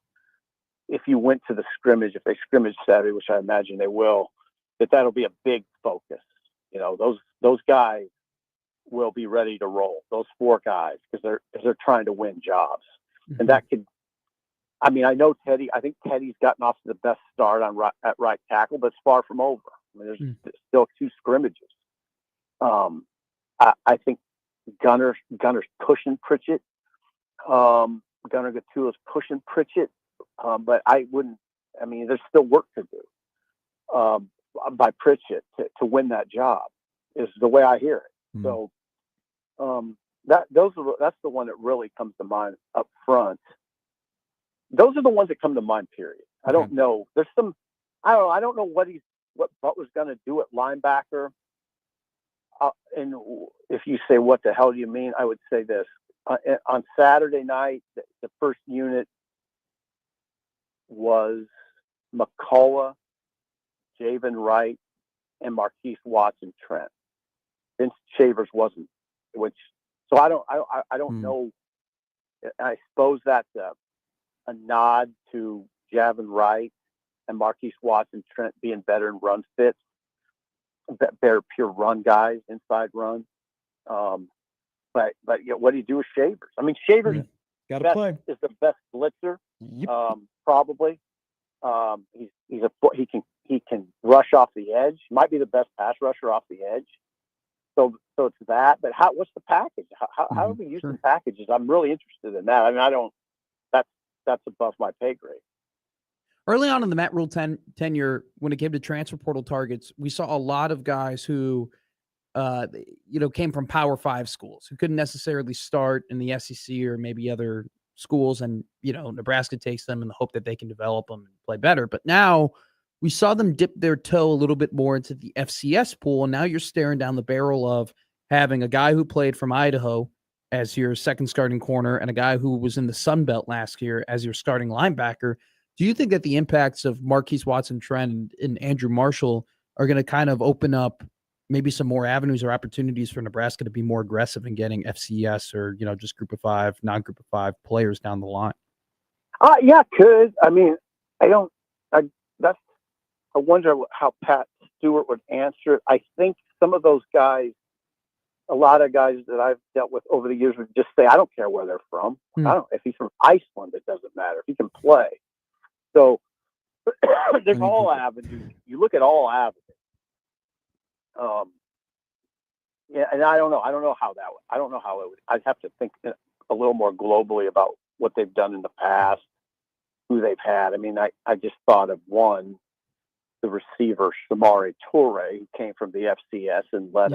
[SPEAKER 5] went to the scrimmage, if they scrimmage Saturday, which I imagine they will, that'll be a big focus. Those guys will be ready to roll. Those 4 guys, because they're trying to win jobs, and that could. I know Teddy. I think Teddy's gotten off to the best start at right tackle, but it's far from over. There's still 2 scrimmages. I think Gunner's pushing Pritchett. Gunnar Gatula's pushing Pritchett, but I wouldn't. There's still work to do by Pritchett to win that job, is the way I hear it. So that's the one that really comes to mind up front. Those are the ones that come to mind, period. I don't know. There's some, I don't know what Butler's going to do at linebacker. And if you say, what the hell do you mean? I would say this. On Saturday night, the first unit was McCullough, Javen Wright, and Marquise Watson Trent. Vince Shavers wasn't, So I don't know. I suppose that's a nod to Javin Wright and Marquise Watson Trent being better in run fits, better pure run guys, inside run. But what do you do with Shavers? I mean, Shavers
[SPEAKER 1] got to play.
[SPEAKER 5] Is the best blitzer,
[SPEAKER 1] Yep.
[SPEAKER 5] probably. He can rush off the edge. He might be the best pass rusher off the edge. So it's that. But what's the package? How are we using packages? I'm really interested in that. I mean, that's above my pay grade.
[SPEAKER 2] Early on in the Matt Rule tenure, when it came to transfer portal targets, we saw a lot of guys who, came from Power 5 schools who couldn't necessarily start in the SEC or maybe other schools. And, Nebraska takes them in the hope that they can develop them and play better. But now we saw them dip their toe a little bit more into the FCS pool. And now you're staring down the barrel of having a guy who played from Idaho as your second starting corner and a guy who was in the Sun Belt last year as your starting linebacker. Do you think that the impacts of Marquise Watson Trent and Andrew Marshall are going to kind of open up maybe some more avenues or opportunities for Nebraska to be more aggressive in getting FCS or, just group of 5, non-group of 5 players down the line?
[SPEAKER 5] Yeah, could. I mean, I wonder how Pat Stewart would answer it. I think some of those guys, a lot of guys that I've dealt with over the years would just say, I don't care where they're from. If he's from Iceland, it doesn't matter. If he can play. So there's all avenues. You look at all avenues. And I don't know. I don't know how it would. I'd have to think a little more globally about what they've done in the past, who they've had. I mean, I just thought of one, the receiver Shamari Toure, who came from the FCS and led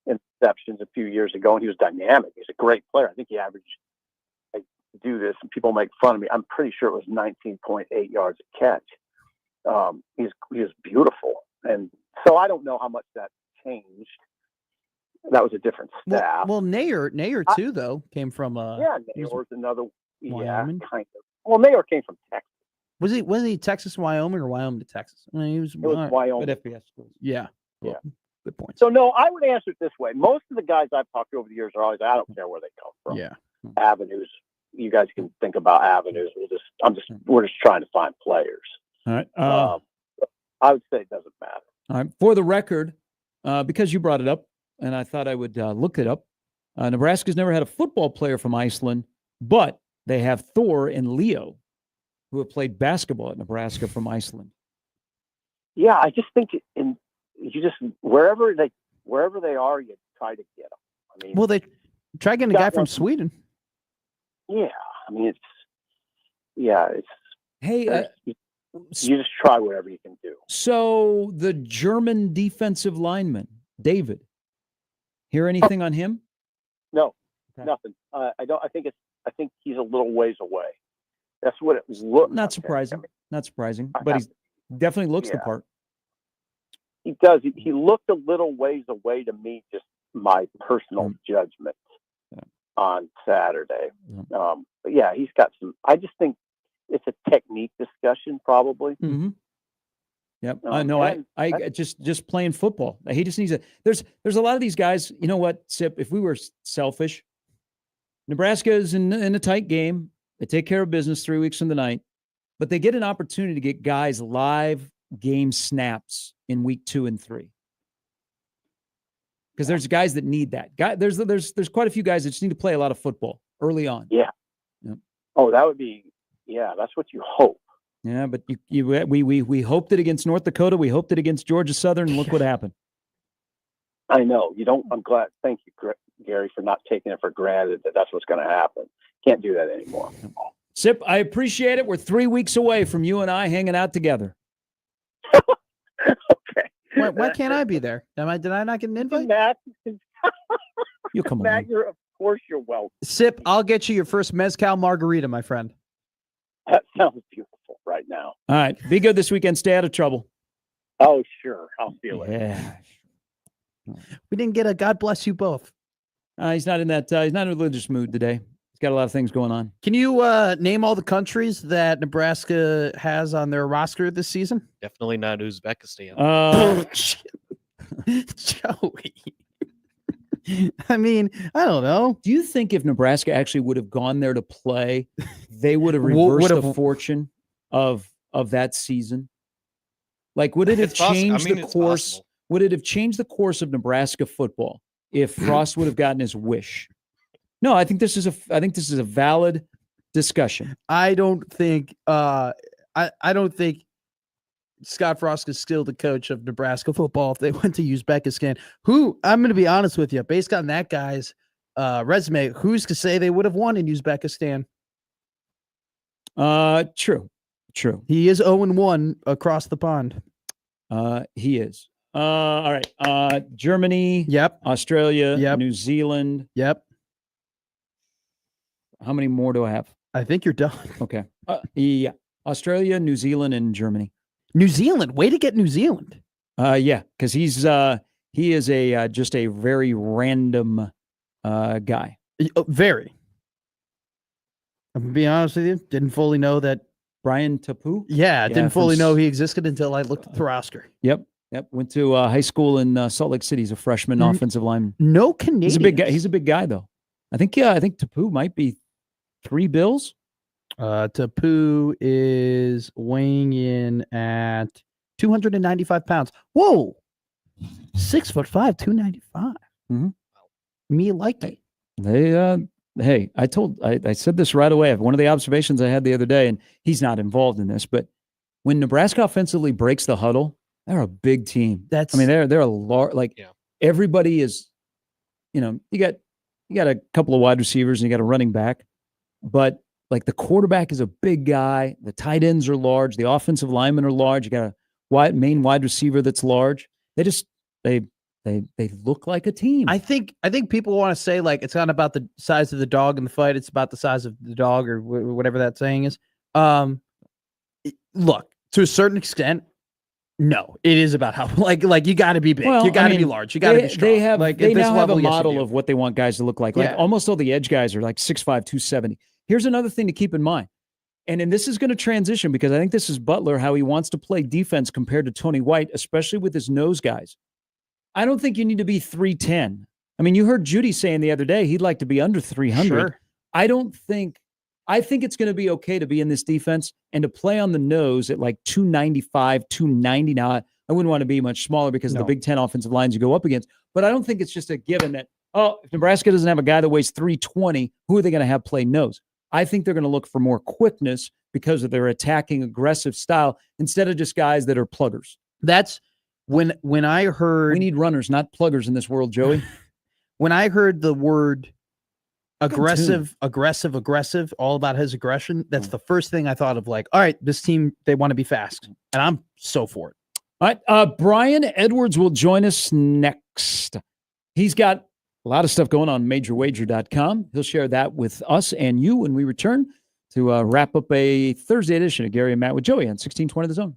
[SPEAKER 5] interceptions a few years ago, and he was dynamic. He's a great player. I think he averaged. I do this, and people make fun of me. I'm pretty sure it was 19.8 yards a catch. He was beautiful, and so I don't know how much that changed. That was a different staff.
[SPEAKER 2] Well, Nair too, though, came from
[SPEAKER 5] Nair's another
[SPEAKER 2] Wyoming.
[SPEAKER 5] kind of. Well, Nair came from Texas.
[SPEAKER 2] Was he Texas, Wyoming, or Wyoming to Texas? I mean,
[SPEAKER 5] It was Wyoming.
[SPEAKER 1] But FBS schools.
[SPEAKER 2] Yeah.
[SPEAKER 5] Yeah.
[SPEAKER 2] Good point.
[SPEAKER 5] So no, I would answer it this way. Most of the guys I've talked to over the years are always, I don't care where they come from.
[SPEAKER 2] Yeah.
[SPEAKER 5] Avenues. You guys can think about avenues. We're just trying to find players.
[SPEAKER 1] All right.
[SPEAKER 5] I would say it doesn't matter.
[SPEAKER 1] All right. For the record, because you brought it up, and I thought I would look it up, Nebraska's never had a football player from Iceland, but they have Thor and Leo, who have played basketball at Nebraska from Iceland.
[SPEAKER 5] Yeah, I just think wherever they are, you try to get them. I mean,
[SPEAKER 2] Well, they try getting a guy from Sweden.
[SPEAKER 5] Yeah, I mean it's.
[SPEAKER 1] Hey,
[SPEAKER 5] you just try whatever you can do.
[SPEAKER 1] so the German defensive lineman, David, hear anything on him?
[SPEAKER 5] No,
[SPEAKER 1] Okay.
[SPEAKER 5] nothing. I think he's a little ways away. That's what it looks.
[SPEAKER 1] Not surprising.
[SPEAKER 5] I mean,
[SPEAKER 1] Not surprising, but he definitely looks the part.
[SPEAKER 5] he does. He looked a little ways away to me, just my personal judgment on Saturday. But yeah, he's got some. I just think it's a technique discussion, probably.
[SPEAKER 1] Mm-hmm. Yep. I just playing football. He just needs there's a lot of these guys. You know what, Sip? If we were selfish, Nebraska is in a tight game. They take care of business 3 weeks from the night, but they get an opportunity to get guys live game snaps in week 2 and 3. Because there's guys that need that. There's quite a few guys that just need to play a lot of football early on.
[SPEAKER 5] Yeah.
[SPEAKER 1] Yep.
[SPEAKER 5] Oh, that would be. Yeah, that's what you hope.
[SPEAKER 1] Yeah, but we hoped it against North Dakota. We hoped it against Georgia Southern, and look what happened.
[SPEAKER 5] I know. You don't. I'm glad. Thank you, Gary, for not taking it for granted that that's what's going to happen. Can't do that anymore.
[SPEAKER 1] Sip, I appreciate it. We're 3 weeks away from you and I hanging out together.
[SPEAKER 5] Okay.
[SPEAKER 2] Why can't I be there? Did I not get an invite?
[SPEAKER 5] Matt,
[SPEAKER 1] You come
[SPEAKER 5] Matt,
[SPEAKER 1] on.
[SPEAKER 5] of course you're welcome.
[SPEAKER 2] Sip, I'll get you your first mezcal margarita, my friend.
[SPEAKER 5] That sounds beautiful right now.
[SPEAKER 1] All right. Be good this weekend. Stay out of trouble.
[SPEAKER 5] Oh, sure. I'll feel it.
[SPEAKER 1] Yeah.
[SPEAKER 2] We didn't get a God bless you both.
[SPEAKER 1] He's not in that. He's not in a religious mood today. He's got a lot of things going on.
[SPEAKER 2] Can you name all the countries that Nebraska has on their roster this season?
[SPEAKER 3] Definitely not Uzbekistan.
[SPEAKER 2] Joey. I mean, I don't know.
[SPEAKER 1] Do you think if Nebraska actually would have gone there to play, they would have
[SPEAKER 2] Wo-
[SPEAKER 1] reversed
[SPEAKER 2] would
[SPEAKER 1] the
[SPEAKER 2] have-
[SPEAKER 1] fortune of that season? Like, would it have
[SPEAKER 3] It's possible.
[SPEAKER 1] changed the
[SPEAKER 3] It's
[SPEAKER 1] course?
[SPEAKER 3] possible.
[SPEAKER 1] Would it have changed the course of Nebraska football if Frost would have gotten his wish? No, I think this is a valid discussion.
[SPEAKER 2] I don't think I don't think Scott Frost is still the coach of Nebraska football if they went to Uzbekistan. Who, I'm going to be honest with you, based on that guy's resume, who's to say they would have won in Uzbekistan?
[SPEAKER 1] True.
[SPEAKER 2] He is 0-1 across the pond.
[SPEAKER 1] He is. All right. Germany.
[SPEAKER 2] Yep.
[SPEAKER 1] Australia.
[SPEAKER 2] Yep.
[SPEAKER 1] New Zealand.
[SPEAKER 2] Yep.
[SPEAKER 1] How many more do I have?
[SPEAKER 2] I think you're done.
[SPEAKER 1] Okay. Yeah. Australia, New Zealand, and Germany.
[SPEAKER 2] New Zealand. Way to get New Zealand.
[SPEAKER 1] Yeah, because he is just a very random guy.
[SPEAKER 2] Very. I'm going to be honest with you. Didn't fully know that.
[SPEAKER 1] Brian Tapu.
[SPEAKER 2] Yeah, didn't
[SPEAKER 1] from
[SPEAKER 2] fully know he existed until I looked at the roster.
[SPEAKER 1] Yep. Went to high school in Salt Lake City. He's a freshman offensive lineman.
[SPEAKER 2] No Canadian.
[SPEAKER 1] He's a big guy. He's a big guy, though. I think Tapu might be 3 bills.
[SPEAKER 2] Tapu is weighing in at 295 pounds. Whoa, 6'5", 295.
[SPEAKER 1] Mhm.
[SPEAKER 2] Me like it.
[SPEAKER 1] Hey, I said this right away. One of the observations I had the other day, and he's not involved in this, but when Nebraska offensively breaks the huddle, they're a big team. They're a large, everybody is, you got a couple of wide receivers and you got a running back, but like the quarterback is a big guy. The tight ends are large. The offensive linemen are large. You got a main wide receiver that's large. They look like a team.
[SPEAKER 2] I think people want to say like it's not about the size of the dog in the fight. It's about the size of the dog or whatever that saying is. Look, to a certain extent, no, it is about how like you got to be big. You got to be large. You got to be strong.
[SPEAKER 1] They now have a model of what they want guys to look like. Like almost all the edge guys are like 6'5", 270. Here's another thing to keep in mind. And this is going to transition because I think this is Butler, how he wants to play defense compared to Tony White, especially with his nose guys. I don't think you need to be 310. I mean, you heard Judy saying the other day he'd like to be under 300.
[SPEAKER 2] Sure.
[SPEAKER 1] I think it's going to be okay to be in this defense and to play on the nose at like 295, 290. Now, I wouldn't want to be much smaller because of the Big Ten offensive lines you go up against, but I don't think it's just a given that, if Nebraska doesn't have a guy that weighs 320, who are they going to have play nose? I think they're going to look for more quickness because of their attacking aggressive style instead of just guys that are pluggers.
[SPEAKER 2] That's when I heard
[SPEAKER 1] we need runners, not pluggers in this world, Joey.
[SPEAKER 2] When I heard the word aggressive, all about his aggression, that's the first thing I thought of. Like, all right, this team, they want to be fast, and I'm so for it.
[SPEAKER 1] All right, Brian Edwards will join us next. He's got a lot of stuff going on MajorWager.com. He'll share that with us and you when we return to wrap up a Thursday edition of Gary and Matt with Joey on 1620 The Zone.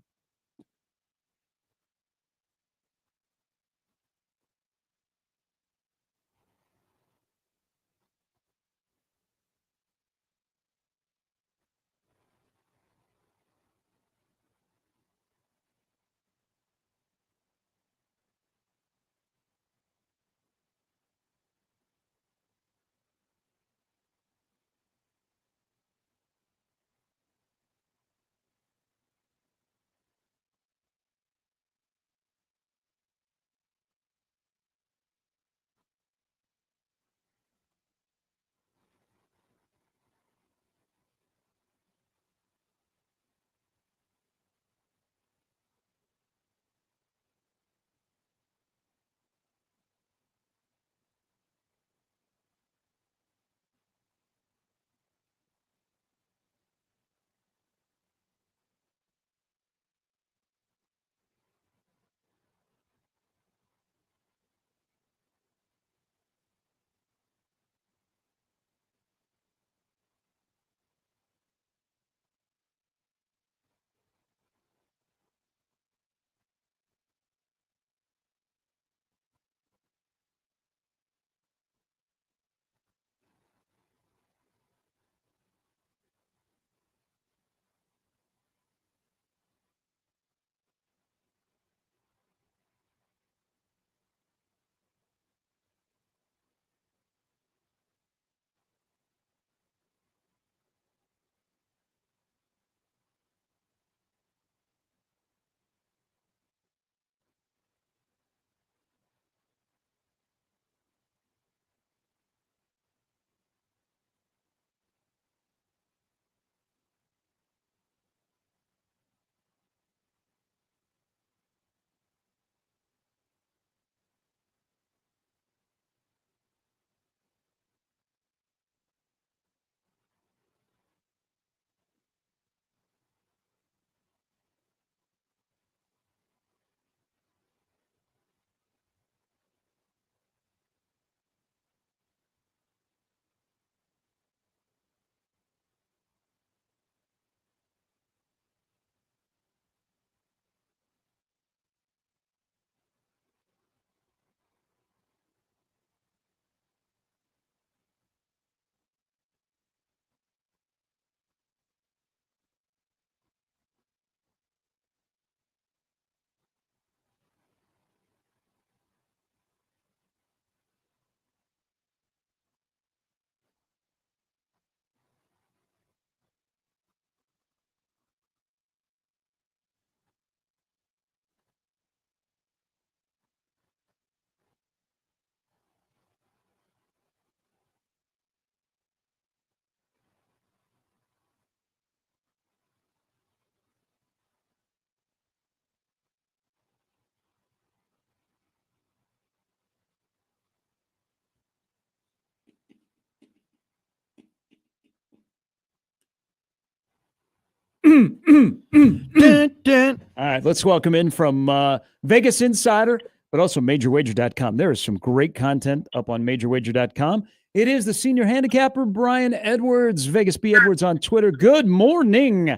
[SPEAKER 2] Dun, dun.
[SPEAKER 1] All right, let's welcome in from Vegas Insider, but also MajorWager.com. There is some great content up on MajorWager.com. It is the senior handicapper, Brian Edwards, Vegas B. Edwards on Twitter. Good morning.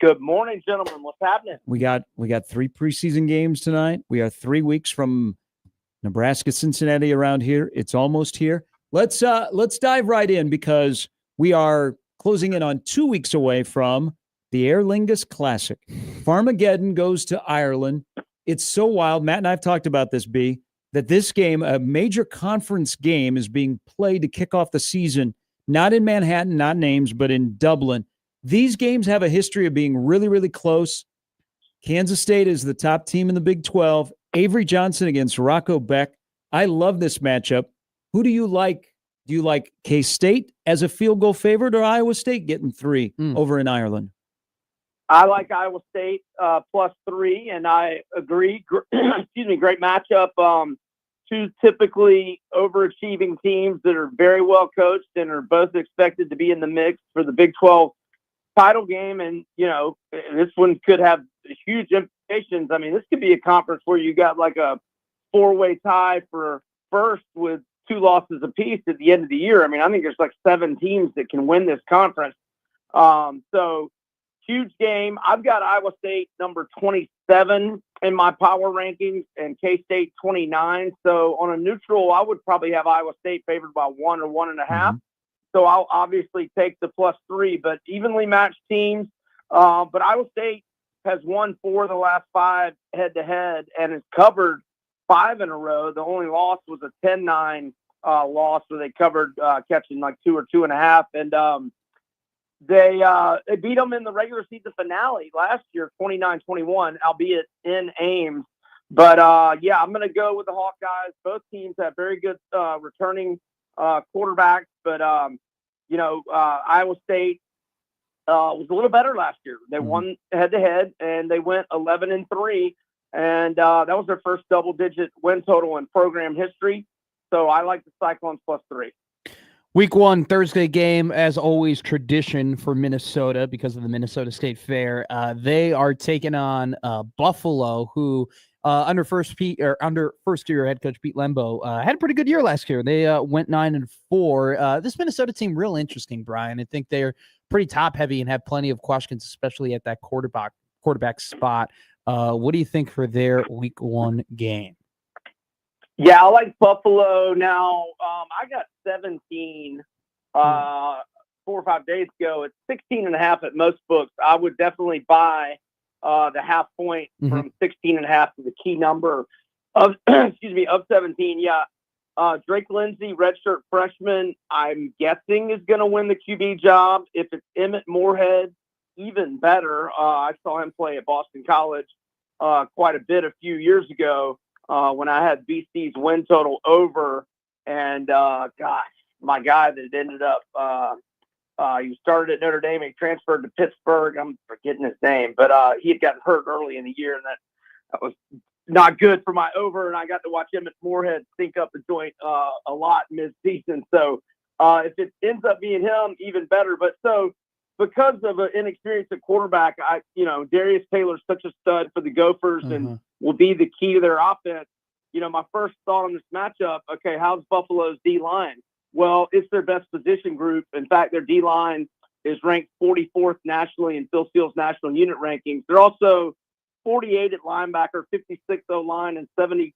[SPEAKER 6] Good morning, gentlemen. What's happening?
[SPEAKER 1] We got 3 preseason games tonight. We are 3 weeks from Nebraska, Cincinnati around here. It's almost here. Let's dive right in because we are closing in on 2 weeks away from the Aer Lingus Classic. Farmageddon goes to Ireland. It's so wild. Matt and I have talked about this, B, that this game, a major conference game, is being played to kick off the season, not in Manhattan, not in Ames, but in Dublin. These games have a history of being really, really close. Kansas State is the top team in the Big 12. Avery Johnson against Rocco Beck. I love this matchup. Who do you like? Do you like K-State as a field goal favorite or Iowa State getting 3 over in Ireland?
[SPEAKER 6] I like Iowa State +3, and I agree. Excuse me, great matchup. 2 typically overachieving teams that are very well coached and are both expected to be in the mix for the Big 12 title game. And, this one could have huge implications. I mean, this could be a conference where you got like a 4-way tie for first with 2 losses apiece at the end of the year. I mean, I think there's like 7 teams that can win this conference. So huge game. I've got Iowa State number 27 in my power rankings and K-State 29. So on a neutral, I would probably have Iowa State favored by 1 or 1.5. So I'll obviously take the +3, but evenly matched teams. But Iowa State has won 4 of the last 5 head-to-head and has covered 5 in a row. The only loss was a 10-9 loss where they covered catching like 2 or 2.5. And they beat them in the regular season finale last year, 29-21, albeit in Ames. But, I'm going to go with the Hawkeyes. Both teams have very good returning quarterbacks. But, Iowa State was a little better last year. They won head-to-head, and they went 11-3. And that was their first double-digit win total in program history. So I like the Cyclones +3.
[SPEAKER 2] Week 1, Thursday game, as always, tradition for Minnesota because of the Minnesota State Fair. They are taking on Buffalo, who under first-year head coach Pete Lembo had a pretty good year last year. They went 9-4. This Minnesota team, real interesting, Brian. I think they're pretty top-heavy and have plenty of questions, especially at that quarterback spot. What do you think for their Week 1 game?
[SPEAKER 6] Yeah, I like Buffalo. Now, I got 17 4 or 5 days ago. It's 16.5 at most books. I would definitely buy the half point from 16.5 to the key number of 17. Yeah, Drake Lindsey, redshirt freshman, I'm guessing is going to win the QB job. If it's Emmett Moorhead, even better. I saw him play at Boston College quite a bit a few years ago. When I had BC's win total over, and my guy that ended up, he started at Notre Dame, he transferred to Pittsburgh. I'm forgetting his name, but he had gotten hurt early in the year, and that was not good for my over. And I got to watch Emmett Moorhead sink up the joint a lot mid-season. So if it ends up being him, even better. But so because of an inexperienced quarterback, Darius Taylor's such a stud for the Gophers and will be the key to their offense. My first thought on this matchup, okay, how's Buffalo's D-line? Well, it's their best position group. In fact, their D-line is ranked 44th nationally in Phil Steele's national unit rankings. They're also 48 at linebacker, 56 O-line, and 72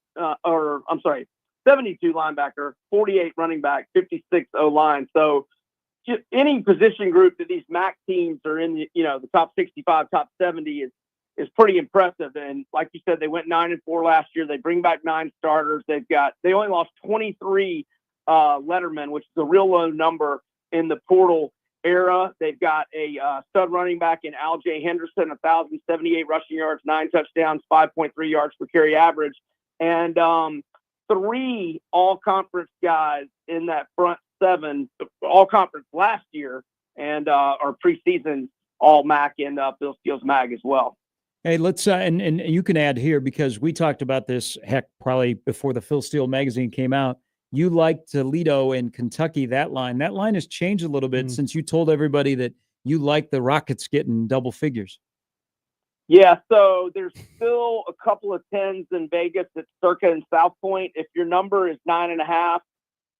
[SPEAKER 6] linebacker, 48 running back, 56 O-line. So just any position group that these MAC teams are in, the top 65, top 70 is pretty impressive. And like you said, they went 9-4 last year. They bring back 9 starters. They only lost 23 lettermen, which is a real low number in the portal era. They've got a stud running back in Al J. Henderson, 1,078 rushing yards, 9 touchdowns, 5.3 yards per carry average, and 3 all-conference guys in that front 7, all-conference last year, and our preseason all-MAC and Bill Steele's MAG as well.
[SPEAKER 1] Hey, let's and you can add here because we talked about this, probably before the Phil Steele magazine came out. You like Toledo and Kentucky, that line. That line has changed a little bit since you told everybody that you like the Rockets getting double figures.
[SPEAKER 6] Yeah, so there's still a couple of 10s in Vegas at Circa and South Point. If your number is 9.5,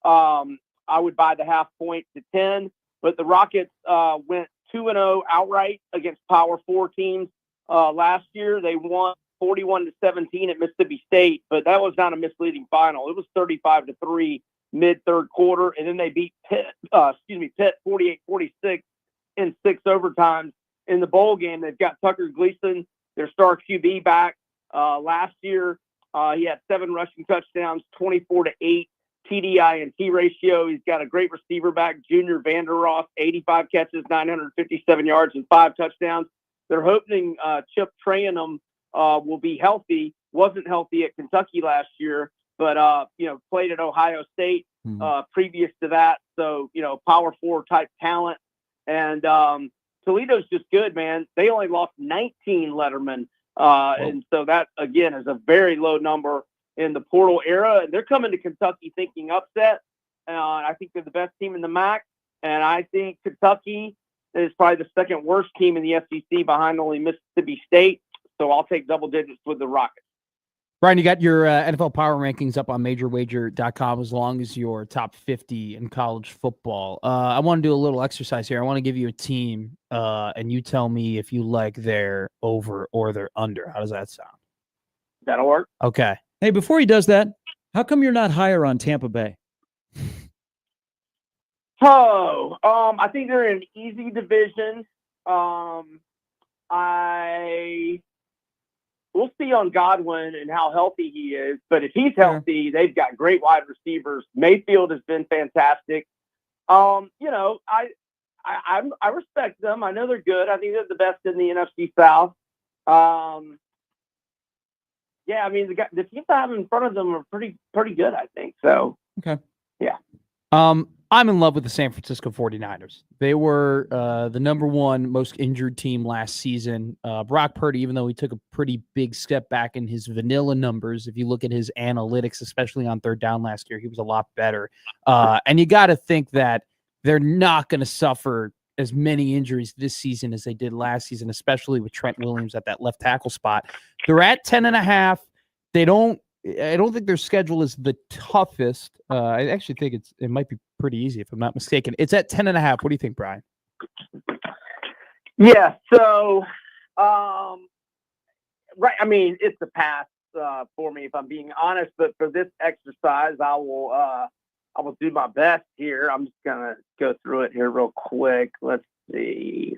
[SPEAKER 6] I would buy the half point to 10. But the Rockets went 2-0 outright against Power 4 teams last year. They won 41-17 at Mississippi State, but that was not a misleading final. It was 35-3 mid third quarter, and then they beat Pitt 48-46 in 6 overtimes. In the bowl game, they've got Tucker Gleason, their star QB, back. Last year, he had 7 rushing touchdowns, 24-8 TDI&T ratio. He's got a great receiver back, Junior Vanderross, 85 catches, 957 yards, and 5 touchdowns. They're hoping Chip Trayanum will be healthy. Wasn't healthy at Kentucky last year, but played at Ohio State previous to that. So Power 4 type talent, and Toledo's just good, man. They only lost 19 Letterman, and so that again is a very low number in the portal era. And they're coming to Kentucky thinking upset. I think they're the best team in the MAC, and I think Kentucky is probably the second worst team in the SEC behind only Mississippi State. So I'll take double digits with the Rockets.
[SPEAKER 2] Brian, you got your NFL power rankings up on majorwager.com as long as your top 50 in college football. I want to do a little exercise here. I want to give you a team, and you tell me if you like their over or their under. How does that sound?
[SPEAKER 6] That'll work.
[SPEAKER 2] Okay.
[SPEAKER 1] Hey, before he does that, how come you're not higher on Tampa Bay?
[SPEAKER 6] I think they're in an easy division. We'll see on Godwin and how healthy he is, but if he's healthy, they've got great wide receivers. Mayfield has been fantastic. I respect them. I know they're good. I think they're the best in the NFC South. The teams I have in front of them are pretty good, I think. So,
[SPEAKER 1] okay.
[SPEAKER 6] Yeah.
[SPEAKER 2] I'm in love with the San Francisco 49ers. They were the number 1 most injured team last season. Brock Purdy, even though he took a pretty big step back in his vanilla numbers, if you look at his analytics, especially on third down last year, he was a lot better. And you got to think that they're not going to suffer as many injuries this season as they did last season, especially with Trent Williams at that left tackle spot. They're at 10.5. I don't think their schedule is the toughest. I actually think it might be pretty easy if I'm not mistaken. It's at 10.5. What do you think, Brian?
[SPEAKER 6] Yeah. So, right. I mean, it's a pass for me if I'm being honest. But for this exercise, I will do my best here. I'm just gonna go through it here real quick. Let's see.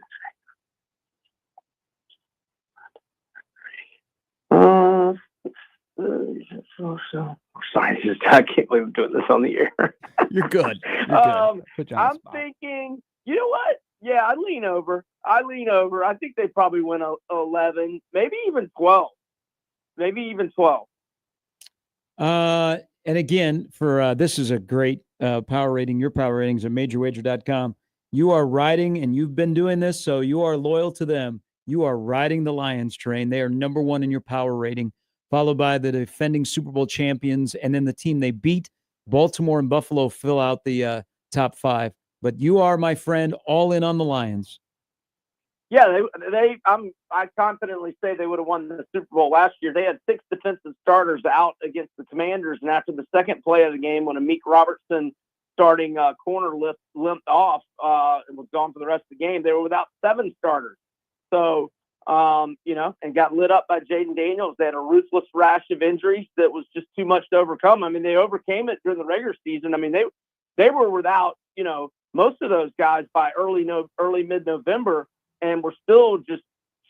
[SPEAKER 6] Sorry, I can't believe I'm doing this on the air.
[SPEAKER 2] You're good.
[SPEAKER 6] I'm thinking, you know what? Yeah, I lean over. I think they probably win 11, maybe even 12.
[SPEAKER 1] And again, for this is a great power rating. Your power ratings at majorwager.com. You are riding, and you've been doing this, so you are loyal to them. You are riding the Lions train. They are number 1 in your power rating, followed by the defending Super Bowl champions, and then the team they beat, Baltimore and Buffalo, fill out the top 5. But you are, my friend, all in on the Lions.
[SPEAKER 6] Yeah, I confidently say they would have won the Super Bowl last year. They had 6 defensive starters out against the Commanders, and after the second play of the game, when Amik Robertson starting corner limped off and was gone for the rest of the game, they were without 7 starters. So, and got lit up by Jaden Daniels. They had a ruthless rash of injuries that was just too much to overcome. I mean, they overcame it during the regular season. I mean, they were without, most of those guys by early mid-November, and were still just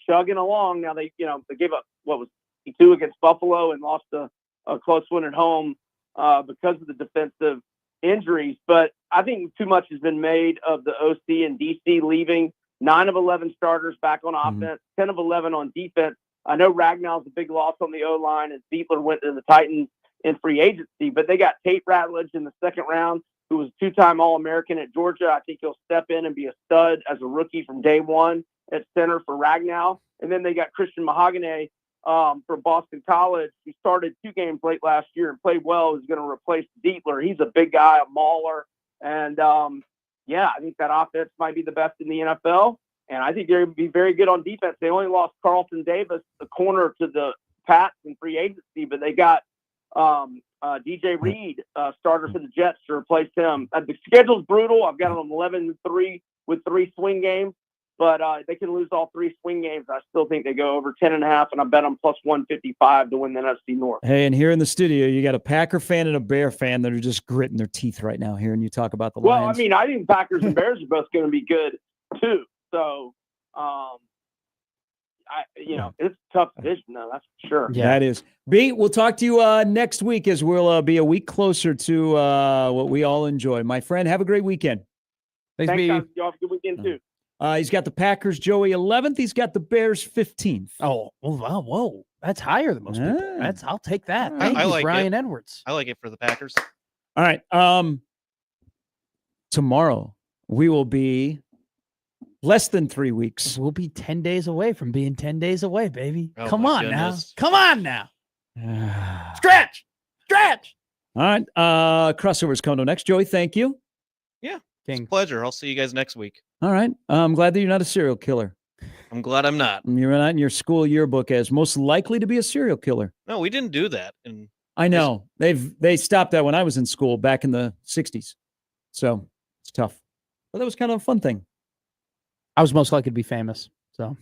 [SPEAKER 6] chugging along. Now they gave up, 2 against Buffalo and lost a close one at home because of the defensive injuries. But I think too much has been made of the OC and DC leaving. 9 of 11 starters back on offense, 10 of 11 on defense. I know Ragnall's a big loss on the O-line, and Zietler went to the Titans in free agency, but they got Tate Ratledge in the second round, who was 2-time All-American at Georgia. I think he'll step in and be a stud as a rookie from day one at center for Ragnall. And then they got Christian Mahogany from Boston College. He started 2 games late last year and played well. He's going to replace Zietler. He's a big guy, a mauler. And, I think that offense might be the best in the NFL. And I think they're going to be very good on defense. They only lost Carlton Davis, the corner, to the Pats in free agency, but they got DJ Reed, starter for the Jets, to replace him. The schedule's brutal. I've got them 11-3 with 3 swing games, but they can lose all 3 swing games. I still think they go over 10.5, and I bet them plus 155 to win the NFC North.
[SPEAKER 1] Hey, and here in the studio, you got a Packer fan and a Bear fan that are just gritting their teeth right now hearing you talk about the Lions.
[SPEAKER 6] Well, I mean, I think Packers and Bears are both going to be good too. So, it's a tough division, though. That's for sure.
[SPEAKER 1] Yeah, that is. B, we'll talk to you next week as we'll be a week closer to what we all enjoy. My friend, have a great weekend.
[SPEAKER 6] Thanks, guys. Y'all have a good weekend too.
[SPEAKER 1] He's got the Packers, Joey, 11th. He's got the Bears, 15th.
[SPEAKER 2] Oh, wow, whoa. That's higher than most people. I'll take that. Thank
[SPEAKER 3] I
[SPEAKER 2] you,
[SPEAKER 3] like
[SPEAKER 2] Brian
[SPEAKER 3] it.
[SPEAKER 2] Edwards.
[SPEAKER 3] I like it for the Packers.
[SPEAKER 1] All right. Tomorrow, we will be less than 3 weeks.
[SPEAKER 2] We'll be 10 days away from being 10 days away, baby.
[SPEAKER 3] Oh,
[SPEAKER 2] Come
[SPEAKER 3] my
[SPEAKER 2] on
[SPEAKER 3] goodness.
[SPEAKER 2] now. Come on now. Stretch.
[SPEAKER 1] All right. Crossovers coming next. Joey, thank you.
[SPEAKER 3] Yeah.
[SPEAKER 2] King.
[SPEAKER 3] It's a pleasure. I'll see you guys next week.
[SPEAKER 1] All right. I'm glad that you're not a serial killer.
[SPEAKER 3] I'm glad I'm not.
[SPEAKER 1] You're not in your school yearbook as most likely to be a serial killer.
[SPEAKER 3] No, we didn't do that. And
[SPEAKER 1] I know. They stopped that when I was in school back in the 60s. So it's tough. But that was kind of a fun thing.
[SPEAKER 2] I was most likely to be famous. So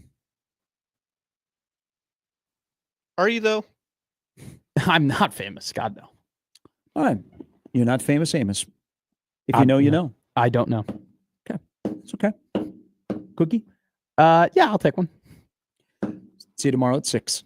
[SPEAKER 3] are you, though?
[SPEAKER 2] I'm not famous. God, no.
[SPEAKER 1] All right. You're not famous, Amos. If you know, you know.
[SPEAKER 2] I don't know.
[SPEAKER 1] Okay. It's okay. Cookie?
[SPEAKER 2] Yeah, I'll take one.
[SPEAKER 1] See you tomorrow at 6.